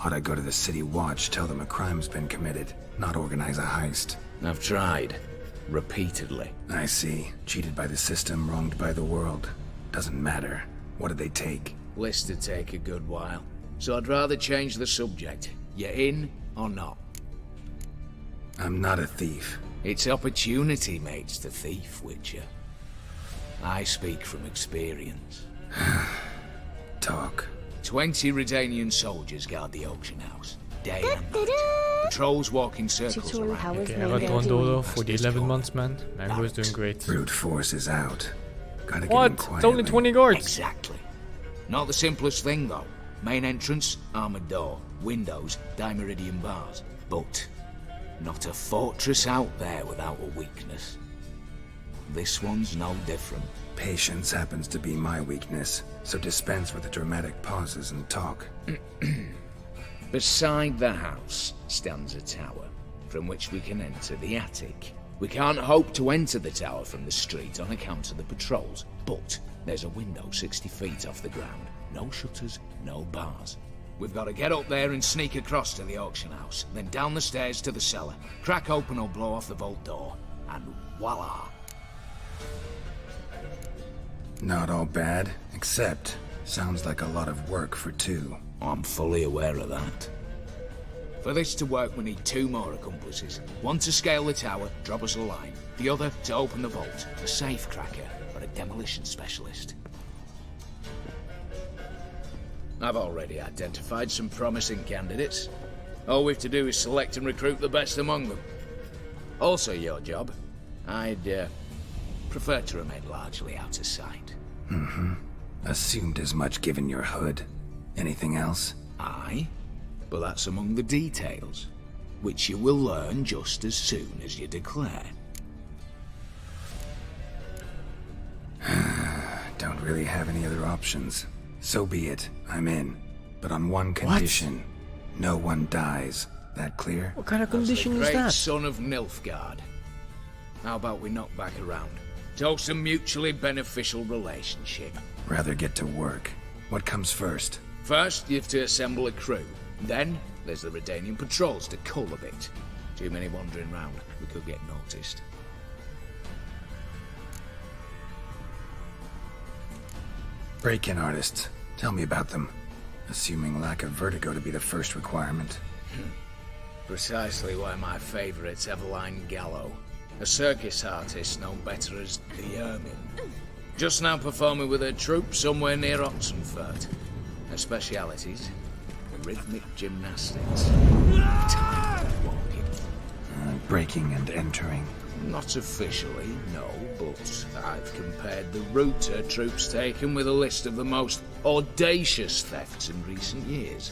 S3: Ought I go to the city watch, tell them a crime's been committed, not organize a heist?
S8: I've tried. Repeatedly.
S3: I see. Cheated by the system, wronged by the world. Doesn't matter. What did they take?
S8: List to take a good while. So I'd rather change the subject. You in or not?
S3: I'm not a thief.
S8: It's opportunity makes the thief, Witcher. I speak from experience.
S3: Talk.
S8: 20 Redanian soldiers guard the auction house, day and night. Patrols walk in circles around.
S1: Okay, I got Rondolo for the 11 months, man. Mango's doing great.
S3: Brute force is out. Gotta
S1: what?
S3: get in quietly.
S1: It's only 20 guards.
S8: Exactly. Not the simplest thing, though. Main entrance, armored door. Windows, dimeridian bars. But not a fortress out there without a weakness. This one's no different.
S3: Patience happens to be my weakness, so dispense with the dramatic pauses and talk.
S8: Beside the house stands a tower, from which we can enter the attic. We can't hope to enter the tower from the street on account of the patrols, but there's a window 60 feet off the ground. No shutters, no bars. We've got to get up there and sneak across to the auction house, then down the stairs to the cellar, crack open or blow off the vault door, and voila!
S3: Not all bad, except sounds like a lot of work for two.
S8: I'm fully aware of that. For this to work, we need 2 more accomplices. One to scale the tower, drop us a line. The other to open the vault, a safe cracker or a demolition specialist. I've already identified some promising candidates. All we have to do is select and recruit the best among them. Also your job. I'd prefer to remain largely out of sight.
S3: Mm-hmm. Assumed as much given your hood. Anything else?
S8: Aye, but that's among the details, which you will learn just as soon as you declare.
S3: Don't really have any other options. So be it. I'm in. But on one condition. No one dies. That clear?
S1: What kind of condition is
S8: Great
S1: that?
S8: son of Nilfgaard. How about we knock back around? Toast a mutually beneficial relationship.
S3: Rather get to work. What comes first?
S8: First, you have to assemble a crew. Then, there's the Redanian patrols to cull a bit. Too many wandering round. We could get noticed.
S3: Break-in artists. Tell me about them. Assuming lack of vertigo to be the first requirement.
S8: Precisely why my favourite's Eveline Gallo, a circus artist known better as the Ermine. Just now performing with her troupe somewhere near Oxenfurt. Her specialities, rhythmic gymnastics, time walking.
S3: Breaking and entering.
S8: Not officially, no, but I've compared the route her troops taken with a list of the most audacious thefts in recent years.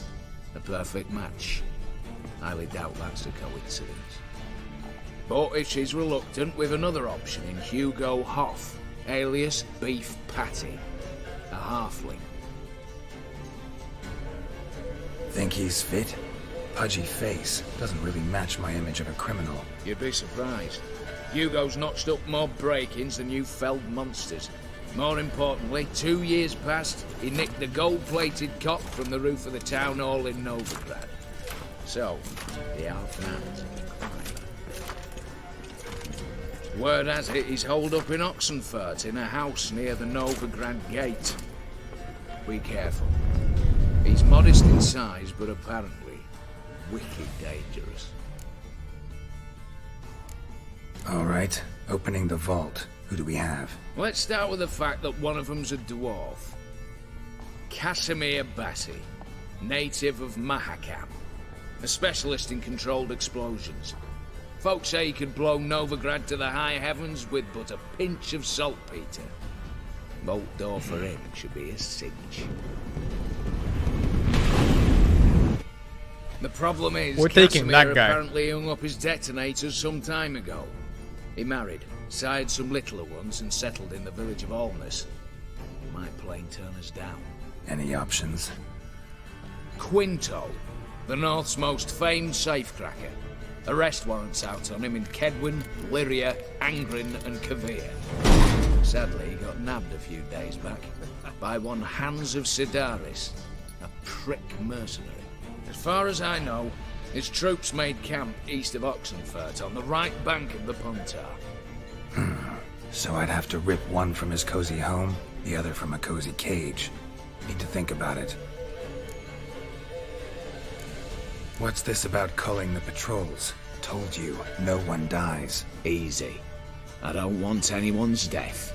S8: A perfect match. Highly doubt that's a coincidence. But if she's reluctant, we've another option in Hugo Hoff, alias Beef Patty, a halfling.
S3: Think he's fit? Pudgy face. Doesn't really match my image of a criminal.
S8: You'd be surprised. Hugo's notched up more break-ins than you felled monsters. More importantly, 2 years past, he nicked the gold-plated cock from the roof of the town hall in Novigrad. So, the half-hands are word has it he's holed up in Oxenfurt in a house near the Novigrad gate. Be careful. He's modest in size, but apparently wicked dangerous.
S3: All right, opening the vault. Who do we have?
S8: Let's start with the fact that one of them's a dwarf. Casimir Bassi, native of Mahakam, a specialist in controlled explosions. Folks say he could blow Novigrad to the high heavens with but a pinch of saltpeter. Vault door for him should be a cinch. The problem is,
S1: we're taking
S8: Casimir
S1: that guy.
S8: apparently hung up his detonators some time ago. He married, sired some littler ones, and settled in the village of Alness. Might plain turn us down.
S3: Any options?
S8: Quinto, the North's most famed safecracker. Arrest warrants out on him in Kedwin, Lyria, Angrin, and Kavir. Sadly, he got nabbed a few days back by one Hans of Sidaris, a prick mercenary. As far as I know, his troops made camp east of Oxenfurt on the right bank of the Puntar.
S3: So I'd have to rip one from his cozy home, the other from a cozy cage. Need to think about it. What's this about culling the patrols? Told you, no one dies.
S8: Easy. I don't want anyone's death.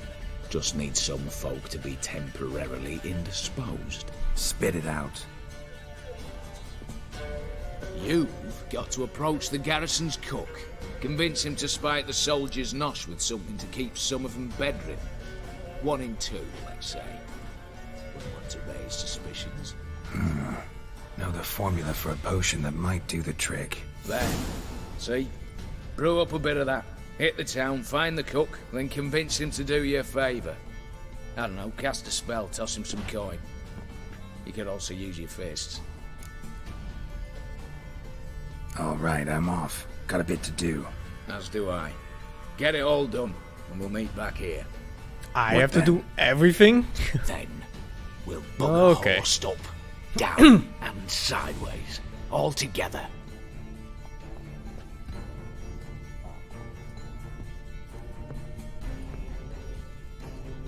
S8: Just need some folk to be temporarily indisposed.
S3: Spit it out.
S8: You've got to approach the garrison's cook. Convince him to spite the soldiers' nosh with something to keep some of them bedridden. 1 in 2, let's say. Wouldn't want to raise suspicions.
S3: Know the formula for a potion that might do the trick.
S8: There. See? Brew up a bit of that. Hit the town, find the cook, then convince him to do you a favour. I don't know, cast a spell, toss him some coin. You could also use your fists.
S3: All right, I'm off. Got a bit to do.
S8: As do I. Get it all done, and we'll meet back here.
S1: I have to do everything?
S8: Then we'll bugger
S1: Okay.
S8: horsed up, down and sideways, all together.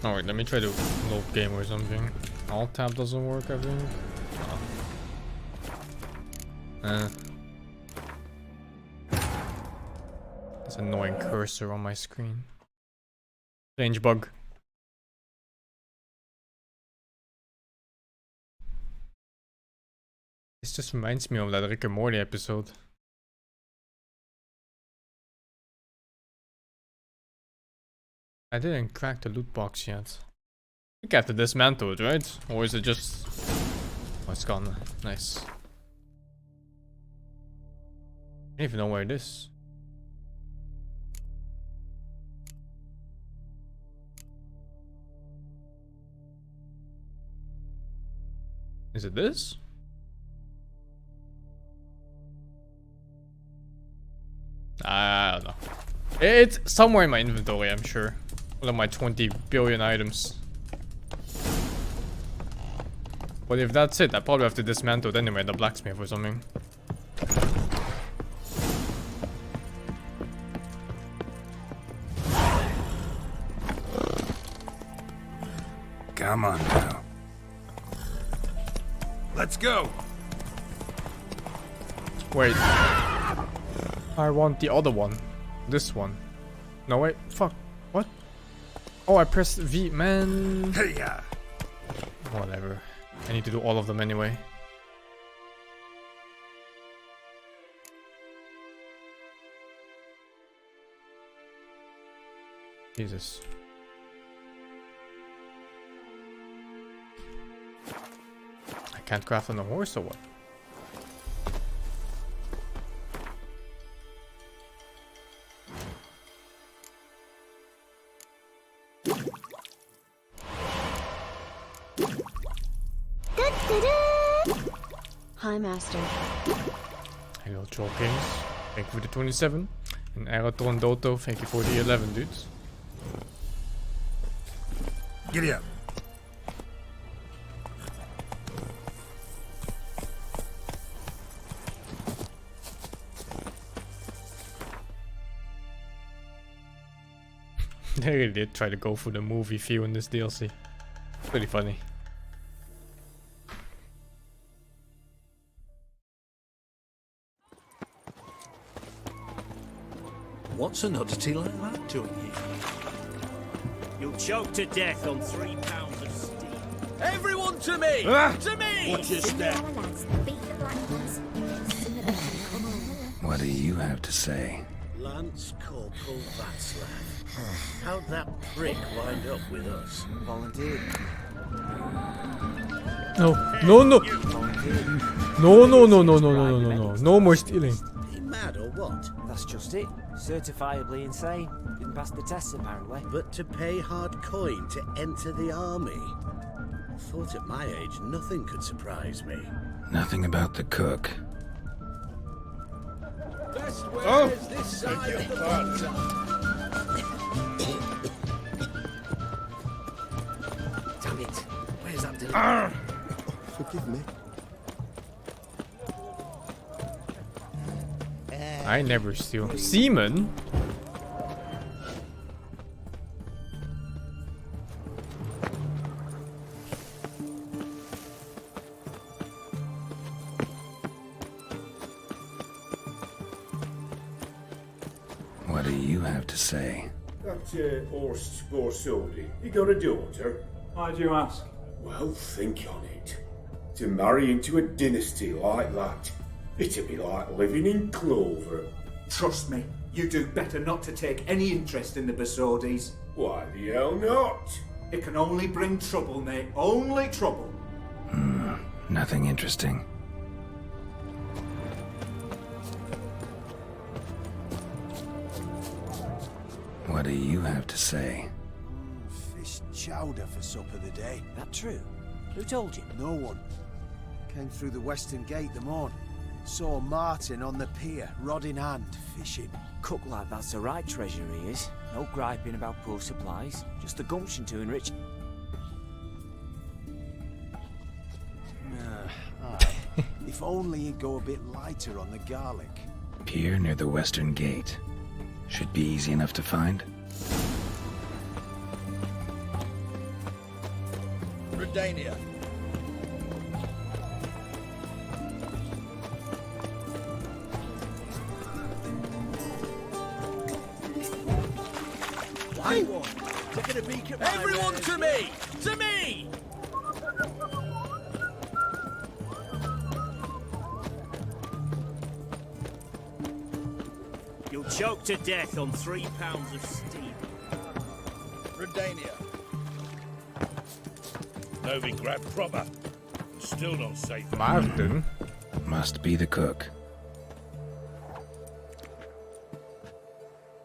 S1: Alright, let me try to load game or something. Alt tab doesn't work, I think. This annoying cursor on my screen. Strange bug. This just reminds me of that Rick and Morty episode. I didn't crack the loot box yet. We got to dismantle it, right? Or is it just... Oh, it's gone. Nice. I don't even know where it is. Is it this? I don't know. It's somewhere in my inventory, I'm sure. One of my 20 billion items. But if that's it, I probably have to dismantle it anyway, the blacksmith or something.
S3: Come on now. Let's go.
S1: Wait. I want the other one. This one. No, wait. Fuck. What? Oh, I pressed V. Man.
S3: Hey-ya.
S1: Whatever. I need to do all of them anyway. Jesus. I can't craft on a horse or what?
S9: Hi, Master.
S1: Hello, Troll Kings. Thank you for the 27. And Aeroton Doto, thank you for the 11, dudes.
S3: Giddy up.
S1: They really did try to go for the movie feel in this DLC. Pretty funny.
S14: What's an oddity like that doing here?
S4: You'll choke to death on 3 pounds of steam. Everyone to me!
S15: Ah!
S4: To me!
S15: Watch your step.
S2: What do you have to say?
S20: Lance Corporal Václav. How'd that prick wind up with us?
S15: Volunteered.
S1: No, no, no. No, no, no, no, no, no, no, no, no. No more stealing.
S20: He mad or what?
S17: That's just it. Certifiably insane. Didn't pass the tests apparently.
S20: But to pay hard coin to enter the army? I thought at my age nothing could surprise me.
S2: Nothing about the cook.
S4: Best wares this side of the border.
S20: Damn it. Where's that delivery?
S15: Forgive me.
S1: I never steal. Seaman?
S2: What do you have to say?
S21: That horse Borsodi, he got a daughter.
S23: Why'd you ask?
S21: Well, think on it. To marry into a dynasty like that, it'd be like living in clover.
S6: Trust me, you do better not to take any interest in the Borsodis.
S21: Why the hell not?
S6: It can only bring trouble, mate. Only trouble.
S2: Nothing interesting. What do you have to say?
S15: Fish chowder for supper the day.
S17: That true? Who told you?
S15: No one. Came through the western gate the morn. Saw Martin on the pier, rod in hand, fishing.
S17: Cook like that's the right treasure he is. No griping about poor supplies. Just the gumption to enrich.
S15: Aye. If only he'd go a bit lighter on the garlic.
S2: Pier near the western gate. Should be easy enough to find.
S4: Vladimir. Taking a peek at my everyone to me! To me!
S17: Choked to death on 3 pounds of steam.
S7: Redania. Novigrad proper. Still not safe.
S1: Maarten?
S2: Must be the cook.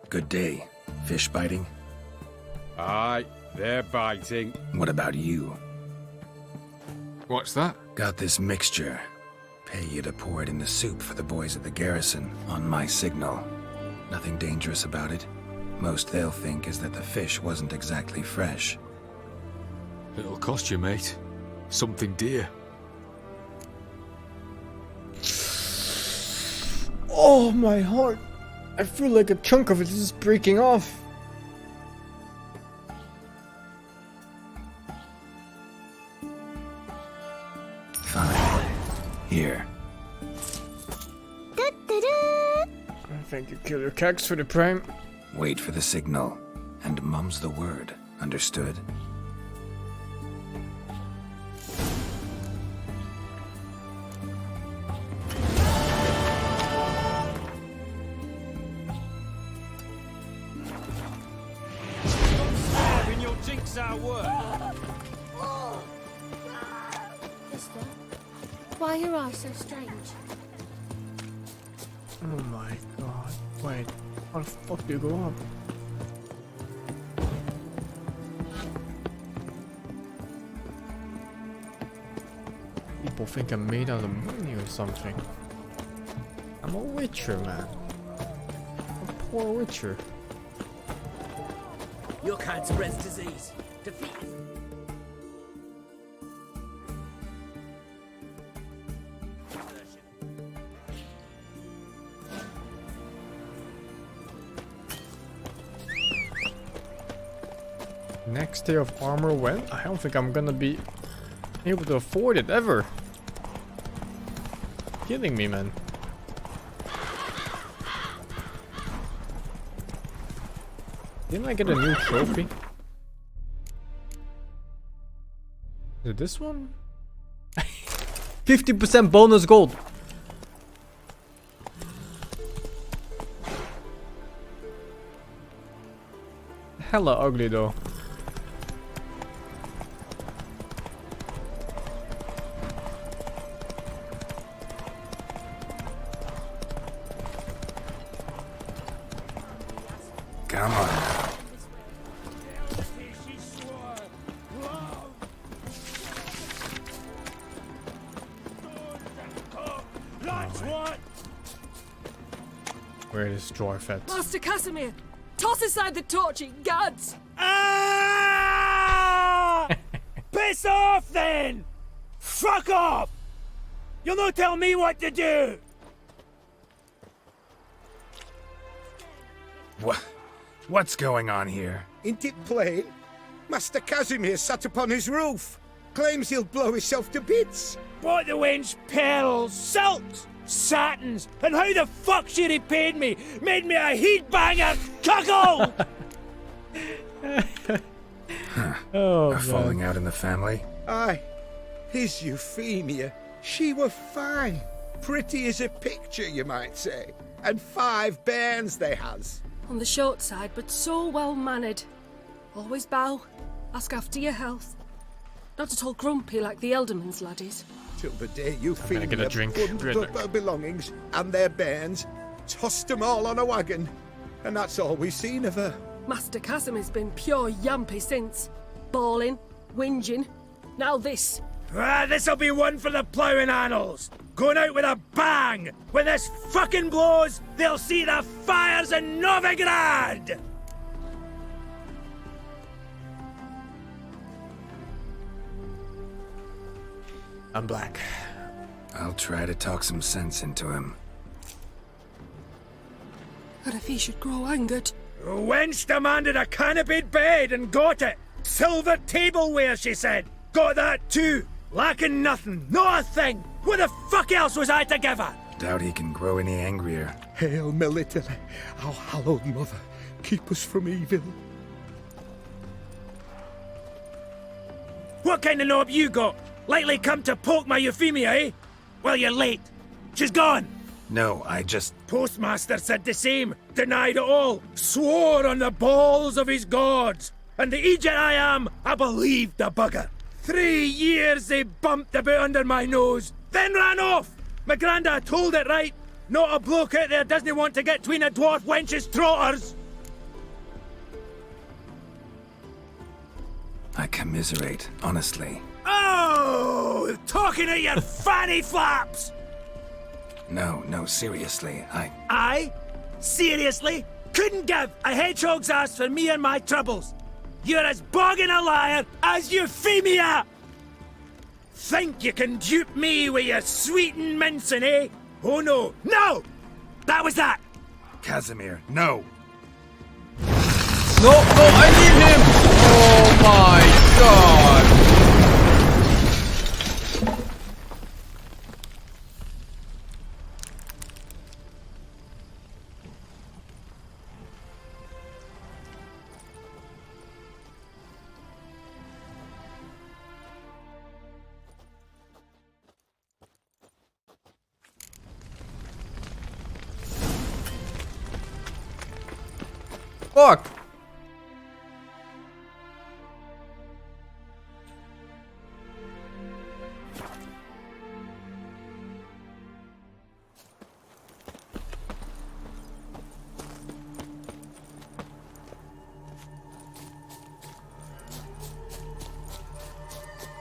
S2: Good day. Fish biting?
S10: Aye, they're biting.
S2: What about you?
S10: What's that?
S2: Got this mixture. Pay you to pour it in the soup for the boys at the garrison, on my signal. Nothing dangerous about it. Most they'll think is that the fish wasn't exactly fresh.
S10: It'll cost you, mate. Something dear.
S1: Oh, my heart. I feel like a chunk of it is breaking off.
S2: Fine. Here.
S1: Thank you, Killer Cax, for the prime.
S2: Wait for the signal, and mum's the word. Understood?
S17: And you'll jinx our work.
S13: Mister, why are your eyes so strange?
S1: Oh my god. Wait, how the fuck do you go up? People think I'm made out of money or something. I'm a witcher, man. A poor witcher.
S17: Your kind spreads disease. Defeat it.
S1: Next tier of armor when? I don't think I'm gonna be able to afford it ever. Kidding me, man. Didn't I get a new trophy? Is it this one? 50% bonus gold. Hella ugly though.
S2: Come on.
S1: Where is dwarf at?
S23: Master Casimir, toss aside the torch, gads!
S17: Ah! Piss off then! Fuck off! You'll not tell me what to do!
S3: What's going on here?
S16: Ain't it plain? Master Casimir sat upon his roof. Claims he'll blow himself to bits.
S17: Bought the wench pearls, silks, satins, and how the fuck she repaid me? Made me a heat-banger cuckold!
S1: Oh,
S3: a falling out in the family?
S16: Aye. His Euphemia, she were fine. Pretty as a picture, you might say. And 5 bairns they has.
S23: On the short side, but so well-mannered. Always bow, ask after your health. Not at all grumpy like the Elderman's laddies.
S16: Till the day Euphemia
S1: get a drink.
S16: bundled up her belongings and their bairns, tossed them all on a wagon. And that's all we've seen of her.
S23: Master Casimir's been pure yampy since. Bawling, whinging, now this.
S17: Ah, this'll be one for the ploughing annals. Going out with a bang! When this fucking blows, they'll see the fires in Novigrad!
S1: I'm black.
S3: I'll try to talk some sense into him.
S23: And if he should grow angered.
S17: Wench demanded a canopied bed and got it. Silver tableware, she said. Got that too. Lacking nothing, not a thing. What the fuck else was I to give her?
S3: Doubt he can grow any angrier.
S16: Hail Military, our hallowed mother, keep us from evil.
S17: What kind of knob you got? Likely come to poke my Euphemia, eh? Well, you're late. She's gone.
S3: No, I just...
S17: Postmaster said the same. Denied it all. Swore on the balls of his gods. And the Egypt I am, I believed the bugger. 3 years they bumped about under my nose, then ran off. My granda told it right. Not a bloke out there doesn't want to get between a dwarf wench's trotters.
S3: I commiserate, honestly.
S17: Oh, talking at your fanny flaps!
S3: No, seriously,
S17: I? Seriously? Couldn't give a hedgehog's ass for me and my troubles. You're as bogging a liar as Euphemia! Think you can dupe me with your sweet and mincing, eh? Oh no, no! That was that!
S3: Casimir, no!
S1: No, I need him! Oh my god! Fuck!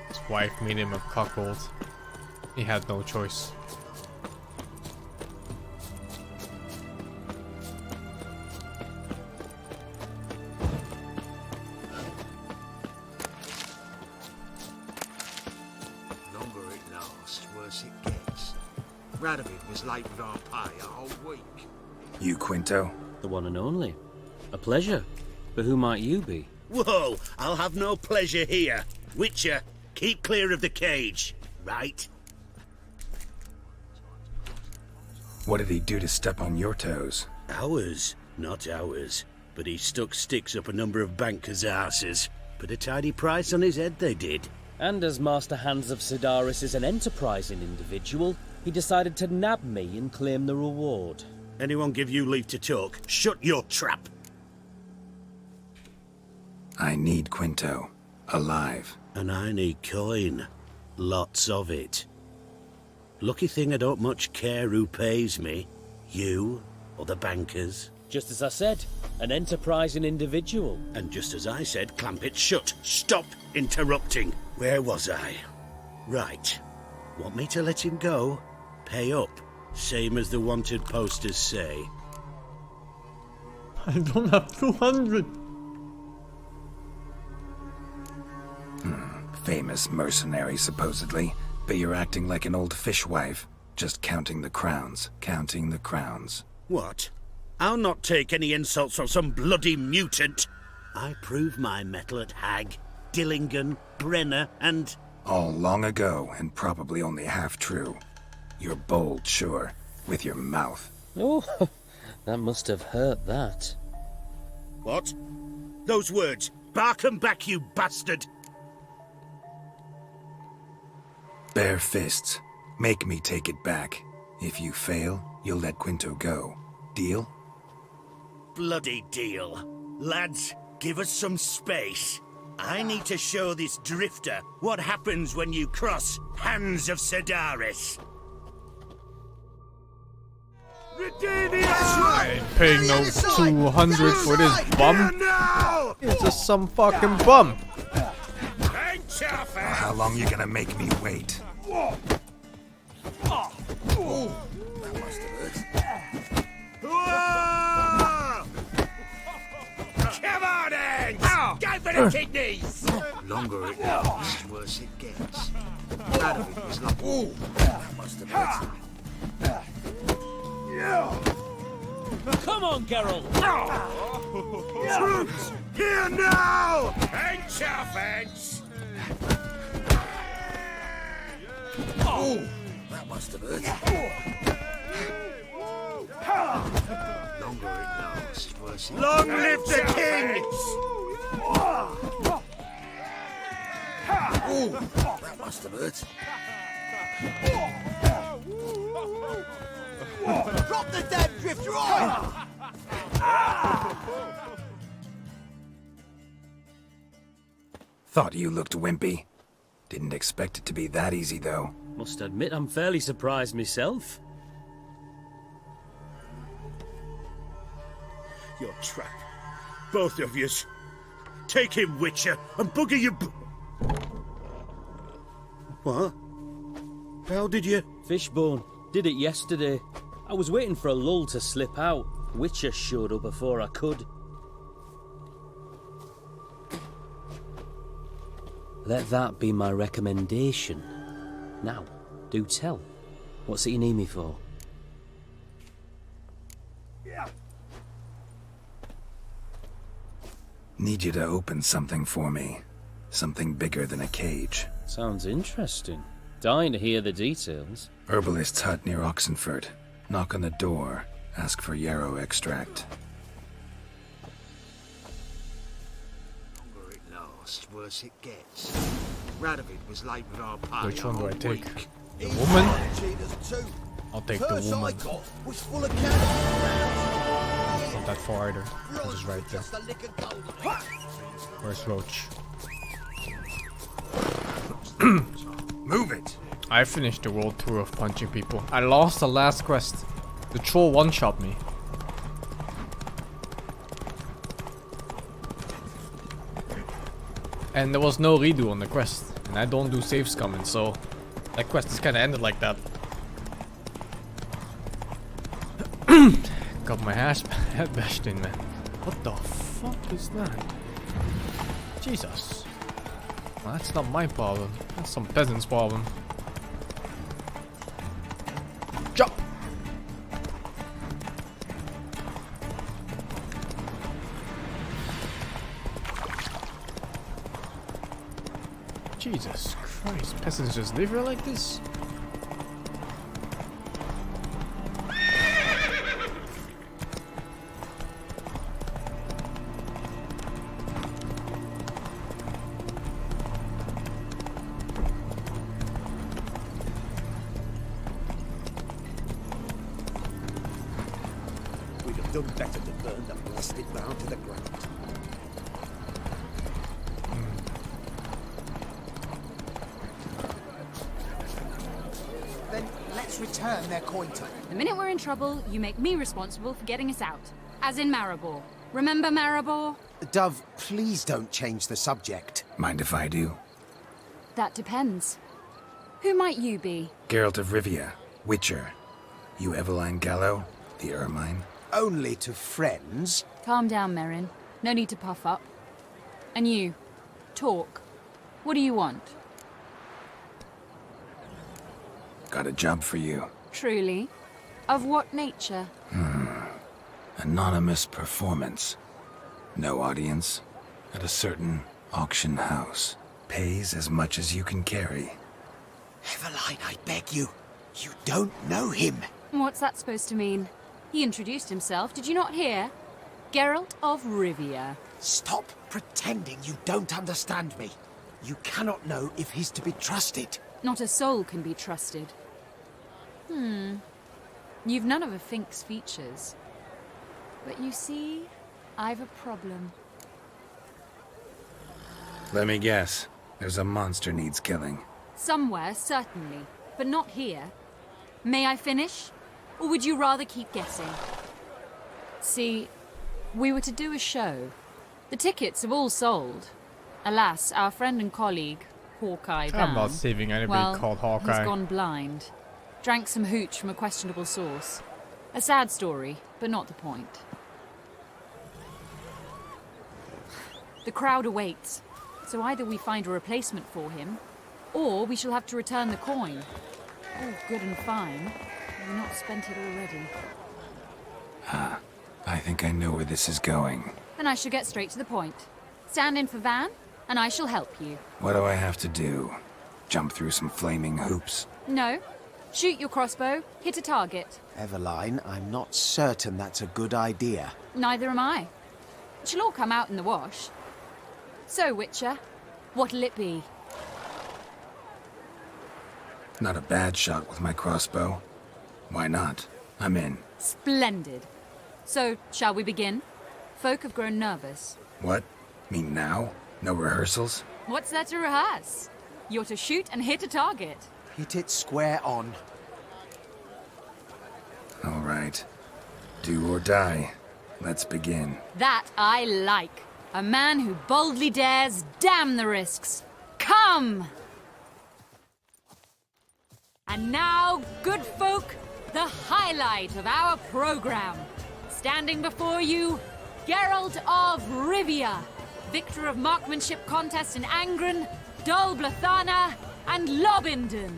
S1: His wife made him a cuckold. He had no choice.
S15: Vladimir was late with our pay a whole week.
S3: You, Quinto?
S5: The one and only. A pleasure. But who might you be?
S20: Whoa! I'll have no pleasure here. Witcher, keep clear of the cage, right?
S3: What did he do to step on your toes?
S20: Ours, not ours. But he stuck sticks up a number of bankers' arses. Put a tidy price on his head, they did.
S5: And as Master Hans of Sidaris is an enterprising individual, he decided to nab me and claim the reward.
S20: Anyone give you leave to talk? Shut your trap!
S3: I need Quinto. Alive.
S20: And I need coin. Lots of it. Lucky thing I don't much care who pays me. You or the bankers.
S5: Just as I said, an enterprising individual.
S20: And just as I said, clamp it shut. Stop interrupting. Where was I? Right. Want me to let him go? Pay up. Same as the wanted posters say.
S1: I don't have 200.
S3: Famous mercenary, supposedly. But you're acting like an old fishwife. Just counting the crowns. Counting the crowns.
S20: What? I'll not take any insults from some bloody mutant. I prove my mettle at Hag, Dillingen, Brenner, and...
S3: All long ago, and probably only half true. You're bold, sure, with your mouth.
S5: Oh, that must have hurt that.
S20: What? Those words. Bark 'em back, you bastard!
S3: Bare fists. Make me take it back. If you fail, you'll let Quinto go. Deal?
S20: Bloody deal. Lads, give us some space. I need to show this drifter what happens when you cross Hands of Sidaris.
S1: I ain't paying no 200 for this bum. It's just some fucking bum.
S3: How long you gonna make me wait?
S14: Come on, Ants! Go for the kidneys!
S15: Longer it lasts, worse it gets. Vladimir was like, ooh, that must have hurt.
S5: Come on, Geralt!
S14: Troops, here now! Bench off, Ants!
S15: Ooh, that must have hurt. Longer it lasts, worse it
S14: Long live the king!
S15: Ooh, that must have hurt. Drop the damn drift right!
S3: Thought you looked wimpy. Didn't expect it to be that easy, though.
S5: Must admit I'm fairly surprised myself.
S20: Your trap. Both of yous. Take him, Witcher, and bugger your... What? How did you...
S5: Fishbone. Did it yesterday. I was waiting for a lull to slip out. Witcher showed up before I could. Let that be my recommendation. Now, do tell. What's it you need me for?
S3: Need you to open something for me. Something bigger than a cage.
S5: Sounds interesting. Dying to hear the details.
S3: Herbalist's hut near Oxenford. Knock on the door. Ask for yarrow extract.
S15: Longer it lasts, worse it gets. Radovid was late with our party.
S1: Which one do I take?
S15: Week.
S1: The woman?
S15: Too.
S1: I'll take the
S15: First
S1: woman.
S15: I got was full of cannons.
S1: Not that far either. Just right there. Where's Roach?
S3: Move it!
S1: I finished the world tour of punching people. I lost the last quest. The troll one-shot me. And there was no redo on the quest. And I don't do save scumming, so that quest is kinda ended like that. Got my head bashed in, man. What the fuck is that? Jesus. Well, that's not my problem. That's some peasant's problem. Jump! Jesus Christ, peasants just live here like this?
S15: We'd have done better to burn the blasted mound to the ground.
S11: Then let's return their coin to them.
S18: The minute we're in trouble, you make me responsible for getting us out. As in Maribor. Remember Maribor?
S15: Dove, please don't change the subject.
S3: Mind if I do?
S18: That depends. Who might you be?
S3: Geralt of Rivia, Witcher. You Eveline Gallo, the Ermine.
S15: Only to friends.
S18: Calm down, Merrin. No need to puff up. And you, talk. What do you want?
S3: Got a job for you.
S18: Truly? Of what nature?
S3: Anonymous performance. No audience. At a certain auction house. Pays as much as you can carry.
S15: Eveline, I beg you. You don't know him.
S18: What's that supposed to mean? He introduced himself, did you not hear? Geralt of Rivia.
S15: Stop pretending you don't understand me. You cannot know if he's to be trusted.
S18: Not a soul can be trusted. You've none of a Fink's features. But you see, I've a problem.
S3: Let me guess. There's a monster needs killing.
S18: Somewhere, certainly. But not here. May I finish? Or would you rather keep guessing? See, we were to do a show. The tickets have all sold. Alas, our friend and colleague, Hawkeye Van...
S1: I'm not saving anybody called Hawkeye.
S18: He's gone blind. Drank some hooch from a questionable source. A sad story, but not the point. The crowd awaits, so either we find a replacement for him, or we shall have to return the coin. All good and fine. We've not spent it already.
S3: I think I know where this is going.
S18: Then I shall get straight to the point. Stand in for Van, and I shall help you.
S3: What do I have to do? Jump through some flaming hoops?
S18: No. Shoot your crossbow, hit a target.
S15: Eveline, I'm not certain that's a good idea.
S18: Neither am I. It shall all come out in the wash. So, Witcher, what'll it be?
S3: Not a bad shot with my crossbow. Why not? I'm in.
S18: Splendid. So, shall we begin? Folk have grown nervous.
S3: What? Mean now? No rehearsals?
S18: What's there to rehearse? You're to shoot and hit a target.
S15: Hit it square on.
S3: All right. Do or die. Let's begin.
S18: That I like. A man who boldly dares, damn the risks. Come! And now, good folk, the highlight of our program. Standing before you, Geralt of Rivia, victor of marksmanship contest in Angren, Dol Blathana, and Lobindon.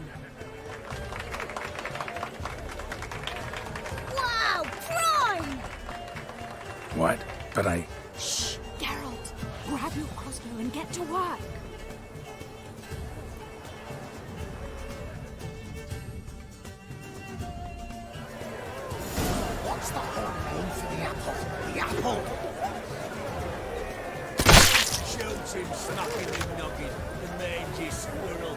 S13: Wow, prime!
S3: What? But I...
S18: Shh, Geralt. Grab your crossbow and get to work.
S11: What's the whole name for the apple? The apple!
S14: Shooting, snocking and noggin, the mangy squirrel.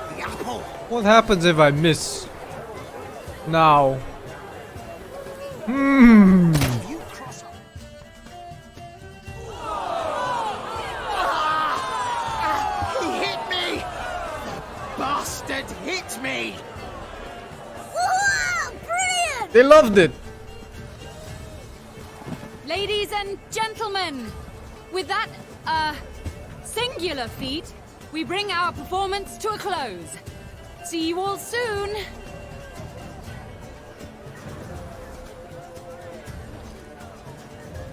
S11: The apple!
S1: What happens if I miss? Now.
S11: He hit me! The bastard hit me!
S13: Wow, brilliant!
S1: They loved it.
S18: Ladies and gentlemen, with that, singular feat, we bring our performance to a close. See you all soon.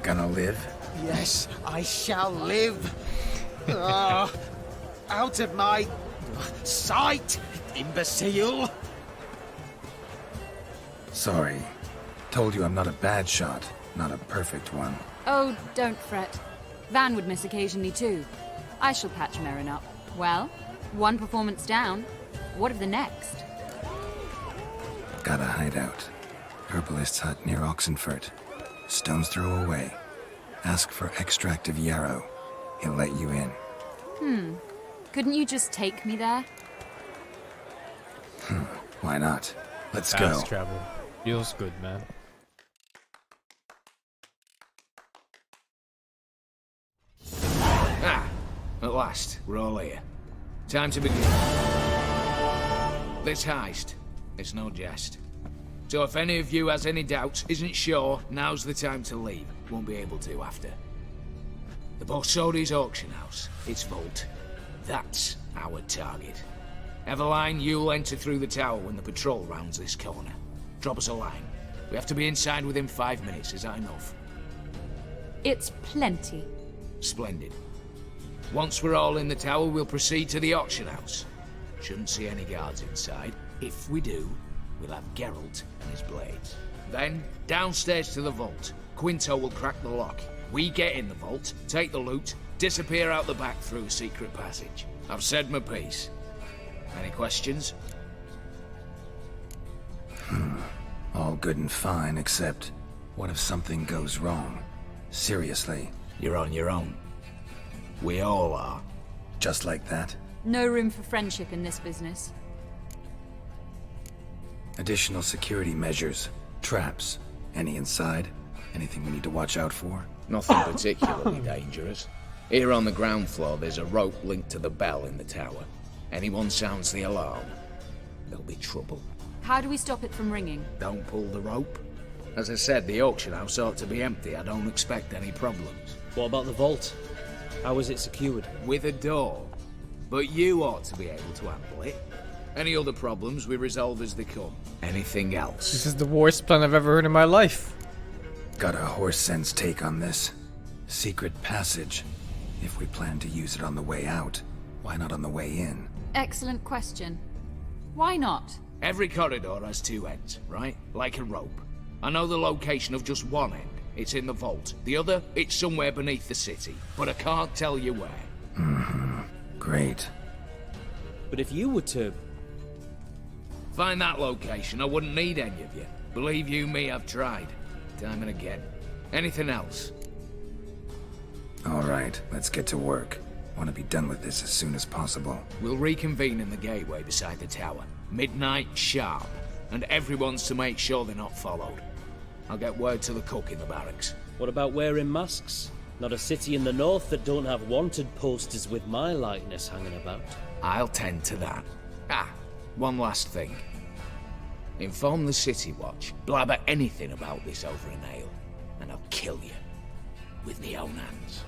S3: Gonna live?
S15: Yes, I shall live. Out of my sight, imbecile.
S3: Sorry. Told you I'm not a bad shot, not a perfect one.
S18: Oh, don't fret. Van would miss occasionally too. I shall patch Merrin up. Well, one performance down. What of the next?
S3: Got a hideout. Herbalist's hut near Oxenfurt. Stone's throw away. Ask for extract of yarrow. He'll let you in.
S18: Couldn't you just take me there?
S3: Why not? Let's go.
S1: Fast travel. Feels good, man.
S8: At last, we're all here. Time to begin. This heist, it's no jest. So if any of you has any doubts, isn't sure, now's the time to leave. Won't be able to after. The Borsodi's auction house, its vault. That's our target. Eveline, you'll enter through the tower when the patrol rounds this corner. Drop us a line. We have to be inside within 5 minutes, is that enough?
S18: It's plenty.
S8: Splendid. Once we're all in the tower, we'll proceed to the auction house. Shouldn't see any guards inside. If we do, we'll have Geralt and his blades. Then, downstairs to the vault. Quinto will crack the lock. We get in the vault, take the loot, disappear out the back through a secret passage. I've said my piece. Any questions?
S3: All good and fine, except... what if something goes wrong? Seriously.
S8: You're on your own. We all are.
S3: Just like that?
S18: No room for friendship in this business.
S3: Additional security measures. Traps. Any inside? Anything we need to watch out for?
S8: Nothing particularly dangerous. Here on the ground floor, there's a rope linked to the bell in the tower. Anyone sounds the alarm, there'll be trouble.
S18: How do we stop it from ringing?
S8: Don't pull the rope. As I said, the auction house ought to be empty. I don't expect any problems.
S5: What about the vault? How is it secured?
S8: With a door. But you ought to be able to handle it. Any other problems we resolve as they come. Anything else?
S1: This is the worst plan I've ever heard in my life.
S3: Got a horse sense take on this. Secret passage. If we plan to use it on the way out, why not on the way in?
S18: Excellent question. Why not?
S8: Every corridor has two ends, right? Like a rope. I know the location of just one end. It's in the vault. The other, it's somewhere beneath the city. But I can't tell you where.
S3: Great.
S5: But if you were to...
S8: find that location, I wouldn't need any of you. Believe you me, I've tried. Time and again. Anything else?
S3: All right, let's get to work. Want to be done with this as soon as possible.
S8: We'll reconvene in the gateway beside the tower. Midnight sharp. And everyone's to make sure they're not followed. I'll get word to the cook in the barracks.
S5: What about wearing masks? Not a city in the north that don't have wanted posters with my likeness hanging about.
S8: I'll tend to that. One last thing. Inform the City Watch. Blabber anything about this over an ale, and I'll kill you. With me own hands.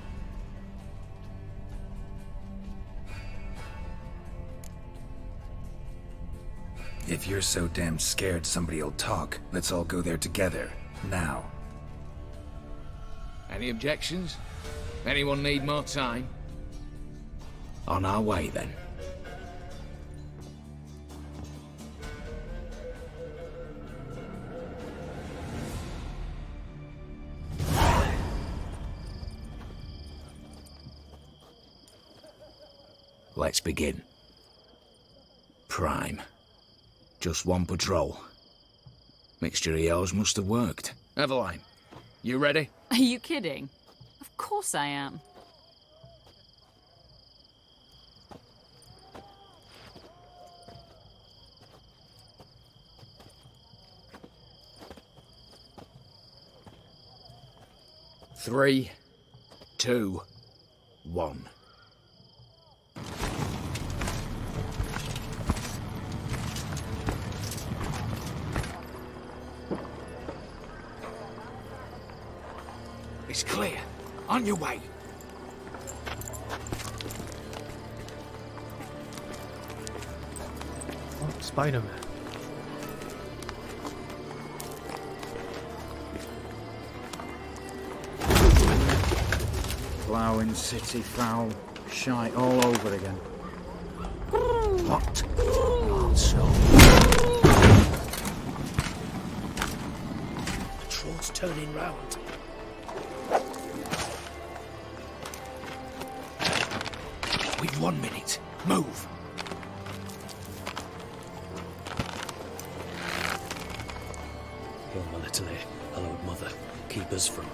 S3: If you're so damn scared somebody'll talk, let's all go there together. Now.
S8: Any objections? Anyone need more time? On our way, then. Let's begin. Prime. Just one patrol. Mixture of yours must have worked. Eveline, you ready?
S18: Are you kidding? Of course I am.
S8: Three, 2, 1. It's clear. On your way.
S1: Oh, Spider-Man.
S6: Ploughing city foul. Shite all over again.
S8: What? Also.
S20: Patrol's turning round.
S8: We've 1 minute. Move.
S5: You're my little hallowed mother. Keep us from...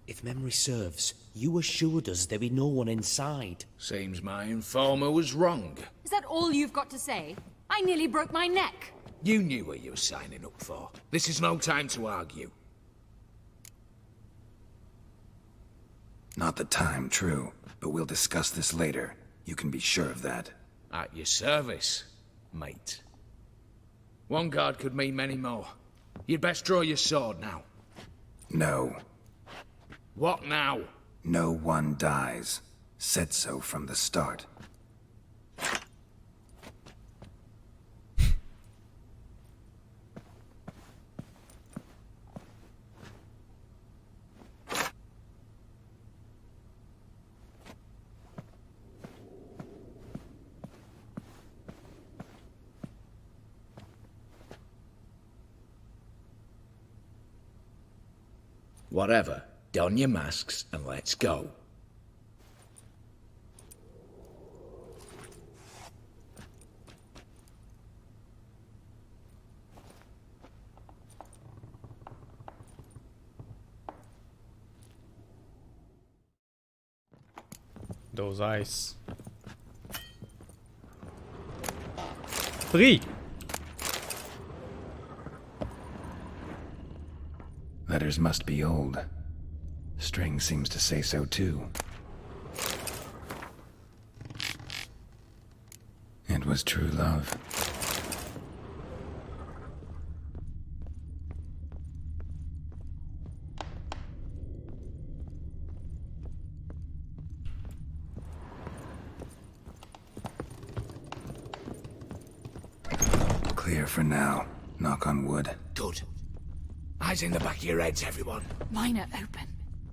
S5: If memory serves, you assured us there be no one inside.
S8: Seems my informer was wrong.
S18: Is that all you've got to say? I nearly broke my neck.
S8: You knew what you were signing up for. This is no time to argue.
S3: Not the time, true. But we'll discuss this later. You can be sure of that.
S8: At your service, mate. One guard could mean many more. You'd best draw your sword now.
S3: No.
S8: What now?
S3: No one dies. Said so from the start.
S8: Whatever. Don your masks and let's go.
S1: Those eyes. 3.
S3: Letters must be old. String seems to say so too. It was true love.
S2: Clear for now. Knock on wood.
S8: Good. Eyes in the back of your heads, everyone.
S18: Mine are open.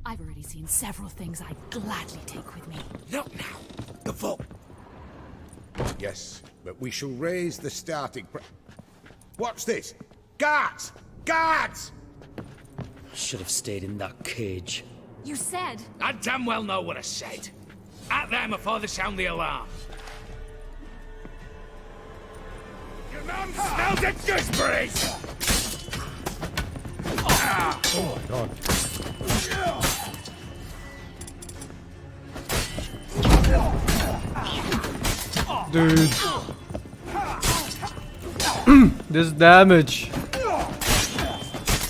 S18: I've already seen several things I'd gladly take with me.
S8: Not now. The vote.
S16: Yes, but we shall raise the starting What's this? Guards! Guards!
S5: Should have stayed in that cage.
S18: You said...
S8: I damn well know what I said. At them before they sound the alarm. Your mum smells of gooseberries!
S1: Oh my god. Dude. This damage.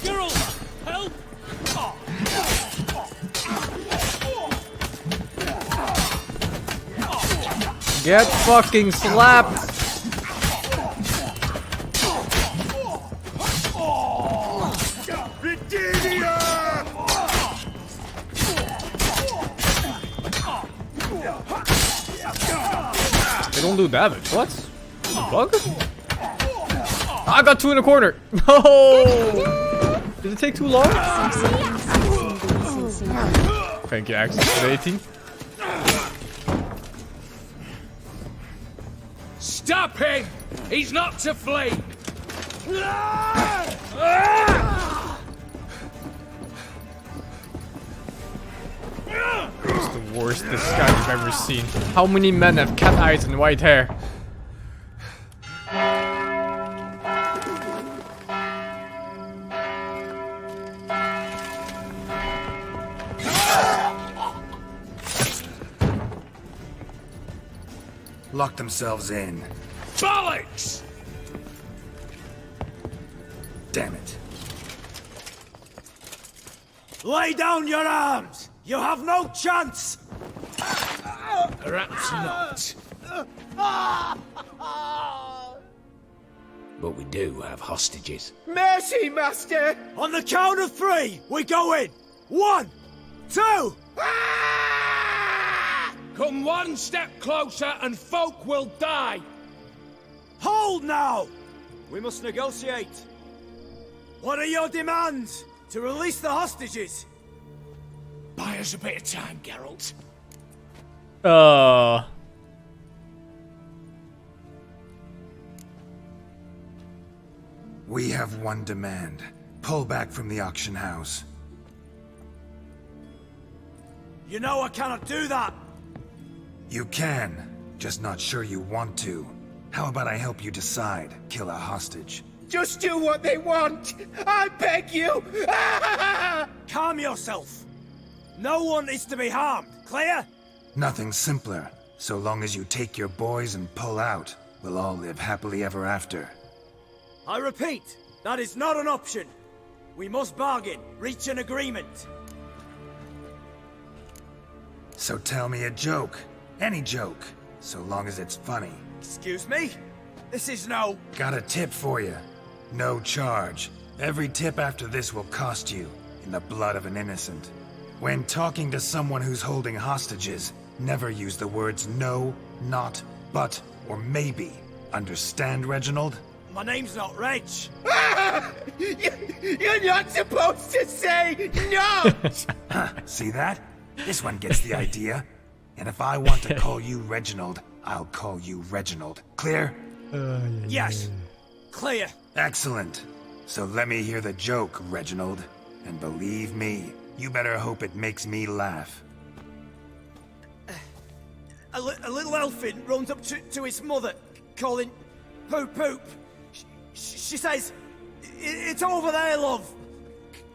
S17: Geralt, help!
S1: Get fucking slapped. They don't do damage. What? Bug? I got 2 in a corner. No! Did it take too long? Thank you, access to the 18.
S8: Stop him! He's not to flee!
S1: It's the worst disguise I've ever seen. How many men have cat eyes and white hair?
S3: Lock themselves in.
S8: Bollocks!
S3: Damn it.
S4: Lay down your arms! You have no chance!
S8: Perhaps not. But we do have hostages.
S4: Mercy, Master! On the count of 3, we go in! 1, 2!
S8: Come one step closer and folk will die!
S4: Hold now! We must negotiate. What are your demands? To release the hostages?
S8: Buy us a bit of time, Geralt.
S3: We have one demand. Pull back from the auction house.
S4: You know I cannot do that!
S3: You can, just not sure you want to. How about I help you decide? Kill a hostage.
S11: Just do what they want! I beg you!
S4: Calm yourself! No one is to be harmed, clear?
S3: Nothing simpler. So long as you take your boys and pull out, we'll all live happily ever after.
S4: I repeat, that is not an option. We must bargain, reach an agreement.
S3: So tell me a joke. Any joke. So long as it's funny.
S4: Excuse me? This is no...
S3: Got a tip for you. No charge. Every tip after this will cost you, in the blood of an innocent. When talking to someone who's holding hostages, never use the words no, not, but, or maybe. Understand, Reginald?
S4: My name's not Reg.
S11: You're not supposed to say no!
S3: See that? This one gets the idea. And if I want to call you Reginald, I'll call you Reginald. Clear?
S4: Yes. Clear.
S3: Excellent. So let me hear the joke, Reginald. And believe me, you better hope it makes me laugh.
S4: A little elfin runs up to his mother, calling Poop Poop. She says, "It's over there, love.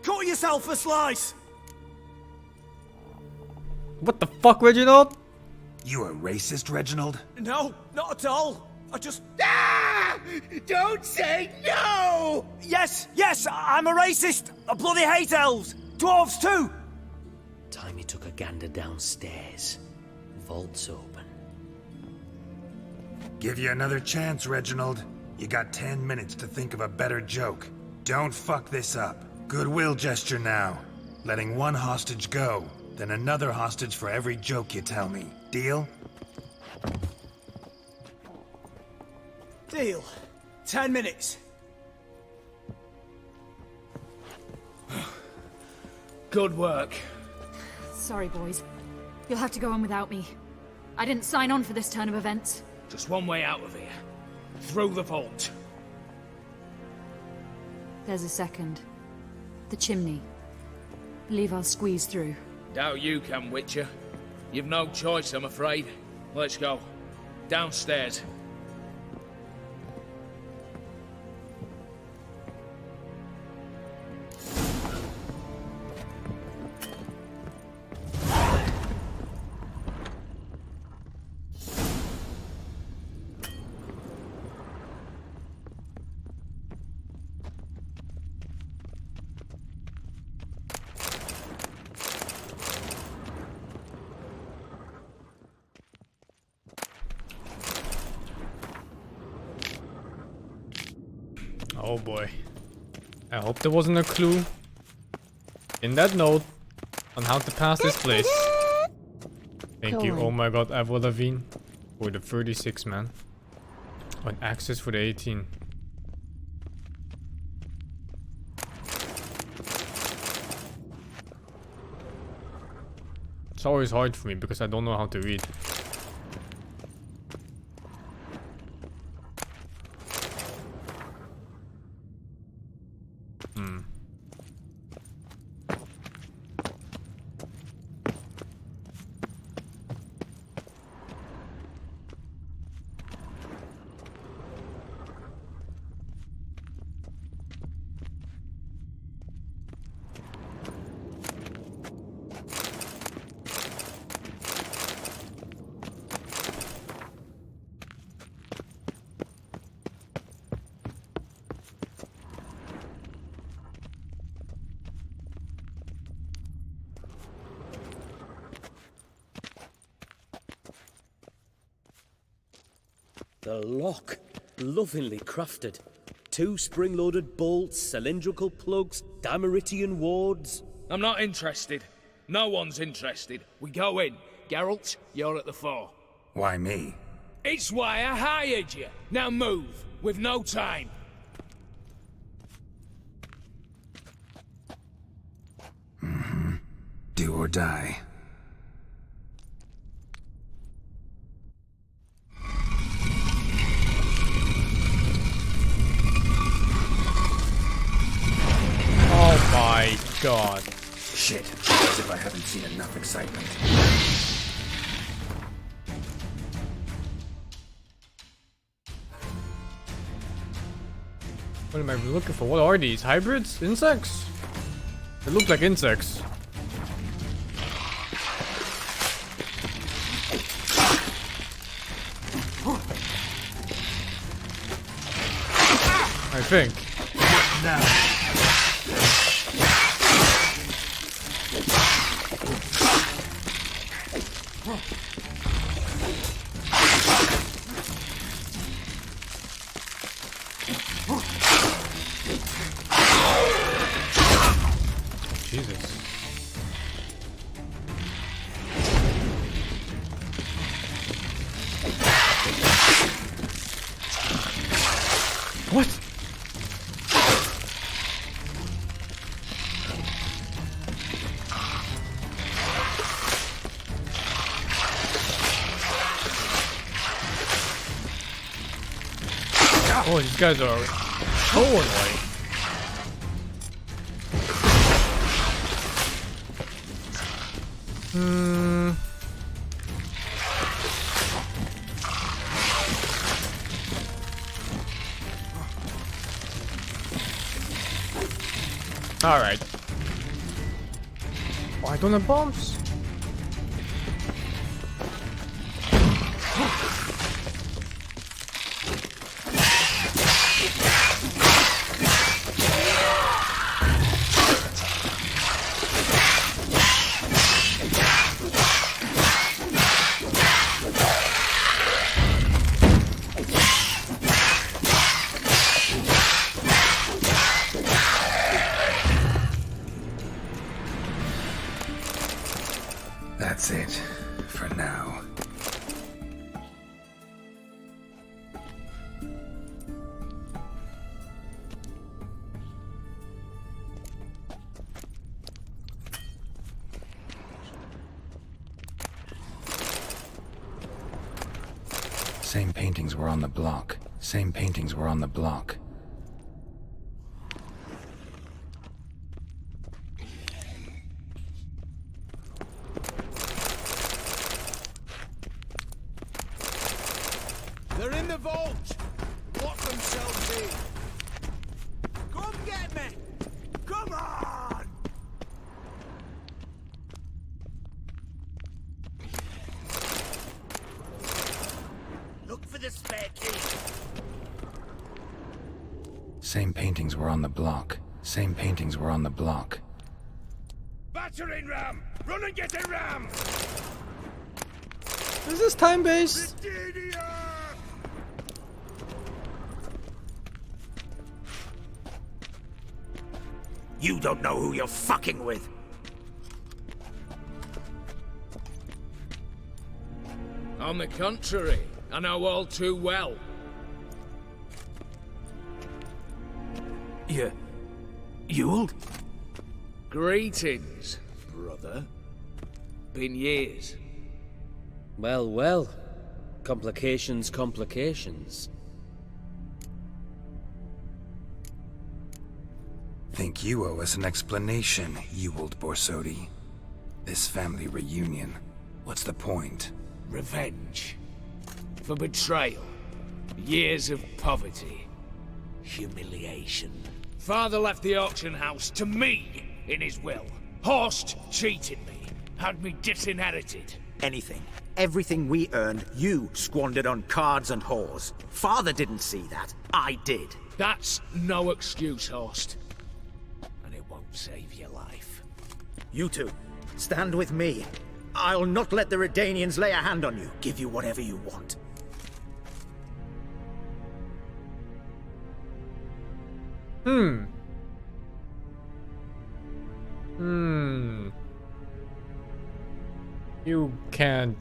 S4: Cut yourself a slice."
S1: What the fuck, Reginald?
S3: You a racist, Reginald?
S4: No, not at all. I just...
S11: Ah! Don't say no!
S4: Yes, I'm a racist. I bloody hate elves. Dwarves too.
S5: Time he took a gander downstairs. Vault's open.
S3: Give you another chance, Reginald. You got 10 minutes to think of a better joke. Don't fuck this up. Goodwill gesture now. Letting one hostage go, then another hostage for every joke you tell me. Deal?
S4: Deal. 10 minutes.
S8: Good work.
S18: Sorry, boys. You'll have to go on without me. I didn't sign on for this turn of events.
S8: Just one way out of here. Through the vault.
S18: There's a second. The chimney. Believe I'll squeeze through.
S8: Doubt you can, Witcher. You've no choice, I'm afraid. Let's go. Downstairs.
S1: Oh boy. I hope there wasn't a clue in that note on how to pass this place. Thank you. Oh my god, Avril Lavigne for the 36 man. On access for the 18. It's always hard for me because I don't know how to read.
S5: The lock. Lovingly crafted. 2 spring-loaded bolts, cylindrical plugs, Dameritian wards.
S8: I'm not interested. No one's interested. We go in. Geralt, you're at the fore.
S3: Why me?
S8: It's why I hired you. Now move. We've no time.
S3: Do or die.
S1: Oh my god.
S3: Shit. As if I haven't seen enough excitement.
S1: What am I looking for? What are these? Hybrids? Insects? They look like insects. I think.
S4: Now.
S1: Jesus. What? Oh, these guys are so annoying. Alright. Oh, I don't have bombs.
S3: That's it. For now.
S2: Same paintings were on the block. Same paintings were on the block.
S11: They're in the vault! Lock themselves in! Come get me! Come on! Look for the spare key!
S2: Same paintings were on the block. Same paintings were on the block.
S7: Battering ram! Run and get a ram!
S1: Is this time-based?
S11: You don't know who you're fucking with!
S8: On the contrary, I know all too well.
S11: You'll?
S8: Greetings, brother. Been years.
S5: Well, well. Complications, complications.
S3: Think you owe us an explanation, you old Borsodi. This family reunion, what's the point?
S8: Revenge. For betrayal. Years of poverty. Humiliation. Father left the auction house to me in his will. Horst cheated me. Had me disinherited.
S4: Anything. Everything we earned, you squandered on cards and whores. Father didn't see that. I did.
S8: That's no excuse, Horst. And it won't save your life.
S4: You two, stand with me. I'll not let the Redanians lay a hand on you. Give you whatever you want.
S1: You can't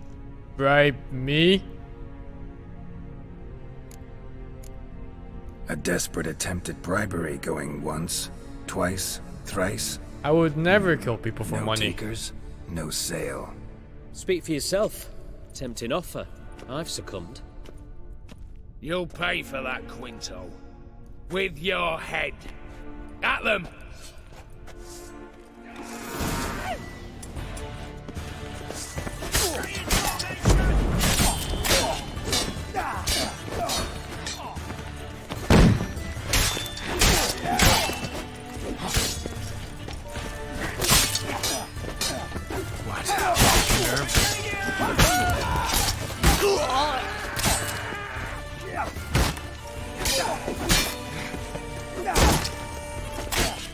S1: bribe me?
S3: A desperate attempt at bribery going once, twice, thrice.
S1: I would never kill people for
S3: No
S1: money.
S3: takers, no sale.
S5: Speak for yourself. Tempting offer. I've succumbed.
S8: You'll pay for that, Quinto. With your head. At them!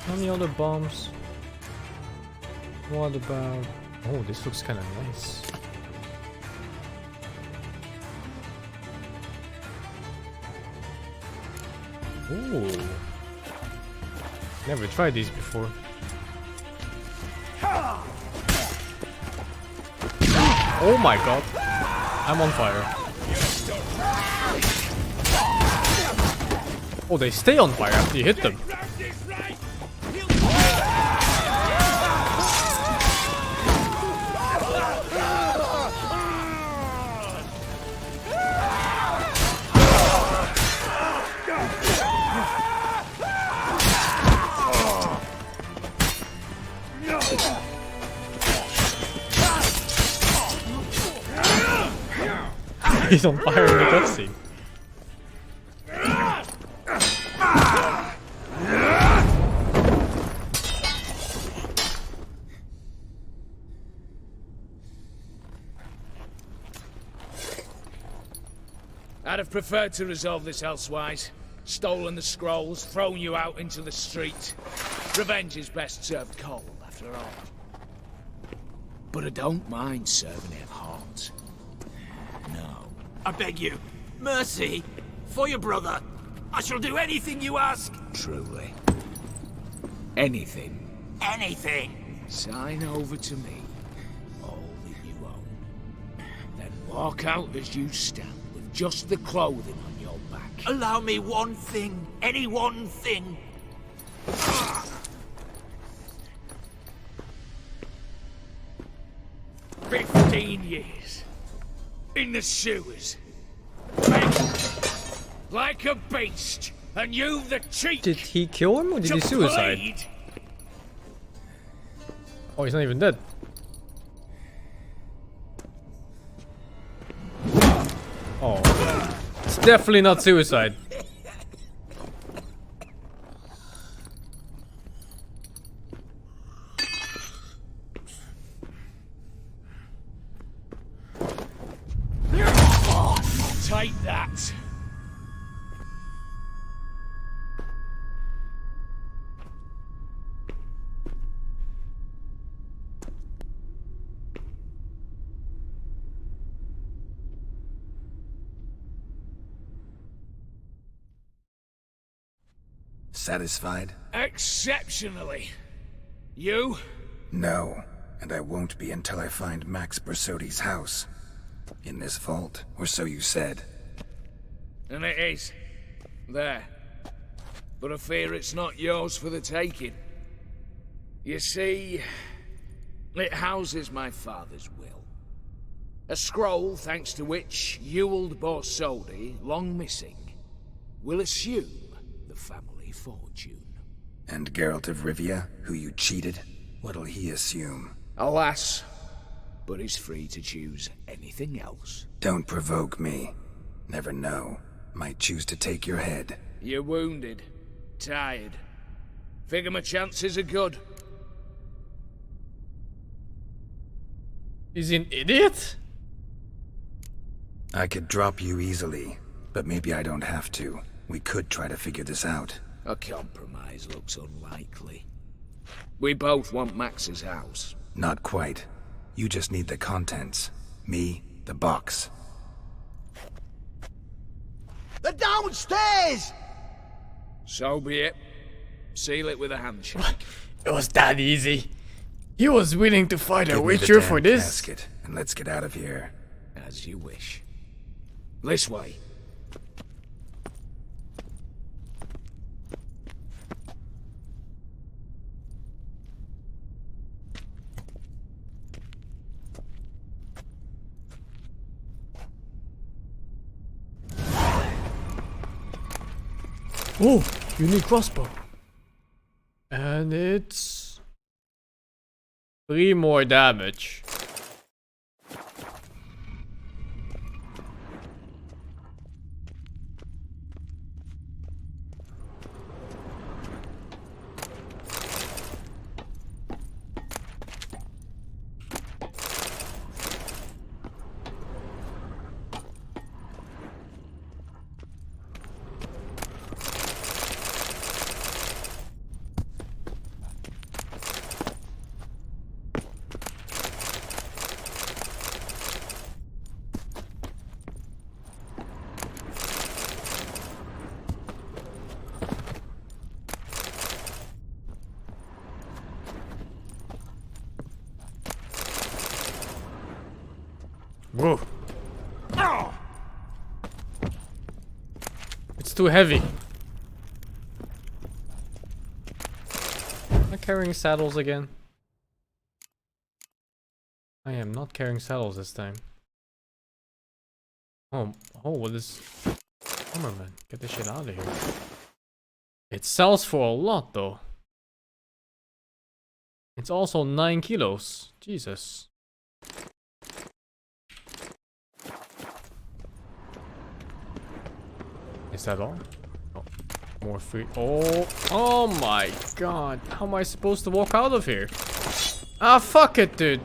S1: How many other bombs? What about... Oh, this looks kind of nice. Ooh. Never tried these before. Oh my god. I'm on fire. Oh, they stay on fire after you hit them. He's on fire in the cutscene.
S8: I'd have preferred to resolve this elsewise. Stolen the scrolls, thrown you out into the street. Revenge is best served cold, after all. But I don't mind serving it hot. No.
S11: I beg you, mercy, for your brother. I shall do anything you ask.
S8: Truly. Anything.
S11: Anything.
S8: Sign over to me all that you own. Then walk out as you stand with just the clothing on your back.
S11: Allow me one thing. Any one thing.
S8: 15 years. In the sewers.
S20: like a beast, and you've the cheek.
S1: Did he kill him or did he suicide?
S20: Plead.
S1: Oh, he's not even dead. Oh, it's definitely not suicide.
S20: Take that.
S3: Satisfied?
S20: Exceptionally. You?
S3: No, and I won't be until I find Max Borsodi's house. In this vault, or so you said.
S8: And it is. There. But I fear it's not yours for the taking. You see, it houses my father's will. A scroll thanks to which Ewald Borsodi, long missing, will assume the family fortune.
S3: And Geralt of Rivia, who you cheated, what'll he assume?
S8: Alas, but he's free to choose anything else.
S3: Don't provoke me. Never know. Might choose to take your head.
S8: You're wounded. Tired. Figure my chances are good.
S1: Is he an idiot?
S3: I could drop you easily, but maybe I don't have to. We could try to figure this out.
S8: A compromise looks unlikely. We both want Max's house.
S3: Not quite. You just need the contents. Me, the box.
S15: They're downstairs!
S8: So be it. Seal it with a handshake.
S1: It was that easy. He was willing to fight a
S3: Give me the
S1: witcher
S3: damn
S1: for this.
S3: casket, and let's get out of here.
S8: As you wish. This way.
S1: Oh, unique crossbow. And it's 3 more damage. Whoa. It's too heavy. Am I carrying saddles again? I am not carrying saddles this time. Oh, what is... Come on, man. Get this shit out of here. It sells for a lot, though. It's also 9 kilos. Jesus. Is that all? Oh, more free. Oh my god. How am I supposed to walk out of here? Ah, fuck it, dude.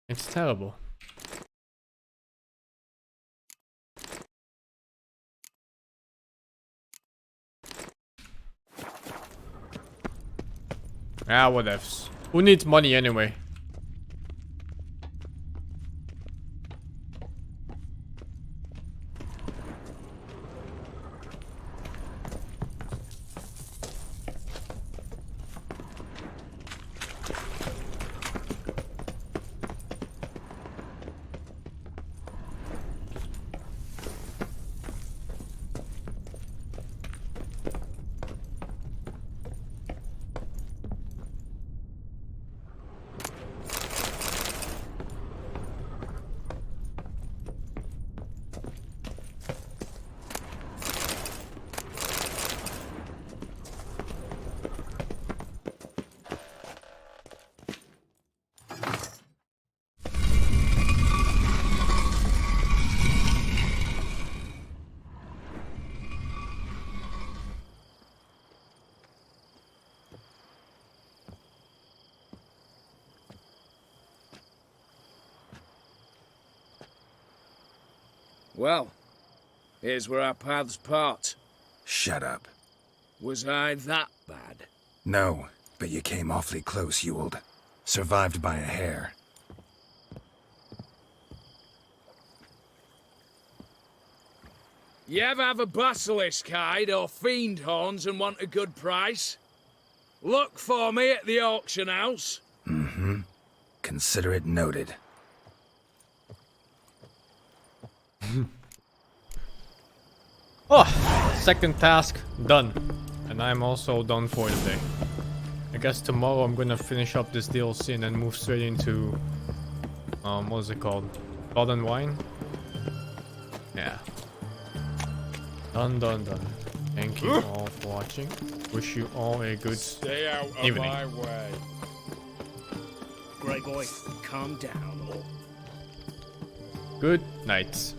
S1: It's terrible. Ah, whatevs. Who needs money anyway?
S8: Well, here's where our paths part.
S3: Shut up.
S8: Was I that bad?
S3: No, but you came awfully close, Ewald. Survived by a hair.
S8: You ever have a basilisk hide or fiend horns and want a good price? Look for me at the auction house.
S3: Mm-hmm. Consider it noted.
S1: Oh, second task done. And I'm also done for the day. I guess tomorrow I'm gonna finish up this DLC and then move straight into... what is it called? Blood and Wine? Yeah. Done. Thank you all for watching. Wish you all a good
S7: Stay out of
S1: evening.
S7: my way.
S20: Grey boy, calm down.
S1: Good night.